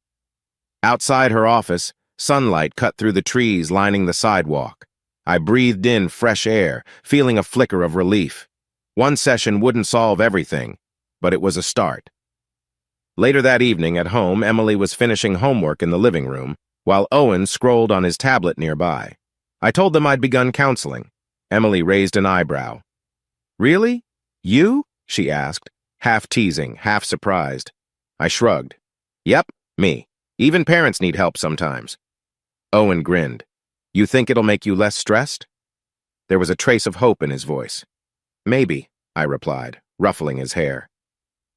Speaker 1: Outside her office, sunlight cut through the trees lining the sidewalk. I breathed in fresh air, feeling a flicker of relief. One session wouldn't solve everything, but it was a start. Later that evening at home, Emily was finishing homework in the living room, while Owen scrolled on his tablet nearby. I told them I'd begun counseling. Emily raised an eyebrow. Really? You? She asked, half teasing, half surprised. I shrugged. Yep, me. Even parents need help sometimes. Owen grinned. You think it'll make you less stressed? There was a trace of hope in his voice. Maybe, I replied, ruffling his hair.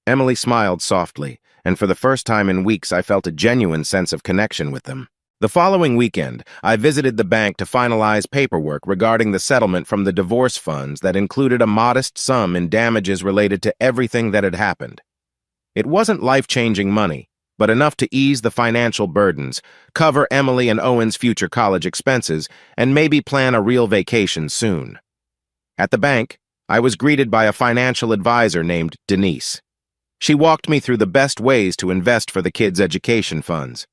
Speaker 1: Emily smiled softly, and for the first time in weeks I felt a genuine sense of connection with them. The following weekend, I visited the bank to finalize paperwork regarding the settlement from the divorce funds that included a modest sum in damages related to everything that had happened. It wasn't life-changing money, but enough to ease the financial burdens, cover Emily and Owen's future college expenses, and maybe plan a real vacation soon. At the bank, I was greeted by a financial advisor named Denise. She walked me through the best ways to invest for the kids' education funds.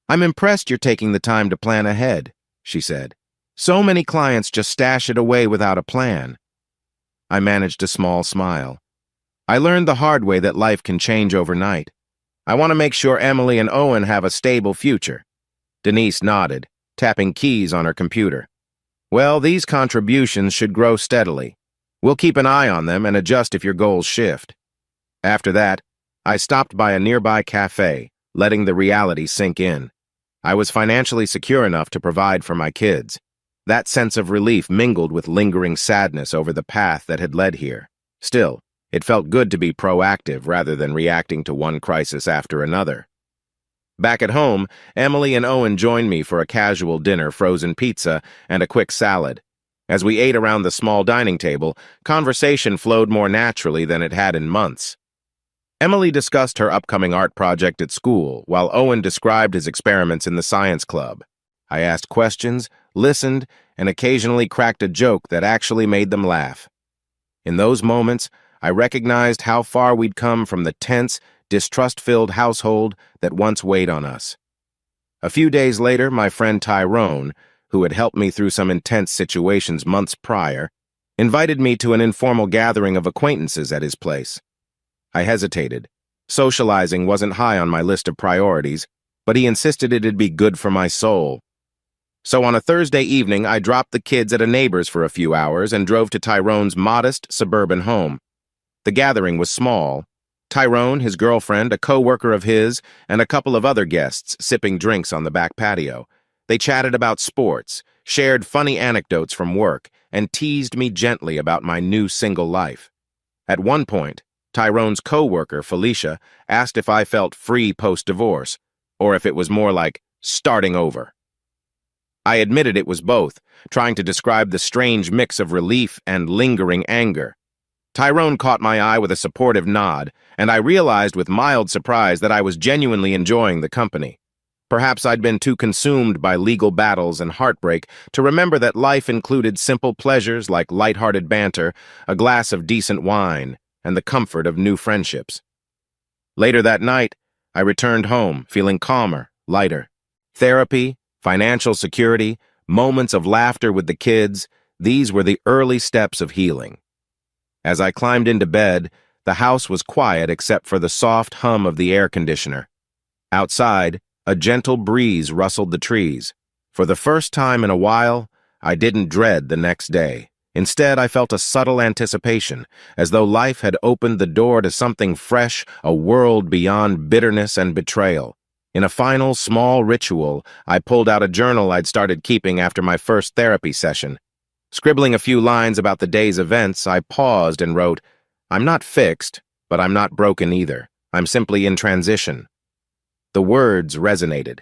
Speaker 1: I'm impressed you're taking the time to plan ahead, she said. So many clients just stash it away without a plan. I managed a small smile. I learned the hard way that life can change overnight. I want to make sure Emily and Owen have a stable future. Denise nodded, tapping keys on her computer. Well, these contributions should grow steadily. We'll keep an eye on them and adjust if your goals shift. After that, I stopped by a nearby cafe, letting the reality sink in. I was financially secure enough to provide for my kids. That sense of relief mingled with lingering sadness over the path that had led here. Still, it felt good to be proactive rather than reacting to one crisis after another. Back at home, Emily and Owen joined me for a casual dinner, frozen pizza, and a quick salad. As we ate around the small dining table, conversation flowed more naturally than it had in months. Emily discussed her upcoming art project at school, while Owen described his experiments in the science club. I asked questions, listened, and occasionally cracked a joke that actually made them laugh. In those moments, I recognized how far we'd come from the tense, distrust-filled household that once weighed on us. A few days later, my friend Tyrone, who had helped me through some intense situations months prior, invited me to an informal gathering of acquaintances at his place. I hesitated. Socializing wasn't high on my list of priorities, but he insisted it'd be good for my soul. So on a Thursday evening, I dropped the kids at a neighbor's for a few hours and drove to Tyrone's modest suburban home. The gathering was small. Tyrone, his girlfriend, a co-worker of his, and a couple of other guests sipping drinks on the back patio. They chatted about sports, shared funny anecdotes from work, and teased me gently about my new single life. At one point, Tyrone's co-worker, Felicia, asked if I felt free post-divorce, or if it was more like starting over. I admitted it was both, trying to describe the strange mix of relief and lingering anger. Tyrone caught my eye with a supportive nod, and I realized with mild surprise that I was genuinely enjoying the company. Perhaps I'd been too consumed by legal battles and heartbreak to remember that life included simple pleasures like lighthearted banter, a glass of decent wine, and the comfort of new friendships. Later that night, I returned home, feeling calmer, lighter. Therapy, financial security, moments of laughter with the kids, these were the early steps of healing. As I climbed into bed, the house was quiet except for the soft hum of the air conditioner. Outside, a gentle breeze rustled the trees. For the first time in a while, I didn't dread the next day. Instead, I felt a subtle anticipation, as though life had opened the door to something fresh, a world beyond bitterness and betrayal. In a final, small ritual, I pulled out a journal I'd started keeping after my first therapy session. Scribbling a few lines about the day's events, I paused and wrote, "I'm not fixed, but I'm not broken either. I'm simply in transition." The words resonated.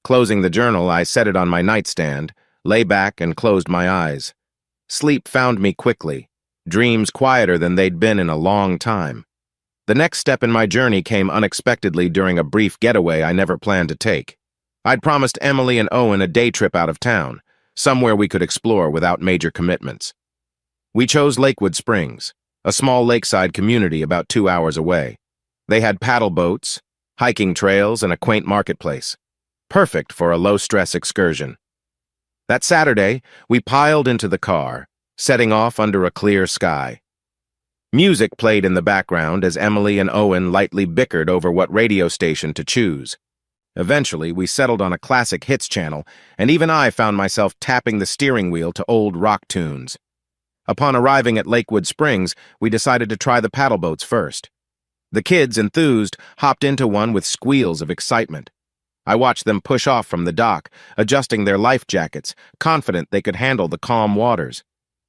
Speaker 1: Closing the journal, I set it on my nightstand, lay back, and closed my eyes. Sleep found me quickly, dreams quieter than they'd been in a long time. The next step in my journey came unexpectedly during a brief getaway I never planned to take. I'd promised Emily and Owen a day trip out of town, somewhere we could explore without major commitments. We chose Lakewood Springs, a small lakeside community about 2 hours away. They had paddle boats, hiking trails, and a quaint marketplace. Perfect for a low-stress excursion. That Saturday, we piled into the car, setting off under a clear sky. Music played in the background as Emily and Owen lightly bickered over what radio station to choose. Eventually, we settled on a classic hits channel, and even I found myself tapping the steering wheel to old rock tunes. Upon arriving at Lakewood Springs, we decided to try the paddle boats first. The kids, enthused, hopped into one with squeals of excitement. I watched them push off from the dock, adjusting their life jackets, confident they could handle the calm waters.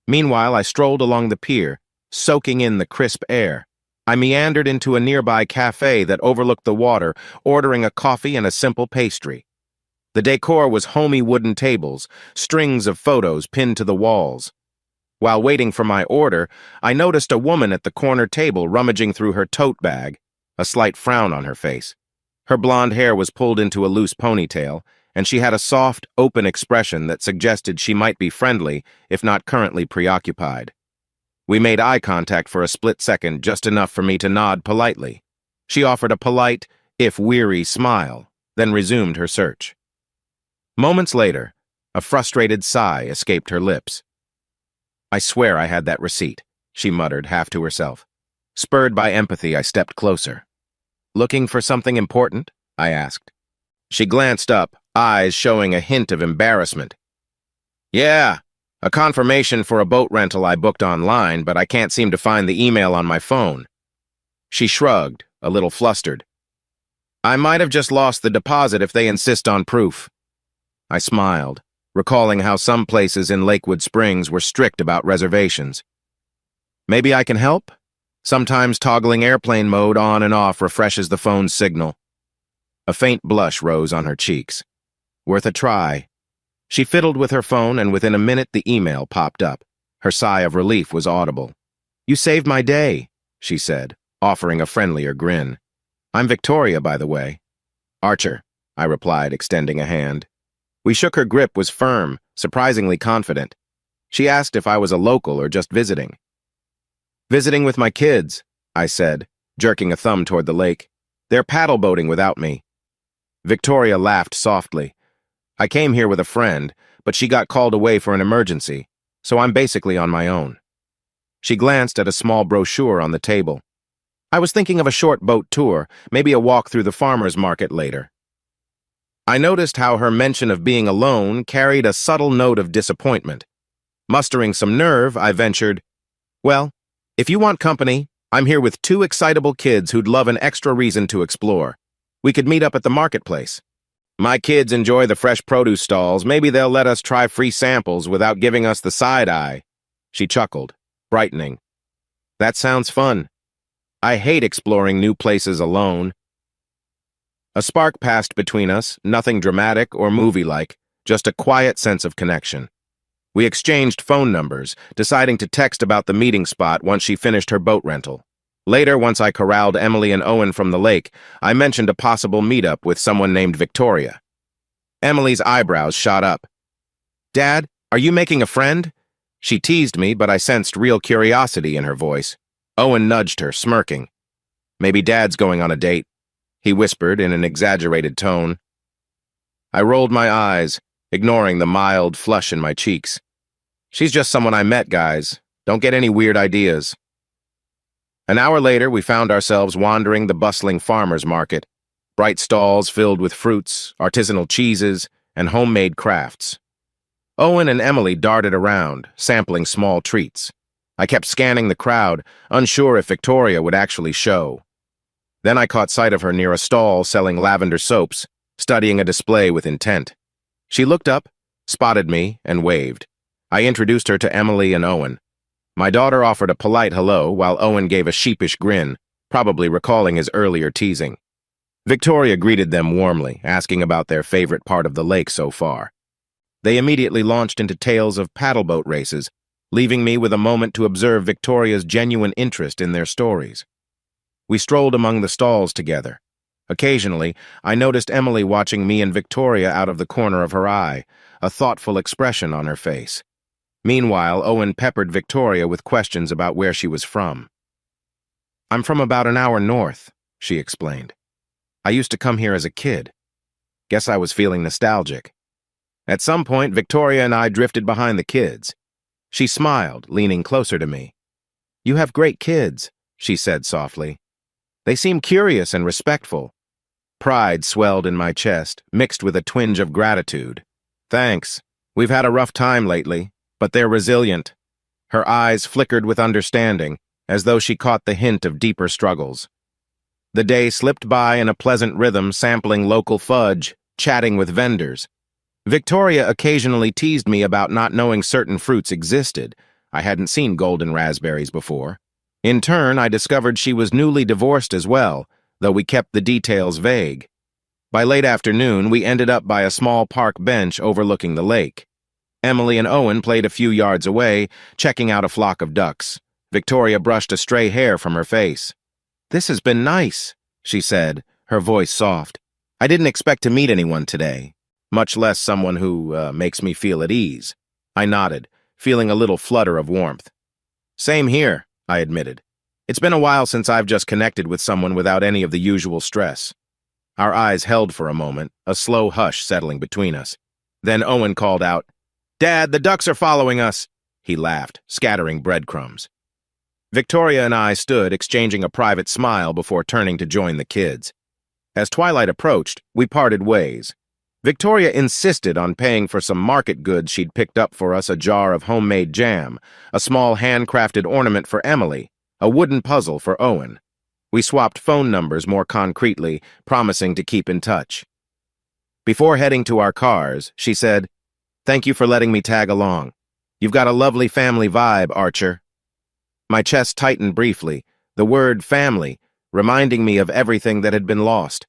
Speaker 1: Meanwhile, I strolled along the pier, soaking in the crisp air. I meandered into a nearby cafe that overlooked the water, ordering a coffee and a simple pastry. The decor was homey wooden tables, strings of photos pinned to the walls. While waiting for my order, I noticed a woman at the corner table rummaging through her tote bag, a slight frown on her face. Her blonde hair was pulled into a loose ponytail, and she had a soft, open expression that suggested she might be friendly, if not currently preoccupied. We made eye contact for a split second, just enough for me to nod politely. She offered a polite, if weary, smile, then resumed her search. Moments later, a frustrated sigh escaped her lips. "I swear I had that receipt," she muttered, half to herself. Spurred by empathy, I stepped closer. "Looking for something important?" I asked. She glanced up, eyes showing a hint of embarrassment. "Yeah, a confirmation for a boat rental I booked online, but I can't seem to find the email on my phone." She shrugged, a little flustered. "I might have just lost the deposit if they insist on proof." I smiled, recalling how some places in Lakewood Springs were strict about reservations. "Maybe I can help? Sometimes toggling airplane mode on and off refreshes the phone's signal." A faint blush rose on her cheeks. Worth a try. She fiddled with her phone, and within a minute the email popped up. Her sigh of relief was audible. "You saved my day," she said, offering a friendlier grin. "I'm Victoria, by the way." "Archer," I replied, extending a hand. We shook. Her grip was firm, surprisingly confident. She asked if I was a local or just visiting. "Visiting with my kids," I said, jerking a thumb toward the lake. "They're paddle boating without me." Victoria laughed softly. "I came here with a friend, but she got called away for an emergency, so I'm basically on my own." She glanced at a small brochure on the table. "I was thinking of a short boat tour, maybe a walk through the farmer's market later." I noticed how her mention of being alone carried a subtle note of disappointment. Mustering some nerve, I ventured, "Well, if you want company, I'm here with 2 excitable kids who'd love an extra reason to explore. We could meet up at the marketplace. My kids enjoy the fresh produce stalls. Maybe they'll let us try free samples without giving us the side eye." She chuckled, brightening. "That sounds fun. I hate exploring new places alone." A spark passed between us, nothing dramatic or movie-like, just a quiet sense of connection. We exchanged phone numbers, deciding to text about the meeting spot once she finished her boat rental. Later, once I corralled Emily and Owen from the lake, I mentioned a possible meetup with someone named Victoria. Emily's eyebrows shot up. "Dad, are you making a friend?" She teased me, but I sensed real curiosity in her voice. Owen nudged her, smirking. "Maybe Dad's going on a date," he whispered in an exaggerated tone. I rolled my eyes, ignoring the mild flush in my cheeks. "She's just someone I met, guys. Don't get any weird ideas." An hour later, we found ourselves wandering the bustling farmer's market. Bright stalls filled with fruits, artisanal cheeses, and homemade crafts. Owen and Emily darted around, sampling small treats. I kept scanning the crowd, unsure if Victoria would actually show. Then I caught sight of her near a stall selling lavender soaps, studying a display with intent. She looked up, spotted me, and waved. I introduced her to Emily and Owen. My daughter offered a polite hello, while Owen gave a sheepish grin, probably recalling his earlier teasing. Victoria greeted them warmly, asking about their favorite part of the lake so far. They immediately launched into tales of paddleboat races, leaving me with a moment to observe Victoria's genuine interest in their stories. We strolled among the stalls together. Occasionally, I noticed Emily watching me and Victoria out of the corner of her eye, a thoughtful expression on her face. Meanwhile, Owen peppered Victoria with questions about where she was from. "I'm from about an hour north," she explained. "I used to come here as a kid. Guess I was feeling nostalgic." At some point, Victoria and I drifted behind the kids. She smiled, leaning closer to me. "You have great kids," she said softly. "They seem curious and respectful." Pride swelled in my chest, mixed with a twinge of gratitude. "Thanks. We've had a rough time lately, but they're resilient." Her eyes flickered with understanding, as though she caught the hint of deeper struggles. The day slipped by in a pleasant rhythm, sampling local fudge, chatting with vendors. Victoria occasionally teased me about not knowing certain fruits existed. I hadn't seen golden raspberries before. In turn, I discovered she was newly divorced as well, though we kept the details vague. By late afternoon, we ended up by a small park bench overlooking the lake. Emily and Owen played a few yards away, checking out a flock of ducks. Victoria brushed a stray hair from her face. "This has been nice," she said, her voice soft. "I didn't expect to meet anyone today, much less someone who makes me feel at ease." I nodded, feeling a little flutter of warmth. "Same here," I admitted. "It's been a while since I've just connected with someone without any of the usual stress." Our eyes held for a moment, a slow hush settling between us. Then Owen called out, "Dad, the ducks are following us!" He laughed, scattering breadcrumbs. Victoria and I stood exchanging a private smile before turning to join the kids. As twilight approached, we parted ways. Victoria insisted on paying for some market goods she'd picked up for us: a jar of homemade jam, a small handcrafted ornament for Emily, a wooden puzzle for Owen. We swapped phone numbers more concretely, promising to keep in touch. Before heading to our cars, she said, "Thank you for letting me tag along. You've got a lovely family vibe, Archer." My chest tightened briefly, the word family reminding me of everything that had been lost.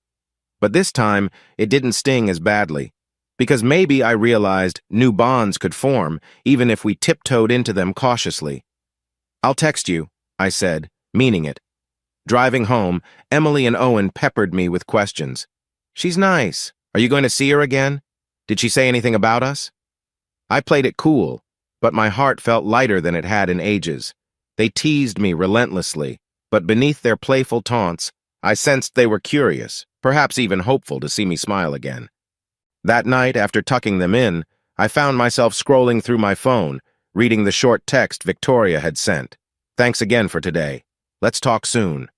Speaker 1: But this time, it didn't sting as badly, because maybe I realized new bonds could form, even if we tiptoed into them cautiously. "I'll text you," I said, meaning it. Driving home, Emily and Owen peppered me with questions. "She's nice. Are you going to see her again? Did she say anything about us?" I played it cool, but my heart felt lighter than it had in ages. They teased me relentlessly, but beneath their playful taunts, I sensed they were curious, perhaps even hopeful to see me smile again. That night, after tucking them in, I found myself scrolling through my phone, reading the short text Victoria had sent. "Thanks again for today. Let's talk soon."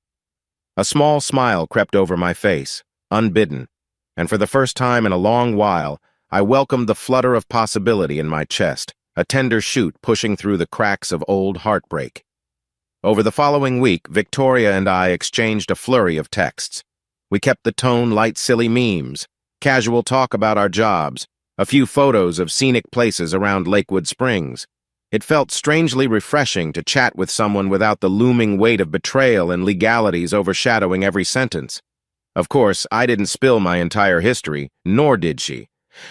Speaker 1: A small smile crept over my face, unbidden, and for the first time in a long while, I welcomed the flutter of possibility in my chest, a tender shoot pushing through the cracks of old heartbreak. Over the following week, Victoria and I exchanged a flurry of texts. We kept the tone light, silly memes, casual talk about our jobs, a few photos of scenic places around Lakewood Springs. It felt strangely refreshing to chat with someone without the looming weight of betrayal and legalities overshadowing every sentence. Of course, I didn't spill my entire history, nor did she.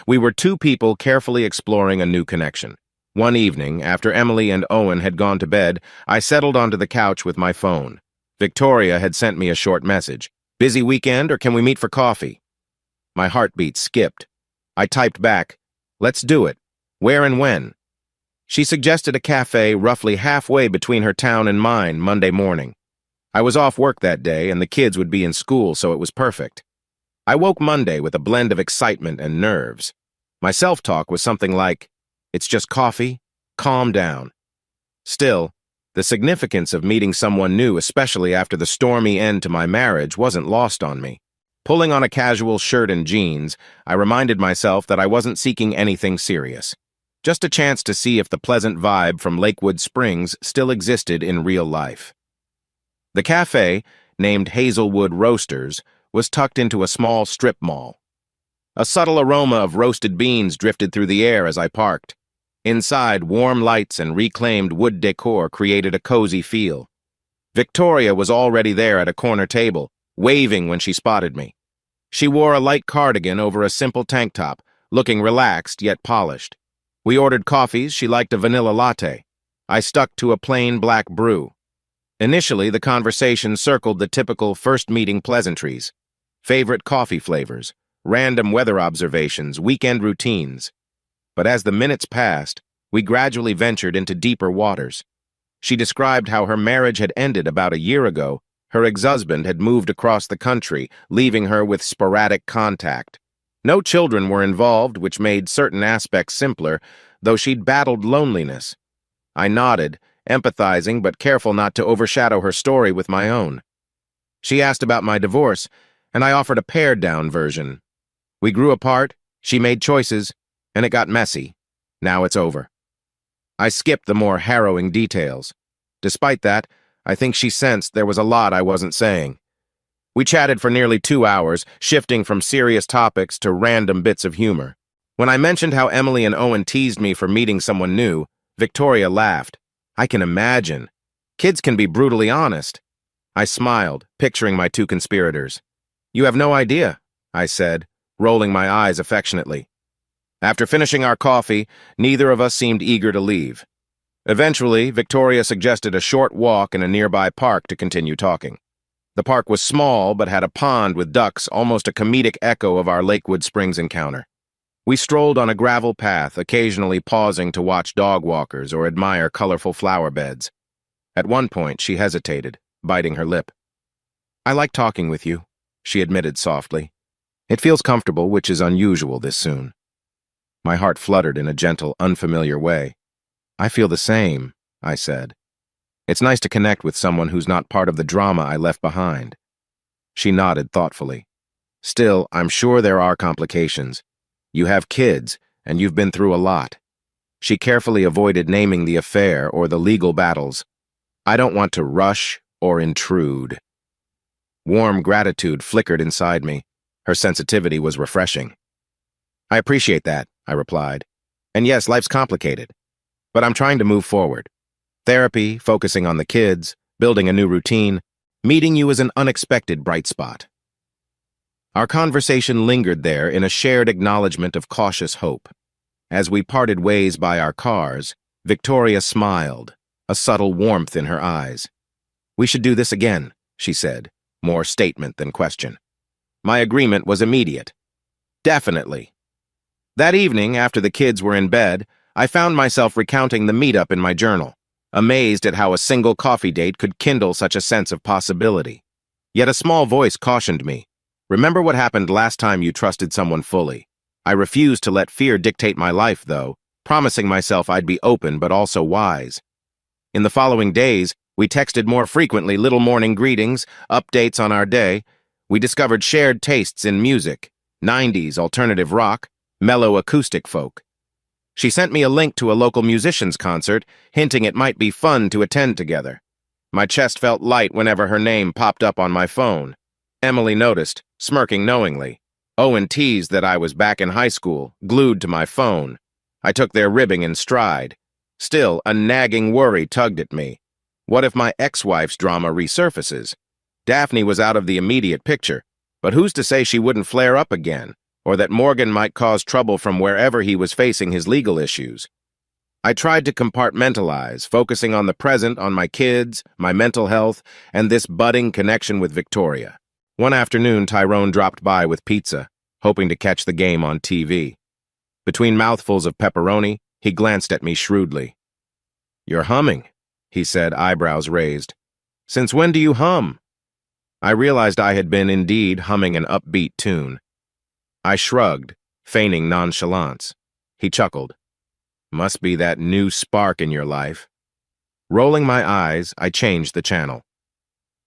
Speaker 1: We were two people carefully exploring a new connection. One evening, after Emily and Owen had gone to bed, I settled onto the couch with my phone. Victoria had sent me a short message. "Busy weekend, or can we meet for coffee?" My heartbeat skipped. I typed back, "Let's do it. Where and when?" She suggested a cafe roughly halfway between her town and mine Monday morning. I was off work that day, and the kids would be in school, so it was perfect. I woke Monday with a blend of excitement and nerves. My self-talk was something like, "It's just coffee. Calm down." Still, the significance of meeting someone new, especially after the stormy end to my marriage, wasn't lost on me. Pulling on a casual shirt and jeans, I reminded myself that I wasn't seeking anything serious. Just a chance to see if the pleasant vibe from Lakewood Springs still existed in real life. The cafe, named Hazelwood Roasters, was tucked into a small strip mall. A subtle aroma of roasted beans drifted through the air as I parked. Inside, warm lights and reclaimed wood decor created a cozy feel. Victoria was already there at a corner table, waving when she spotted me. She wore a light cardigan over a simple tank top, looking relaxed yet polished. We ordered coffees. She liked a vanilla latte. I stuck to a plain black brew. Initially, the conversation circled the typical first-meeting pleasantries. Favorite coffee flavors, random weather observations, weekend routines. But as the minutes passed, we gradually ventured into deeper waters. She described how her marriage had ended about a year ago. Her ex-husband had moved across the country, leaving her with sporadic contact. No children were involved, which made certain aspects simpler, though she'd battled loneliness. I nodded, empathizing but careful not to overshadow her story with my own. She asked about my divorce, and I offered a pared-down version. We grew apart, she made choices, and it got messy. Now it's over. I skipped the more harrowing details. Despite that, I think she sensed there was a lot I wasn't saying. We chatted for nearly 2 hours, shifting from serious topics to random bits of humor. When I mentioned how Emily and Owen teased me for meeting someone new, Victoria laughed. I can imagine. Kids can be brutally honest. I smiled, picturing my two conspirators. You have no idea, I said, rolling my eyes affectionately. After finishing our coffee, neither of us seemed eager to leave. Eventually, Victoria suggested a short walk in a nearby park to continue talking. The park was small but had a pond with ducks, almost a comedic echo of our Lakewood Springs encounter. We strolled on a gravel path, occasionally pausing to watch dog walkers or admire colorful flower beds. At one point, she hesitated, biting her lip. I like talking with you, she admitted softly. It feels comfortable, which is unusual this soon. My heart fluttered in a gentle, unfamiliar way. I feel the same, I said. It's nice to connect with someone who's not part of the drama I left behind. She nodded thoughtfully. Still, I'm sure there are complications. You have kids, and you've been through a lot. She carefully avoided naming the affair or the legal battles. I don't want to rush or intrude. Warm gratitude flickered inside me. Her sensitivity was refreshing. I appreciate that, I replied. And yes, life's complicated. But I'm trying to move forward. Therapy, focusing on the kids, building a new routine. Meeting you is an unexpected bright spot. Our conversation lingered there in a shared acknowledgement of cautious hope. As we parted ways by our cars, Victoria smiled, a subtle warmth in her eyes. We should do this again, she said, more statement than question. My agreement was immediate. Definitely. That evening, after the kids were in bed, I found myself recounting the meetup in my journal, amazed at how a single coffee date could kindle such a sense of possibility. Yet a small voice cautioned me. Remember what happened last time you trusted someone fully. I refused to let fear dictate my life, though, promising myself I'd be open but also wise. In the following days, we texted more frequently, little morning greetings, updates on our day. We discovered shared tastes in music, 90s alternative rock, mellow acoustic folk. She sent me a link to a local musician's concert, hinting it might be fun to attend together. My chest felt light whenever her name popped up on my phone. Emily noticed, smirking knowingly. Owen teased that I was back in high school, glued to my phone. I took their ribbing in stride. Still, a nagging worry tugged at me. What if my ex-wife's drama resurfaces? Daphne was out of the immediate picture, but who's to say she wouldn't flare up again, or that Morgan might cause trouble from wherever he was facing his legal issues? I tried to compartmentalize, focusing on the present, on my kids, my mental health, and this budding connection with Victoria. One afternoon, Tyrone dropped by with pizza, hoping to catch the game on TV. Between mouthfuls of pepperoni, he glanced at me shrewdly. "You're humming," he said, eyebrows raised. "Since when do you hum?" I realized I had been indeed humming an upbeat tune. I shrugged, feigning nonchalance. He chuckled. "Must be that new spark in your life." Rolling my eyes, I changed the channel.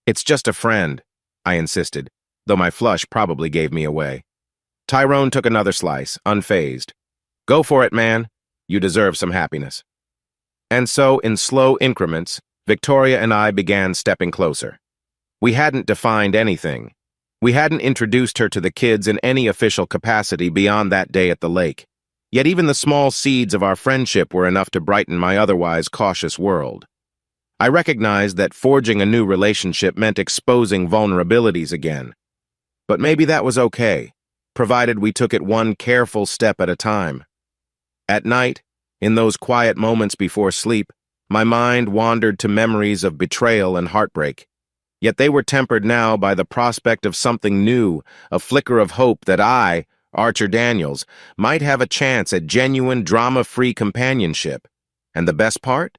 Speaker 1: "It's just a friend," I insisted, though my flush probably gave me away. Tyrone took another slice, unfazed. Go for it, man. You deserve some happiness. And so, in slow increments, Victoria and I began stepping closer. We hadn't defined anything. We hadn't introduced her to the kids in any official capacity beyond that day at the lake. Yet even the small seeds of our friendship were enough to brighten my otherwise cautious world. I recognized that forging a new relationship meant exposing vulnerabilities again. But maybe that was okay, provided we took it one careful step at a time. At night, in those quiet moments before sleep, my mind wandered to memories of betrayal and heartbreak. Yet they were tempered now by the prospect of something new, a flicker of hope that I, Archer Daniels, might have a chance at genuine drama-free companionship. And the best part?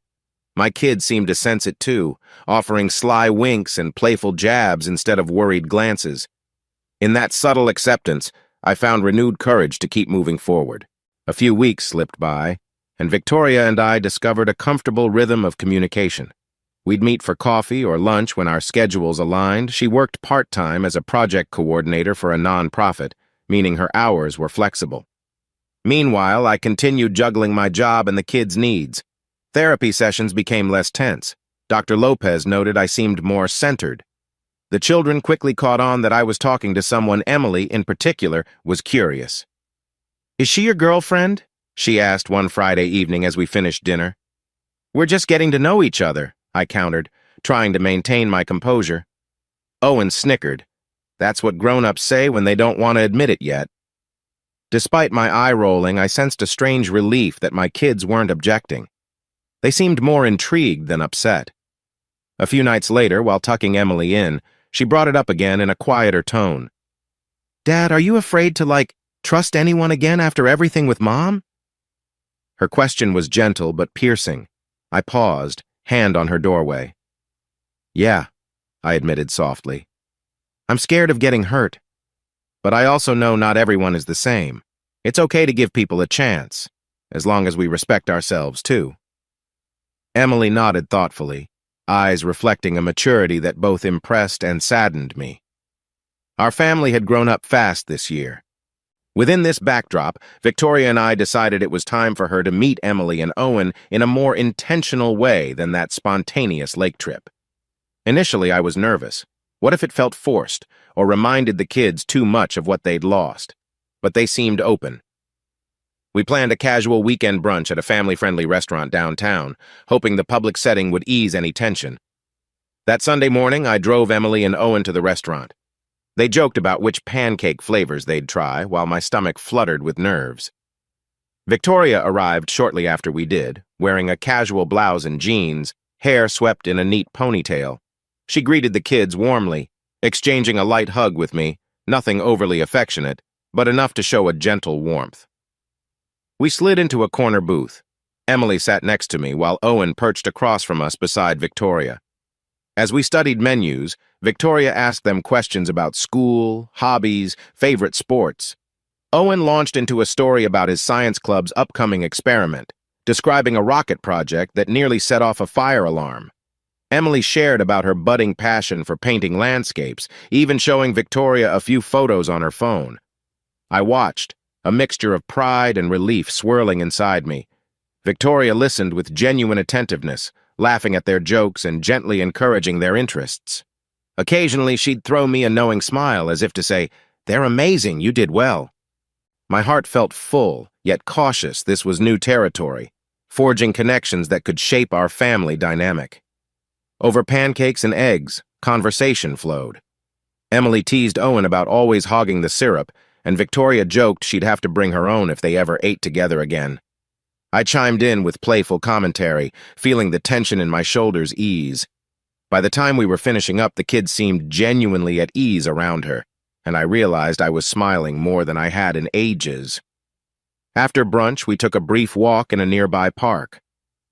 Speaker 1: My kids seemed to sense it too, offering sly winks and playful jabs instead of worried glances. In that subtle acceptance, I found renewed courage to keep moving forward. A few weeks slipped by, and Victoria and I discovered a comfortable rhythm of communication. We'd meet for coffee or lunch when our schedules aligned. She worked part-time as a project coordinator for a non-profit, meaning her hours were flexible. Meanwhile, I continued juggling my job and the kids' needs. Therapy sessions became less tense. Dr. Lopez noted I seemed more centered. The children quickly caught on that I was talking to someone Emily, in particular, was curious. "Is she your girlfriend?" she asked one Friday evening as we finished dinner. "We're just getting to know each other," I countered, trying to maintain my composure. Owen snickered. That's what grown-ups say when they don't want to admit it yet. Despite my eye-rolling, I sensed a strange relief that my kids weren't objecting. They seemed more intrigued than upset. A few nights later, while tucking Emily in, she brought it up again in a quieter tone. "Dad, are you afraid to, trust anyone again after everything with Mom?" Her question was gentle but piercing. I paused, hand on her doorway. "Yeah," I admitted softly. "I'm scared of getting hurt. But I also know not everyone is the same. It's okay to give people a chance, as long as we respect ourselves, too." Emily nodded thoughtfully, eyes reflecting a maturity that both impressed and saddened me. Our family had grown up fast this year. Within this backdrop, Victoria and I decided it was time for her to meet Emily and Owen in a more intentional way than that spontaneous lake trip. Initially, I was nervous. What if it felt forced, or reminded the kids too much of what they'd lost? But they seemed open. We planned a casual weekend brunch at a family-friendly restaurant downtown, hoping the public setting would ease any tension. That Sunday morning, I drove Emily and Owen to the restaurant. They joked about which pancake flavors they'd try, while my stomach fluttered with nerves. Victoria arrived shortly after we did, wearing a casual blouse and jeans, hair swept in a neat ponytail. She greeted the kids warmly, exchanging a light hug with me, nothing overly affectionate, but enough to show a gentle warmth. We slid into a corner booth. Emily sat next to me, while Owen perched across from us beside Victoria. As we studied menus, Victoria asked them questions about school, hobbies, favorite sports. Owen launched into a story about his science club's upcoming experiment, describing a rocket project that nearly set off a fire alarm. Emily shared about her budding passion for painting landscapes, even showing Victoria a few photos on her phone. I watched, a mixture of pride and relief swirling inside me. Victoria listened with genuine attentiveness, laughing at their jokes and gently encouraging their interests. Occasionally, she'd throw me a knowing smile as if to say, "They're amazing, you did well." My heart felt full, yet cautious. This was new territory, forging connections that could shape our family dynamic. Over pancakes and eggs, conversation flowed. Emily teased Owen about always hogging the syrup, and Victoria joked she'd have to bring her own if they ever ate together again. I chimed in with playful commentary, feeling the tension in my shoulders ease. By the time we were finishing up, the kids seemed genuinely at ease around her, and I realized I was smiling more than I had in ages. After brunch, we took a brief walk in a nearby park.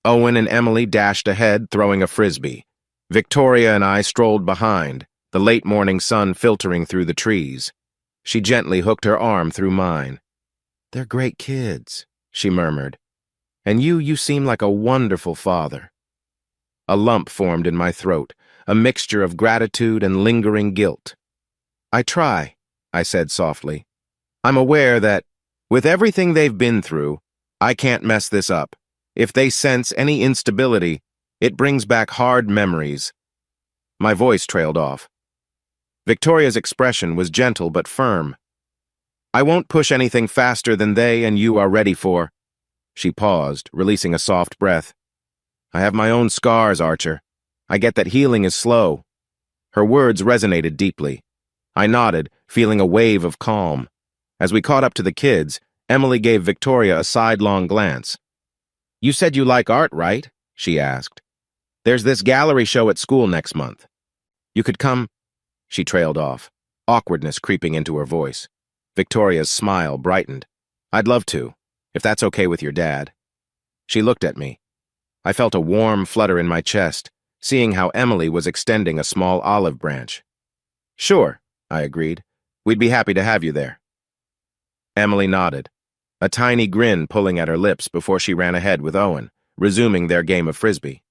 Speaker 1: Owen and Emily dashed ahead, throwing a frisbee. Victoria and I strolled behind, the late morning sun filtering through the trees. She gently hooked her arm through mine. "They're great kids," she murmured. "And you seem like a wonderful father." A lump formed in my throat, a mixture of gratitude and lingering guilt. I try, I said softly. I'm aware that, with everything they've been through, I can't mess this up. If they sense any instability, it brings back hard memories. My voice trailed off. Victoria's expression was gentle but firm. I won't push anything faster than they and you are ready for. She paused, releasing a soft breath. I have my own scars, Archer. I get that healing is slow. Her words resonated deeply. I nodded, feeling a wave of calm. As we caught up to the kids, Emily gave Victoria a sidelong glance. You said you like art, right? She asked. There's this gallery show at school next month. You could come. She trailed off, awkwardness creeping into her voice. Victoria's smile brightened. I'd love to, if that's okay with your dad. She looked at me. I felt a warm flutter in my chest, seeing how Emily was extending a small olive branch. Sure, I agreed. We'd be happy to have you there. Emily nodded, a tiny grin pulling at her lips before she ran ahead with Owen, resuming their game of frisbee.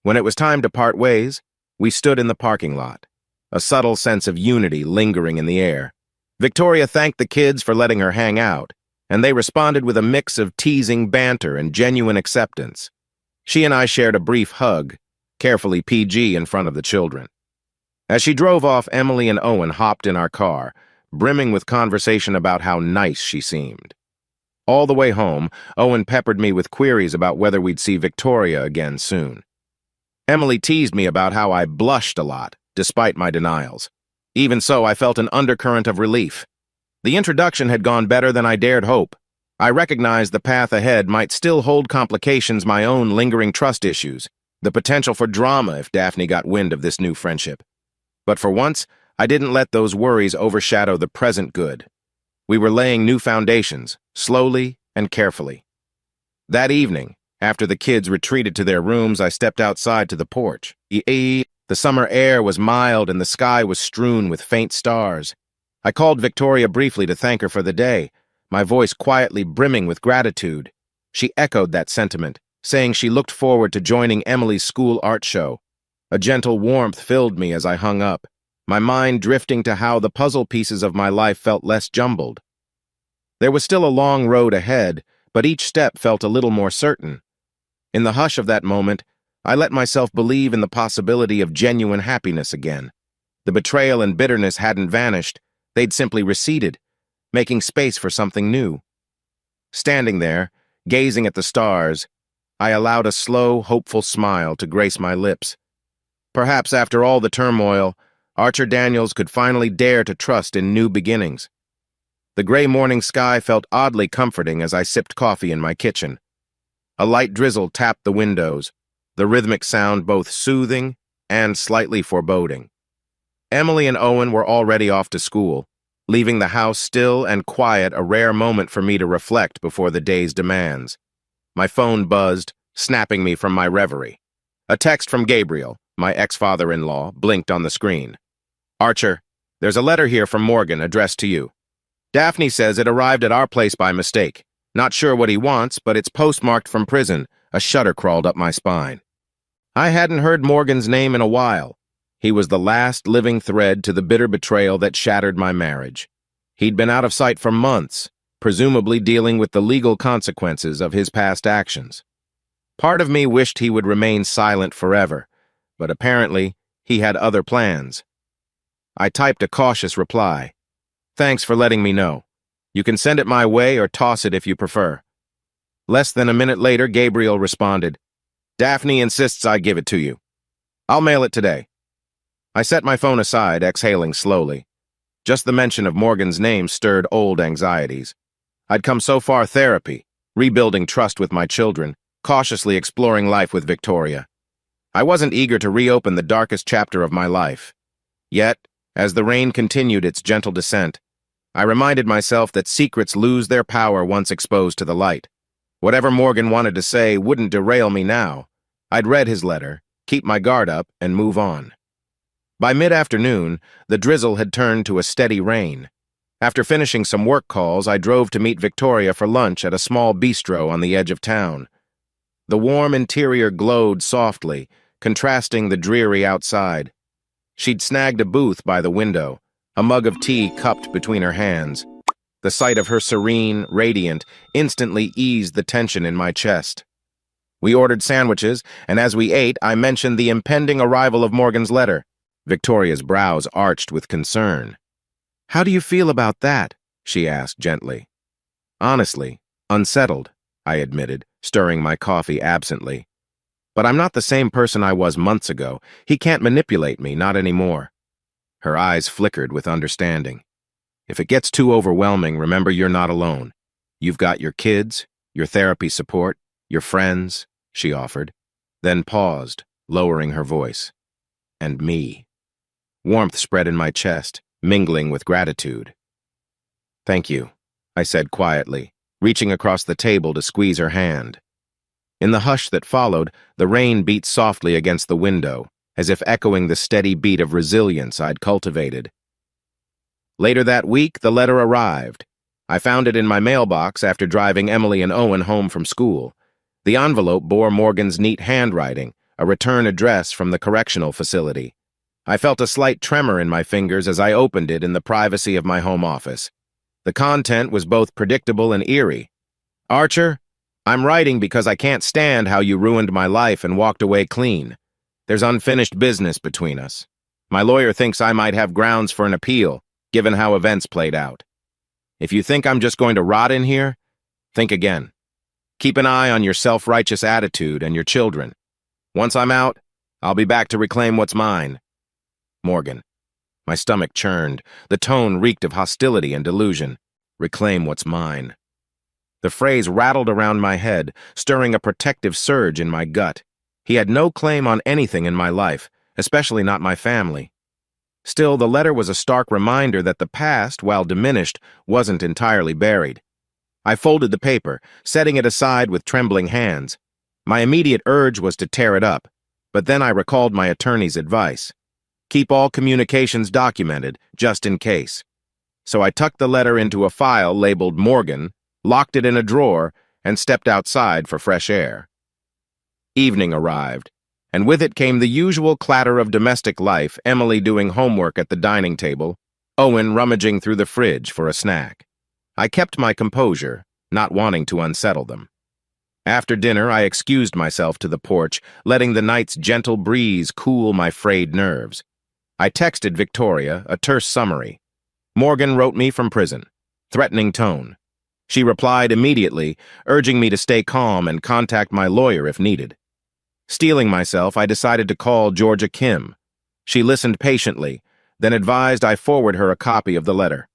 Speaker 1: When it was time to part ways, we stood in the parking lot, a subtle sense of unity lingering in the air. Victoria thanked the kids for letting her hang out, and they responded with a mix of teasing banter and genuine acceptance. She and I shared a brief hug, carefully PG in front of the children. As she drove off, Emily and Owen hopped in our car, brimming with conversation about how nice she seemed. All the way home, Owen peppered me with queries about whether we'd see Victoria again soon. Emily teased me about how I blushed a lot, despite my denials. Even so, I felt an undercurrent of relief. The introduction had gone better than I dared hope. I recognized the path ahead might still hold complications, my own lingering trust issues, the potential for drama if Daphne got wind of this new friendship. But for once, I didn't let those worries overshadow the present good. We were laying new foundations, slowly and carefully. That evening, after the kids retreated to their rooms, I stepped outside to the porch. The summer air was mild and the sky was strewn with faint stars. I called Victoria briefly to thank her for the day, my voice quietly brimming with gratitude. She echoed that sentiment, saying she looked forward to joining Emily's school art show. A gentle warmth filled me as I hung up, my mind drifting to how the puzzle pieces of my life felt less jumbled. There was still a long road ahead, but each step felt a little more certain. In the hush of that moment, I let myself believe in the possibility of genuine happiness again. The betrayal and bitterness hadn't vanished, they'd simply receded, making space for something new. Standing there, gazing at the stars, I allowed a slow, hopeful smile to grace my lips. Perhaps after all the turmoil, Archer Daniels could finally dare to trust in new beginnings. The gray morning sky felt oddly comforting as I sipped coffee in my kitchen. A light drizzle tapped the windows, the rhythmic sound both soothing and slightly foreboding. Emily and Owen were already off to school, leaving the house still and quiet, a rare moment for me to reflect before the day's demands. My phone buzzed, snapping me from my reverie. A text from Gabriel, my ex-father-in-law, blinked on the screen. Archer, there's a letter here from Morgan addressed to you. Daphne says it arrived at our place by mistake. Not sure what he wants, but it's postmarked from prison. A shudder crawled up my spine. I hadn't heard Morgan's name in a while. He was the last living thread to the bitter betrayal that shattered my marriage. He'd been out of sight for months, presumably dealing with the legal consequences of his past actions. Part of me wished he would remain silent forever, but apparently he had other plans. I typed a cautious reply. Thanks for letting me know. You can send it my way or toss it if you prefer. Less than a minute later, Gabriel responded, Daphne insists I give it to you. I'll mail it today. I set my phone aside, exhaling slowly. Just the mention of Morgan's name stirred old anxieties. I'd come so far therapy, rebuilding trust with my children, cautiously exploring life with Victoria. I wasn't eager to reopen the darkest chapter of my life. Yet, as the rain continued its gentle descent, I reminded myself that secrets lose their power once exposed to the light. Whatever Morgan wanted to say wouldn't derail me now. I'd read his letter, keep my guard up, and move on. By mid-afternoon, the drizzle had turned to a steady rain. After finishing some work calls, I drove to meet Victoria for lunch at a small bistro on the edge of town. The warm interior glowed softly, contrasting the dreary outside. She'd snagged a booth by the window, a mug of tea cupped between her hands. The sight of her serene, radiant, instantly eased the tension in my chest. We ordered sandwiches, and as we ate, I mentioned the impending arrival of Morgan's letter. Victoria's brows arched with concern. "How do you feel about that?" she asked gently. "Honestly, unsettled," I admitted, stirring my coffee absently. "But I'm not the same person I was months ago. He can't manipulate me, not anymore." Her eyes flickered with understanding. "If it gets too overwhelming, remember you're not alone. You've got your kids, your therapy support, your friends," she offered, then paused, lowering her voice. "And me." Warmth spread in my chest, mingling with gratitude. "Thank you," I said quietly, reaching across the table to squeeze her hand. In the hush that followed, the rain beat softly against the window, as if echoing the steady beat of resilience I'd cultivated. Later that week, the letter arrived. I found it in my mailbox after driving Emily and Owen home from school. The envelope bore Morgan's neat handwriting, a return address from the correctional facility. I felt a slight tremor in my fingers as I opened it in the privacy of my home office. The content was both predictable and eerie. "Archer, I'm writing because I can't stand how you ruined my life and walked away clean. There's unfinished business between us. My lawyer thinks I might have grounds for an appeal, given how events played out. If you think I'm just going to rot in here, think again. Keep an eye on your self-righteous attitude and your children. Once I'm out, I'll be back to reclaim what's mine. Morgan." My stomach churned. The tone reeked of hostility and delusion. Reclaim what's mine. The phrase rattled around my head, stirring a protective surge in my gut. He had no claim on anything in my life, especially not my family. Still, the letter was a stark reminder that the past, while diminished, wasn't entirely buried. I folded the paper, setting it aside with trembling hands. My immediate urge was to tear it up, but then I recalled my attorney's advice. Keep all communications documented, just in case. So I tucked the letter into a file labeled Morgan, locked it in a drawer, and stepped outside for fresh air. Evening arrived, and with it came the usual clatter of domestic life, Emily doing homework at the dining table, Owen rummaging through the fridge for a snack. I kept my composure, not wanting to unsettle them. After dinner, I excused myself to the porch, letting the night's gentle breeze cool my frayed nerves. I texted Victoria a terse summary. Morgan wrote me from prison. Threatening tone. She replied immediately, urging me to stay calm and contact my lawyer if needed. Steeling myself, I decided to call Georgia Kim. She listened patiently, then advised I forward her a copy of the letter.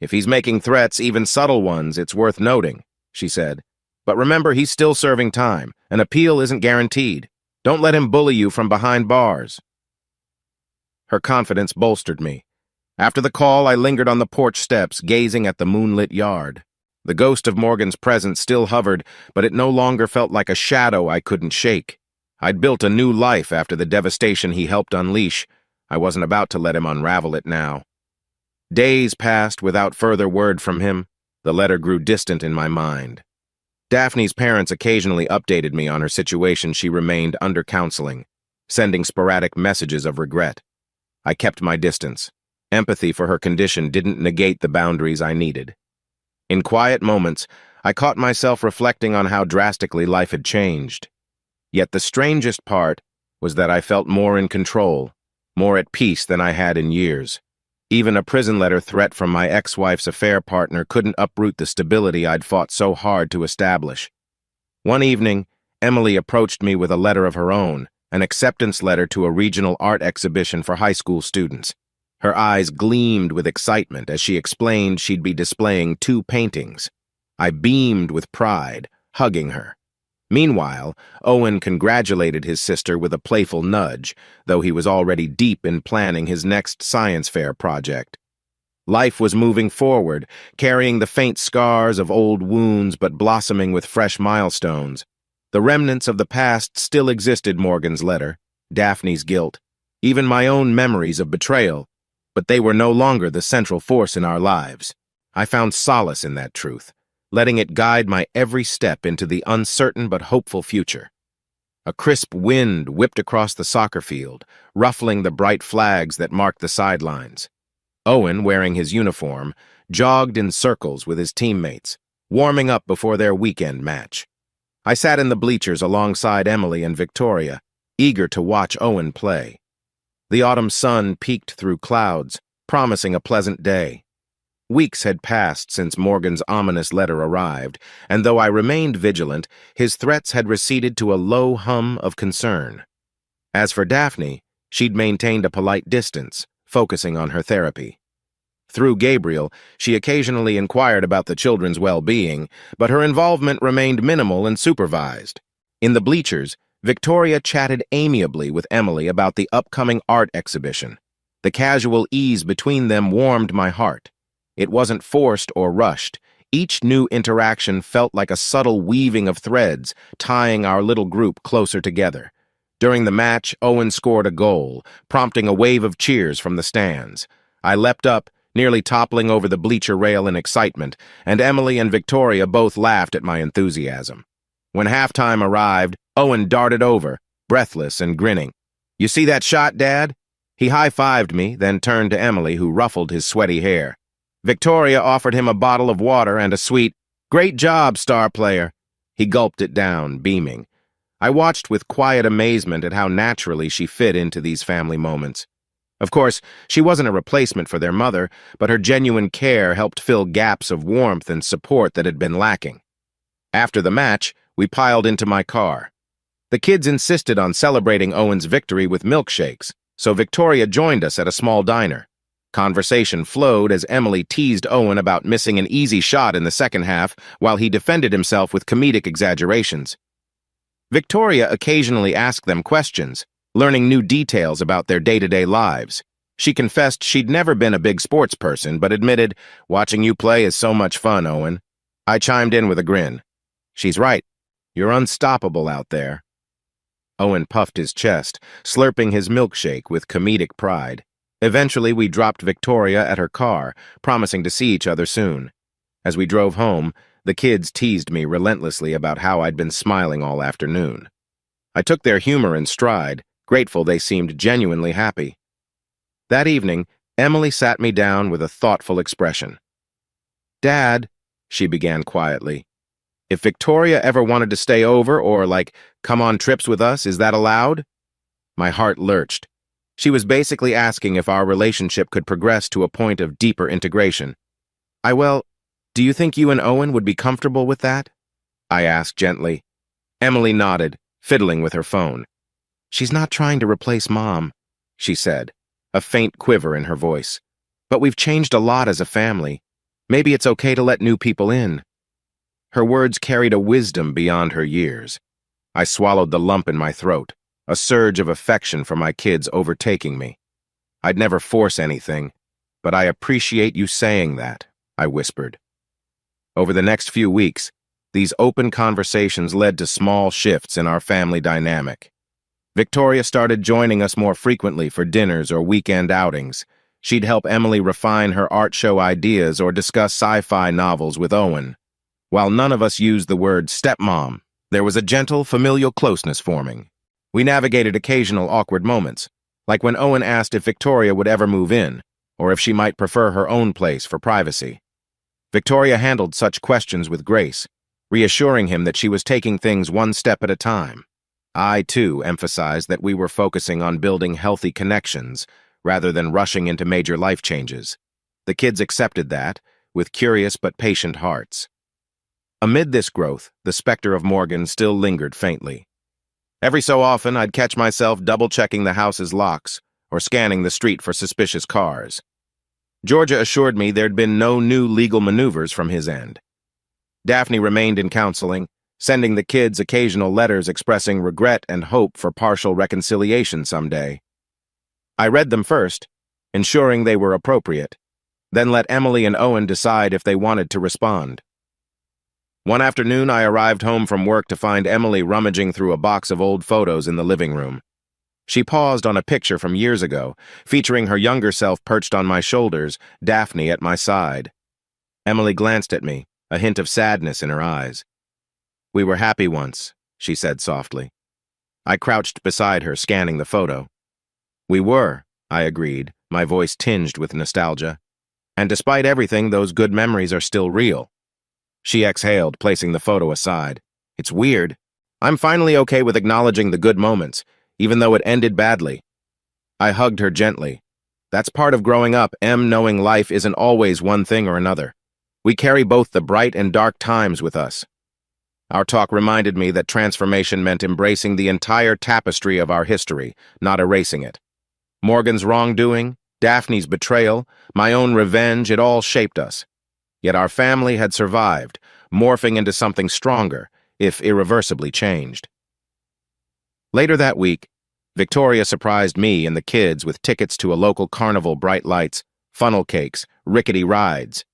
Speaker 1: "If he's making threats, even subtle ones, it's worth noting," she said. "But remember, he's still serving time. An appeal isn't guaranteed. Don't let him bully you from behind bars." Her confidence bolstered me. After the call, I lingered on the porch steps, gazing at the moonlit yard. The ghost of Morgan's presence still hovered, but it no longer felt like a shadow I couldn't shake. I'd built a new life after the devastation he helped unleash. I wasn't about to let him unravel it now. Days passed without further word from him. The letter grew distant in my mind. Daphne's parents occasionally updated me on her situation. She remained under counseling, sending sporadic messages of regret. I kept my distance. Empathy for her condition didn't negate the boundaries I needed. In quiet moments, I caught myself reflecting on how drastically life had changed. Yet the strangest part was that I felt more in control, more at peace than I had in years. Even a prison letter threat from my ex-wife's affair partner couldn't uproot the stability I'd fought so hard to establish. One evening, Emily approached me with a letter of her own, an acceptance letter to a regional art exhibition for high school students. Her eyes gleamed with excitement as she explained she'd be displaying 2 paintings. I beamed with pride, hugging her. Meanwhile, Owen congratulated his sister with a playful nudge, though he was already deep in planning his next science fair project. Life was moving forward, carrying the faint scars of old wounds but blossoming with fresh milestones. The remnants of the past still existed, Morgan's letter, Daphne's guilt, even my own memories of betrayal, but they were no longer the central force in our lives. I found solace in that truth, letting it guide my every step into the uncertain but hopeful future. A crisp wind whipped across the soccer field, ruffling the bright flags that marked the sidelines. Owen, wearing his uniform, jogged in circles with his teammates, warming up before their weekend match. I sat in the bleachers alongside Emily and Victoria, eager to watch Owen play. The autumn sun peeked through clouds, promising a pleasant day. Weeks had passed since Morgan's ominous letter arrived, and though I remained vigilant, his threats had receded to a low hum of concern. As for Daphne, she'd maintained a polite distance, focusing on her therapy. Through Gabriel, she occasionally inquired about the children's well-being, but her involvement remained minimal and supervised. In the bleachers, Victoria chatted amiably with Emily about the upcoming art exhibition. The casual ease between them warmed my heart. It wasn't forced or rushed. Each new interaction felt like a subtle weaving of threads, tying our little group closer together. During the match, Owen scored a goal, prompting a wave of cheers from the stands. I leapt up, nearly toppling over the bleacher rail in excitement, and Emily and Victoria both laughed at my enthusiasm. When halftime arrived, Owen darted over, breathless and grinning. "You see that shot, Dad?" He high-fived me, then turned to Emily, who ruffled his sweaty hair. Victoria offered him a bottle of water and a sweet, "Great job, star player." He gulped it down, beaming. I watched with quiet amazement at how naturally she fit into these family moments. Of course, she wasn't a replacement for their mother, but her genuine care helped fill gaps of warmth and support that had been lacking. After the match, we piled into my car. The kids insisted on celebrating Owen's victory with milkshakes, so Victoria joined us at a small diner. Conversation flowed as Emily teased Owen about missing an easy shot in the second half while he defended himself with comedic exaggerations. Victoria occasionally asked them questions, learning new details about their day-to-day lives. She confessed she'd never been a big sports person, but admitted, "Watching you play is so much fun, Owen." I chimed in with a grin. "She's right. You're unstoppable out there." Owen puffed his chest, slurping his milkshake with comedic pride. Eventually, we dropped Victoria at her car, promising to see each other soon. As we drove home, the kids teased me relentlessly about how I'd been smiling all afternoon. I took their humor in stride, grateful they seemed genuinely happy. That evening, Emily sat me down with a thoughtful expression. "Dad," she began quietly, "if Victoria ever wanted to stay over or, come on trips with us, is that allowed?" My heart lurched. She was basically asking if our relationship could progress to a point of deeper integration. Do you think you and Owen would be comfortable with that?" I asked gently. Emily nodded, fiddling with her phone. "She's not trying to replace Mom," she said, a faint quiver in her voice. "But we've changed a lot as a family. Maybe it's okay to let new people in." Her words carried a wisdom beyond her years. I swallowed the lump in my throat, a surge of affection for my kids overtaking me. "I'd never force anything, but I appreciate you saying that," I whispered. Over the next few weeks, these open conversations led to small shifts in our family dynamic. Victoria started joining us more frequently for dinners or weekend outings. She'd help Emily refine her art show ideas or discuss sci-fi novels with Owen. While none of us used the word stepmom, there was a gentle, familial closeness forming. We navigated occasional awkward moments, like when Owen asked if Victoria would ever move in, or if she might prefer her own place for privacy. Victoria handled such questions with grace, reassuring him that she was taking things one step at a time. I, too, emphasized that we were focusing on building healthy connections rather than rushing into major life changes. The kids accepted that, with curious but patient hearts. Amid this growth, the specter of Morgan still lingered faintly. Every so often, I'd catch myself double-checking the house's locks or scanning the street for suspicious cars. Georgia assured me there'd been no new legal maneuvers from his end. Daphne remained in counseling, sending the kids occasional letters expressing regret and hope for partial reconciliation someday. I read them first, ensuring they were appropriate, then let Emily and Owen decide if they wanted to respond. One afternoon, I arrived home from work to find Emily rummaging through a box of old photos in the living room. She paused on a picture from years ago, featuring her younger self perched on my shoulders, Daphne at my side. Emily glanced at me, a hint of sadness in her eyes. "We were happy once," she said softly. I crouched beside her, scanning the photo. "We were," I agreed, my voice tinged with nostalgia. And despite everything, those good memories are still real. She exhaled, placing the photo aside. It's weird. I'm finally okay with acknowledging the good moments, even though it ended badly. I hugged her gently. That's part of growing up, knowing life isn't always one thing or another. We carry both the bright and dark times with us. Our talk reminded me that transformation meant embracing the entire tapestry of our history, not erasing it. Morgan's wrongdoing, Daphne's betrayal, my own revenge, it all shaped us. Yet our family had survived, morphing into something stronger, if irreversibly changed. Later that week, Victoria surprised me and the kids with tickets to a local carnival, bright lights, funnel cakes, rickety rides.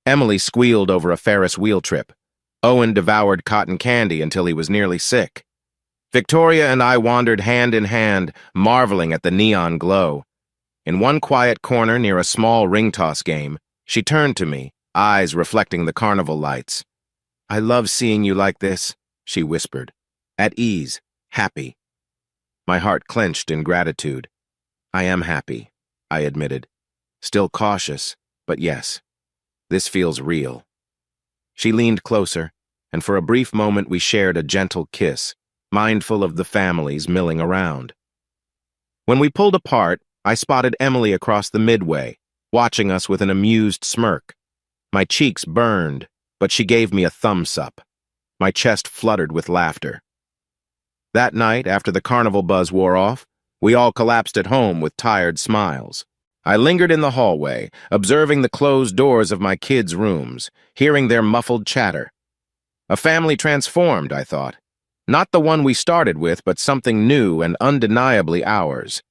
Speaker 1: Emily squealed over a Ferris wheel trip. Owen devoured cotton candy until he was nearly sick. Victoria and I wandered hand in hand, marveling at the neon glow. In one quiet corner near a small ring toss game, she turned to me, eyes reflecting the carnival lights. "I love seeing you like this," she whispered. "At ease, happy." My heart clenched in gratitude. "I am happy," I admitted. Still cautious, but yes, this feels real. She leaned closer, and for a brief moment we shared a gentle kiss, mindful of the families milling around. When we pulled apart, I spotted Emily across the midway, watching us with an amused smirk. My cheeks burned, but she gave me a thumbs up. My chest fluttered with laughter. That night, after the carnival buzz wore off, we all collapsed at home with tired smiles. I lingered in the hallway, observing the closed doors of my kids' rooms, hearing their muffled chatter. A family transformed, I thought. Not the one we started with, but something new and undeniably ours.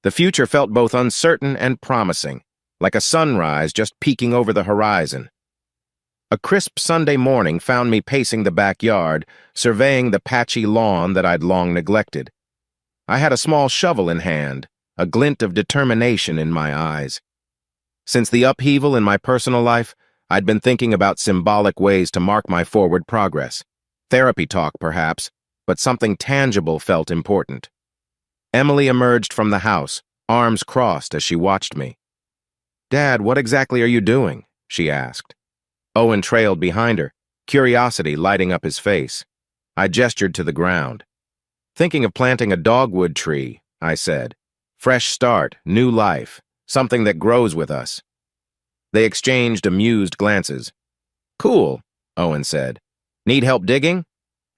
Speaker 1: The future felt both uncertain and promising, like a sunrise just peeking over the horizon. A crisp Sunday morning found me pacing the backyard, surveying the patchy lawn that I'd long neglected. I had a small shovel in hand, a glint of determination in my eyes. Since the upheaval in my personal life, I'd been thinking about symbolic ways to mark my forward progress. Therapy talk, perhaps, but something tangible felt important. Emily emerged from the house, arms crossed as she watched me. "Dad, what exactly are you doing?" she asked. Owen trailed behind her, curiosity lighting up his face. I gestured to the ground. "Thinking of planting a dogwood tree," I said. "Fresh start, new life, something that grows with us." They exchanged amused glances. "Cool," Owen said. "Need help digging?"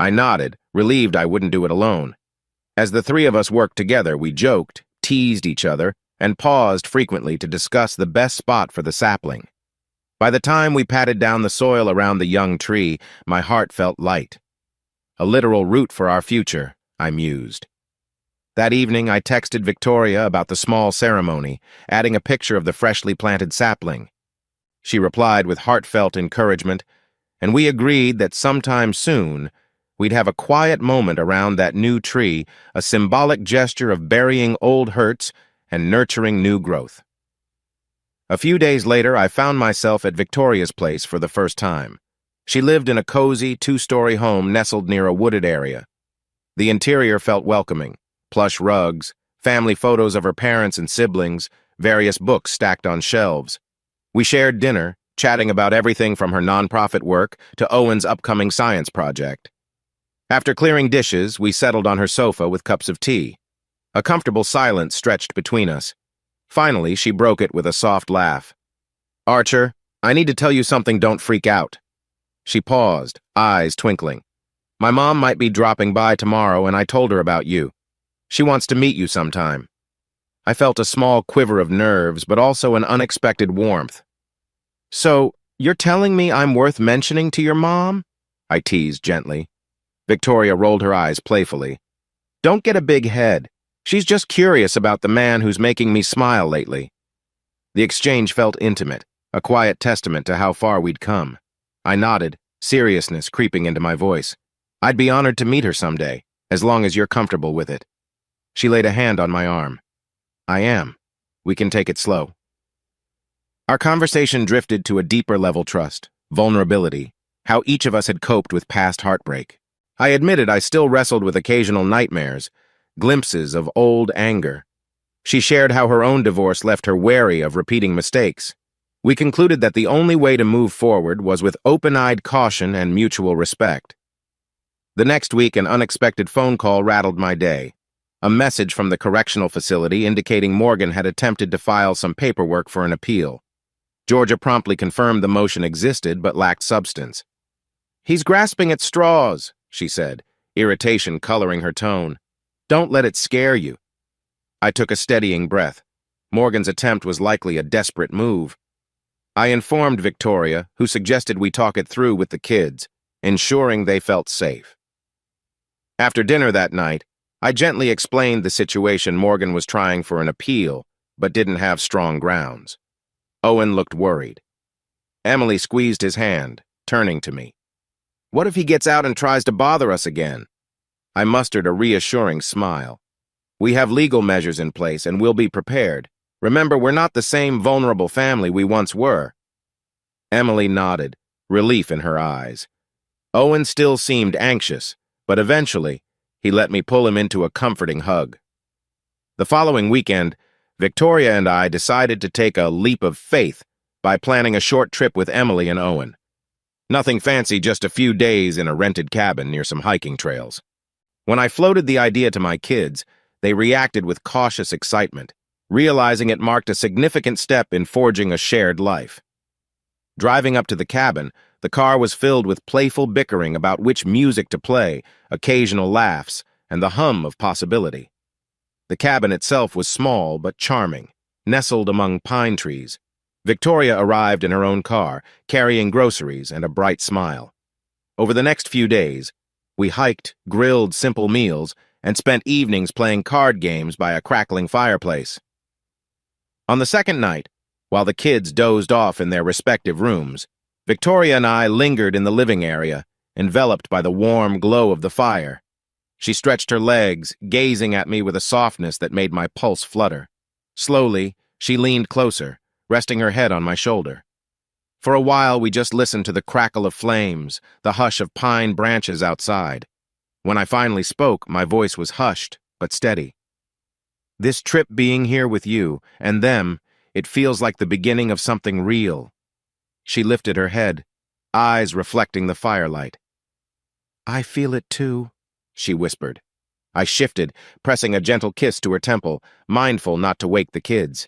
Speaker 1: I nodded, relieved I wouldn't do it alone. As the three of us worked together, we joked, teased each other, and paused frequently to discuss the best spot for the sapling. By the time we patted down the soil around the young tree, my heart felt light. A literal root for our future, I mused. That evening, I texted Victoria about the small ceremony, adding a picture of the freshly planted sapling. She replied with heartfelt encouragement, and we agreed that sometime soon, we'd have a quiet moment around that new tree, a symbolic gesture of burying old hurts and nurturing new growth. A few days later, I found myself at Victoria's place for the first time. She lived in a cozy, two-story home nestled near a wooded area. The interior felt welcoming. Plush rugs, family photos of her parents and siblings, various books stacked on shelves. We shared dinner, chatting about everything from her nonprofit work to Owen's upcoming science project. After clearing dishes, we settled on her sofa with cups of tea. A comfortable silence stretched between us. Finally, she broke it with a soft laugh. "Archer, I need to tell you something, don't freak out." She paused, eyes twinkling. "My mom might be dropping by tomorrow, and I told her about you. She wants to meet you sometime." I felt a small quiver of nerves, but also an unexpected warmth. "So, you're telling me I'm worth mentioning to your mom?" I teased gently. Victoria rolled her eyes playfully. "Don't get a big head. She's just curious about the man who's making me smile lately." The exchange felt intimate, a quiet testament to how far we'd come. I nodded, seriousness creeping into my voice. "I'd be honored to meet her someday, as long as you're comfortable with it." She laid a hand on my arm. "I am. We can take it slow." Our conversation drifted to a deeper level trust, vulnerability, how each of us had coped with past heartbreak. I admitted I still wrestled with occasional nightmares, glimpses of old anger. She shared how her own divorce left her wary of repeating mistakes. We concluded that the only way to move forward was with open-eyed caution and mutual respect. The next week, an unexpected phone call rattled my day. A message from the correctional facility indicating Morgan had attempted to file some paperwork for an appeal. Georgia promptly confirmed the motion existed but lacked substance. "He's grasping at straws," she said, irritation coloring her tone. "Don't let it scare you." I took a steadying breath. Morgan's attempt was likely a desperate move. I informed Victoria, who suggested we talk it through with the kids, ensuring they felt safe. After dinner that night, I gently explained the situation. Morgan was trying for an appeal, but didn't have strong grounds. Owen looked worried. Emily squeezed his hand, turning to me. "What if he gets out and tries to bother us again?" I mustered a reassuring smile. "We have legal measures in place and we'll be prepared. Remember, we're not the same vulnerable family we once were." Emily nodded, relief in her eyes. Owen still seemed anxious, but eventually, he let me pull him into a comforting hug. The following weekend, Victoria and I decided to take a leap of faith by planning a short trip with Emily and Owen. Nothing fancy, just a few days in a rented cabin near some hiking trails. When I floated the idea to my kids, they reacted with cautious excitement, realizing it marked a significant step in forging a shared life. Driving up to the cabin, the car was filled with playful bickering about which music to play, occasional laughs, and the hum of possibility. The cabin itself was small but charming, nestled among pine trees. Victoria arrived in her own car, carrying groceries and a bright smile. Over the next few days, we hiked, grilled simple meals, and spent evenings playing card games by a crackling fireplace. On the second night, while the kids dozed off in their respective rooms, Victoria and I lingered in the living area, enveloped by the warm glow of the fire. She stretched her legs, gazing at me with a softness that made my pulse flutter. Slowly, she leaned closer, resting her head on my shoulder. For a while, we just listened to the crackle of flames, the hush of pine branches outside. When I finally spoke, my voice was hushed, but steady. "This trip being here with you, and them, it feels like the beginning of something real." She lifted her head, eyes reflecting the firelight. "I feel it too," she whispered. I shifted, pressing a gentle kiss to her temple, mindful not to wake the kids.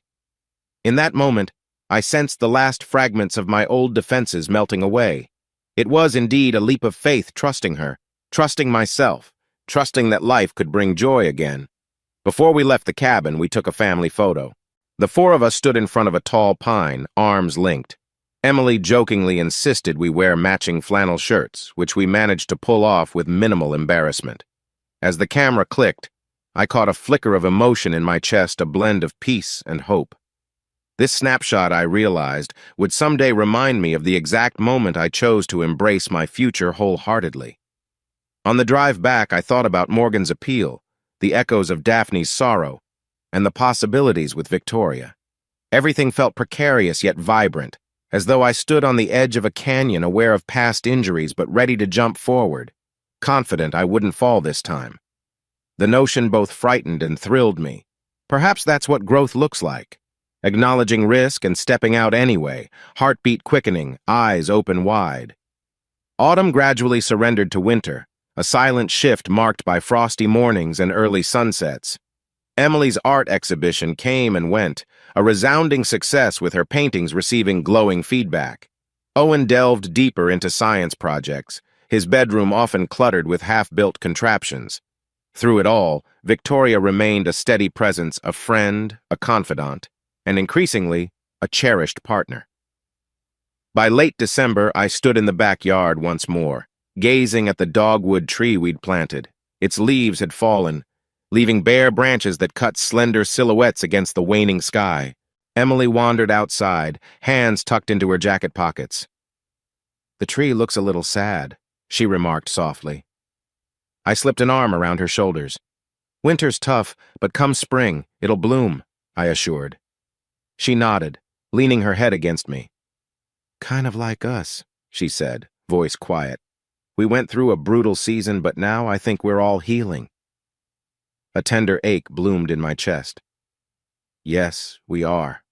Speaker 1: In that moment, I sensed the last fragments of my old defenses melting away. It was indeed a leap of faith, trusting her, trusting myself, trusting that life could bring joy again. Before we left the cabin, we took a family photo. The four of us stood in front of a tall pine, arms linked. Emily jokingly insisted we wear matching flannel shirts, which we managed to pull off with minimal embarrassment. As the camera clicked, I caught a flicker of emotion in my chest, a blend of peace and hope. This snapshot, I realized, would someday remind me of the exact moment I chose to embrace my future wholeheartedly. On the drive back, I thought about Morgan's appeal, the echoes of Daphne's sorrow, and the possibilities with Victoria. Everything felt precarious yet vibrant, as though I stood on the edge of a canyon, aware of past injuries but ready to jump forward, confident I wouldn't fall this time. The notion both frightened and thrilled me. Perhaps that's what growth looks like. Acknowledging risk and stepping out anyway, heartbeat quickening, eyes open wide. Autumn gradually surrendered to winter, a silent shift marked by frosty mornings and early sunsets. Emily's art exhibition came and went, a resounding success with her paintings receiving glowing feedback. Owen delved deeper into science projects, his bedroom often cluttered with half-built contraptions. Through it all, Victoria remained a steady presence, a friend, a confidant, and increasingly, a cherished partner. By late December, I stood in the backyard once more, gazing at the dogwood tree we'd planted. Its leaves had fallen, leaving bare branches that cut slender silhouettes against the waning sky. Emily wandered outside, hands tucked into her jacket pockets. "The tree looks a little sad," she remarked softly. I slipped an arm around her shoulders. "Winter's tough, but come spring, it'll bloom," I assured. She nodded, leaning her head against me. "Kind of like us," she said, voice quiet. "We went through a brutal season, but now I think we're all healing." A tender ache bloomed in my chest. Yes, we are.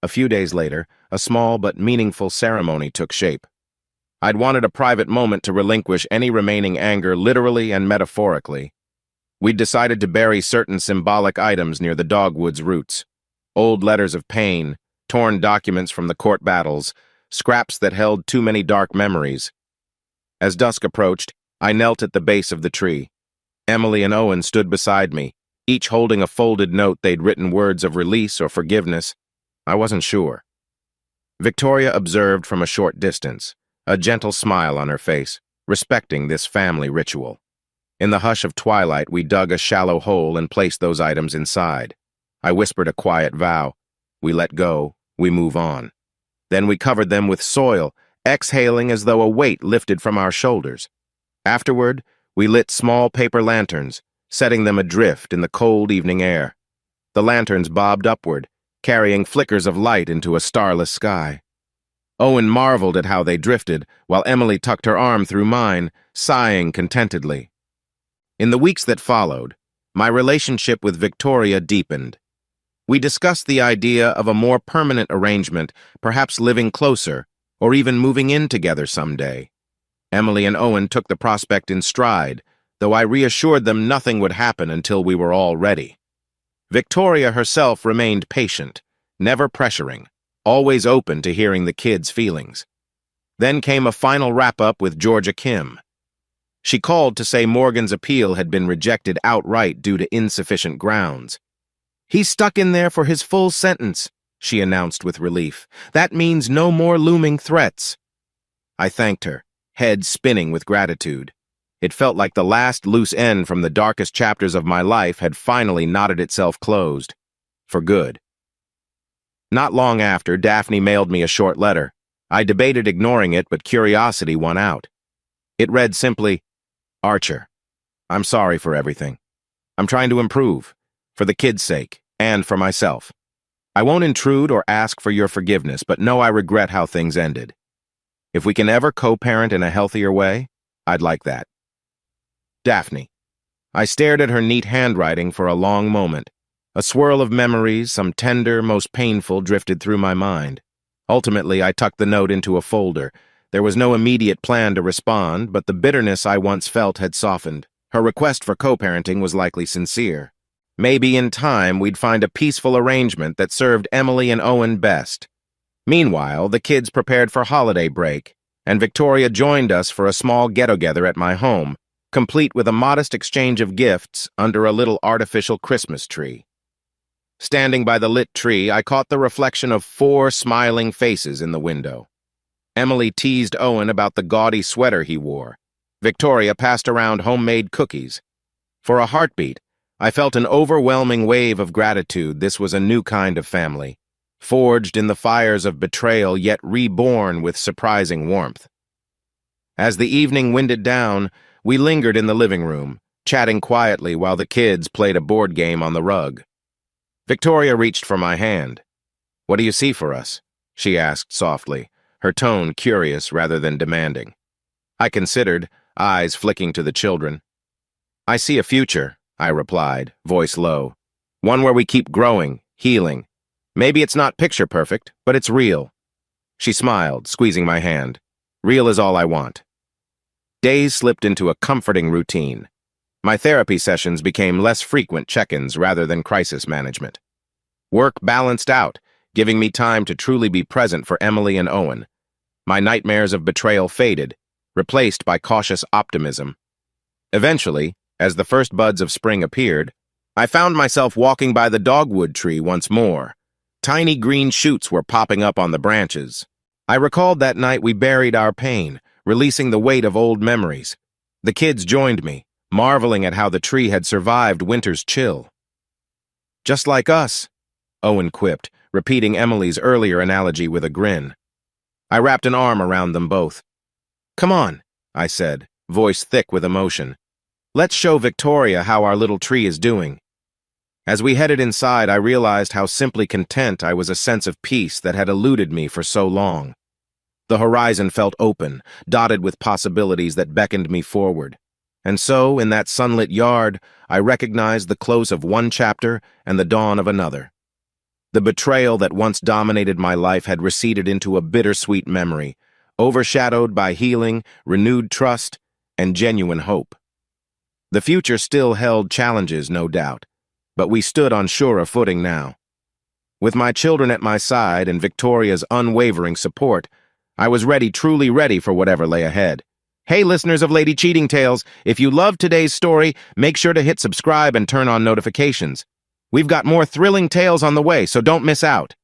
Speaker 1: A few days later, a small but meaningful ceremony took shape. I'd wanted a private moment to relinquish any remaining anger literally and metaphorically. We'd decided to bury certain symbolic items near the dogwood's roots. Old letters of pain, torn documents from the court battles, scraps that held too many dark memories. As dusk approached, I knelt at the base of the tree. Emily and Owen stood beside me, each holding a folded note they'd written words of release or forgiveness. I wasn't sure. Victoria observed from a short distance, a gentle smile on her face, respecting this family ritual. In the hush of twilight, we dug a shallow hole and placed those items inside. I whispered a quiet vow. We let go, we move on. Then we covered them with soil, exhaling as though a weight lifted from our shoulders. Afterward, we lit small paper lanterns, setting them adrift in the cold evening air. The lanterns bobbed upward, carrying flickers of light into a starless sky. Owen marveled at how they drifted, while Emily tucked her arm through mine, sighing contentedly. In the weeks that followed, my relationship with Victoria deepened. We discussed the idea of a more permanent arrangement, perhaps living closer, or even moving in together someday. Emily and Owen took the prospect in stride, though I reassured them nothing would happen until we were all ready. Victoria herself remained patient, never pressuring, always open to hearing the kids' feelings. Then came a final wrap-up with Georgia Kim. She called to say Morgan's appeal had been rejected outright due to insufficient grounds. "He's stuck in there for his full sentence," she announced with relief. "That means no more looming threats." I thanked her, head spinning with gratitude. It felt like the last loose end from the darkest chapters of my life had finally knotted itself closed. For good. Not long after, Daphne mailed me a short letter. I debated ignoring it, but curiosity won out. It read simply, "Archer, I'm sorry for everything. I'm trying to improve, for the kids' sake, and for myself. I won't intrude or ask for your forgiveness, but know I regret how things ended. If we can ever co-parent in a healthier way, I'd like that. Daphne." I stared at her neat handwriting for a long moment. A swirl of memories, some tender, most painful, drifted through my mind. Ultimately, I tucked the note into a folder. There was no immediate plan to respond, but the bitterness I once felt had softened. Her request for co-parenting was likely sincere. Maybe in time we'd find a peaceful arrangement that served Emily and Owen best. Meanwhile, the kids prepared for holiday break, and Victoria joined us for a small get-together at my home, complete with a modest exchange of gifts under a little artificial Christmas tree. Standing by the lit tree, I caught the reflection of 4 smiling faces in the window. Emily teased Owen about the gaudy sweater he wore. Victoria passed around homemade cookies. For a heartbeat, I felt an overwhelming wave of gratitude. This was a new kind of family, forged in the fires of betrayal, yet reborn with surprising warmth. As the evening winded down, we lingered in the living room, chatting quietly while the kids played a board game on the rug. Victoria reached for my hand. "What do you see for us?" she asked softly, her tone curious rather than demanding. I considered, eyes flicking to the children. "I see a future," I replied, voice low. "One where we keep growing, healing. Maybe it's not picture perfect, but it's real." She smiled, squeezing my hand. "Real is all I want." Days slipped into a comforting routine. My therapy sessions became less frequent check-ins rather than crisis management. Work balanced out, giving me time to truly be present for Emily and Owen. My nightmares of betrayal faded, replaced by cautious optimism. Eventually, as the first buds of spring appeared, I found myself walking by the dogwood tree once more. Tiny green shoots were popping up on the branches. I recalled that night we buried our pain, releasing the weight of old memories. The kids joined me, marveling at how the tree had survived winter's chill. "Just like us," Owen quipped, repeating Emily's earlier analogy with a grin. I wrapped an arm around them both. "Come on," I said, voice thick with emotion. "Let's show Victoria how our little tree is doing." As we headed inside, I realized how simply content I was, a sense of peace that had eluded me for so long. The horizon felt open, dotted with possibilities that beckoned me forward. And so, in that sunlit yard, I recognized the close of one chapter and the dawn of another. The betrayal that once dominated my life had receded into a bittersweet memory, overshadowed by healing, renewed trust, and genuine hope. The future still held challenges, no doubt, but we stood on surer footing now. With my children at my side and Victoria's unwavering support, I was ready, truly ready for whatever lay ahead. Hey, listeners of Lady Cheating Tales, if you loved today's story, make sure to hit subscribe and turn on notifications. We've got more thrilling tales on the way, so don't miss out.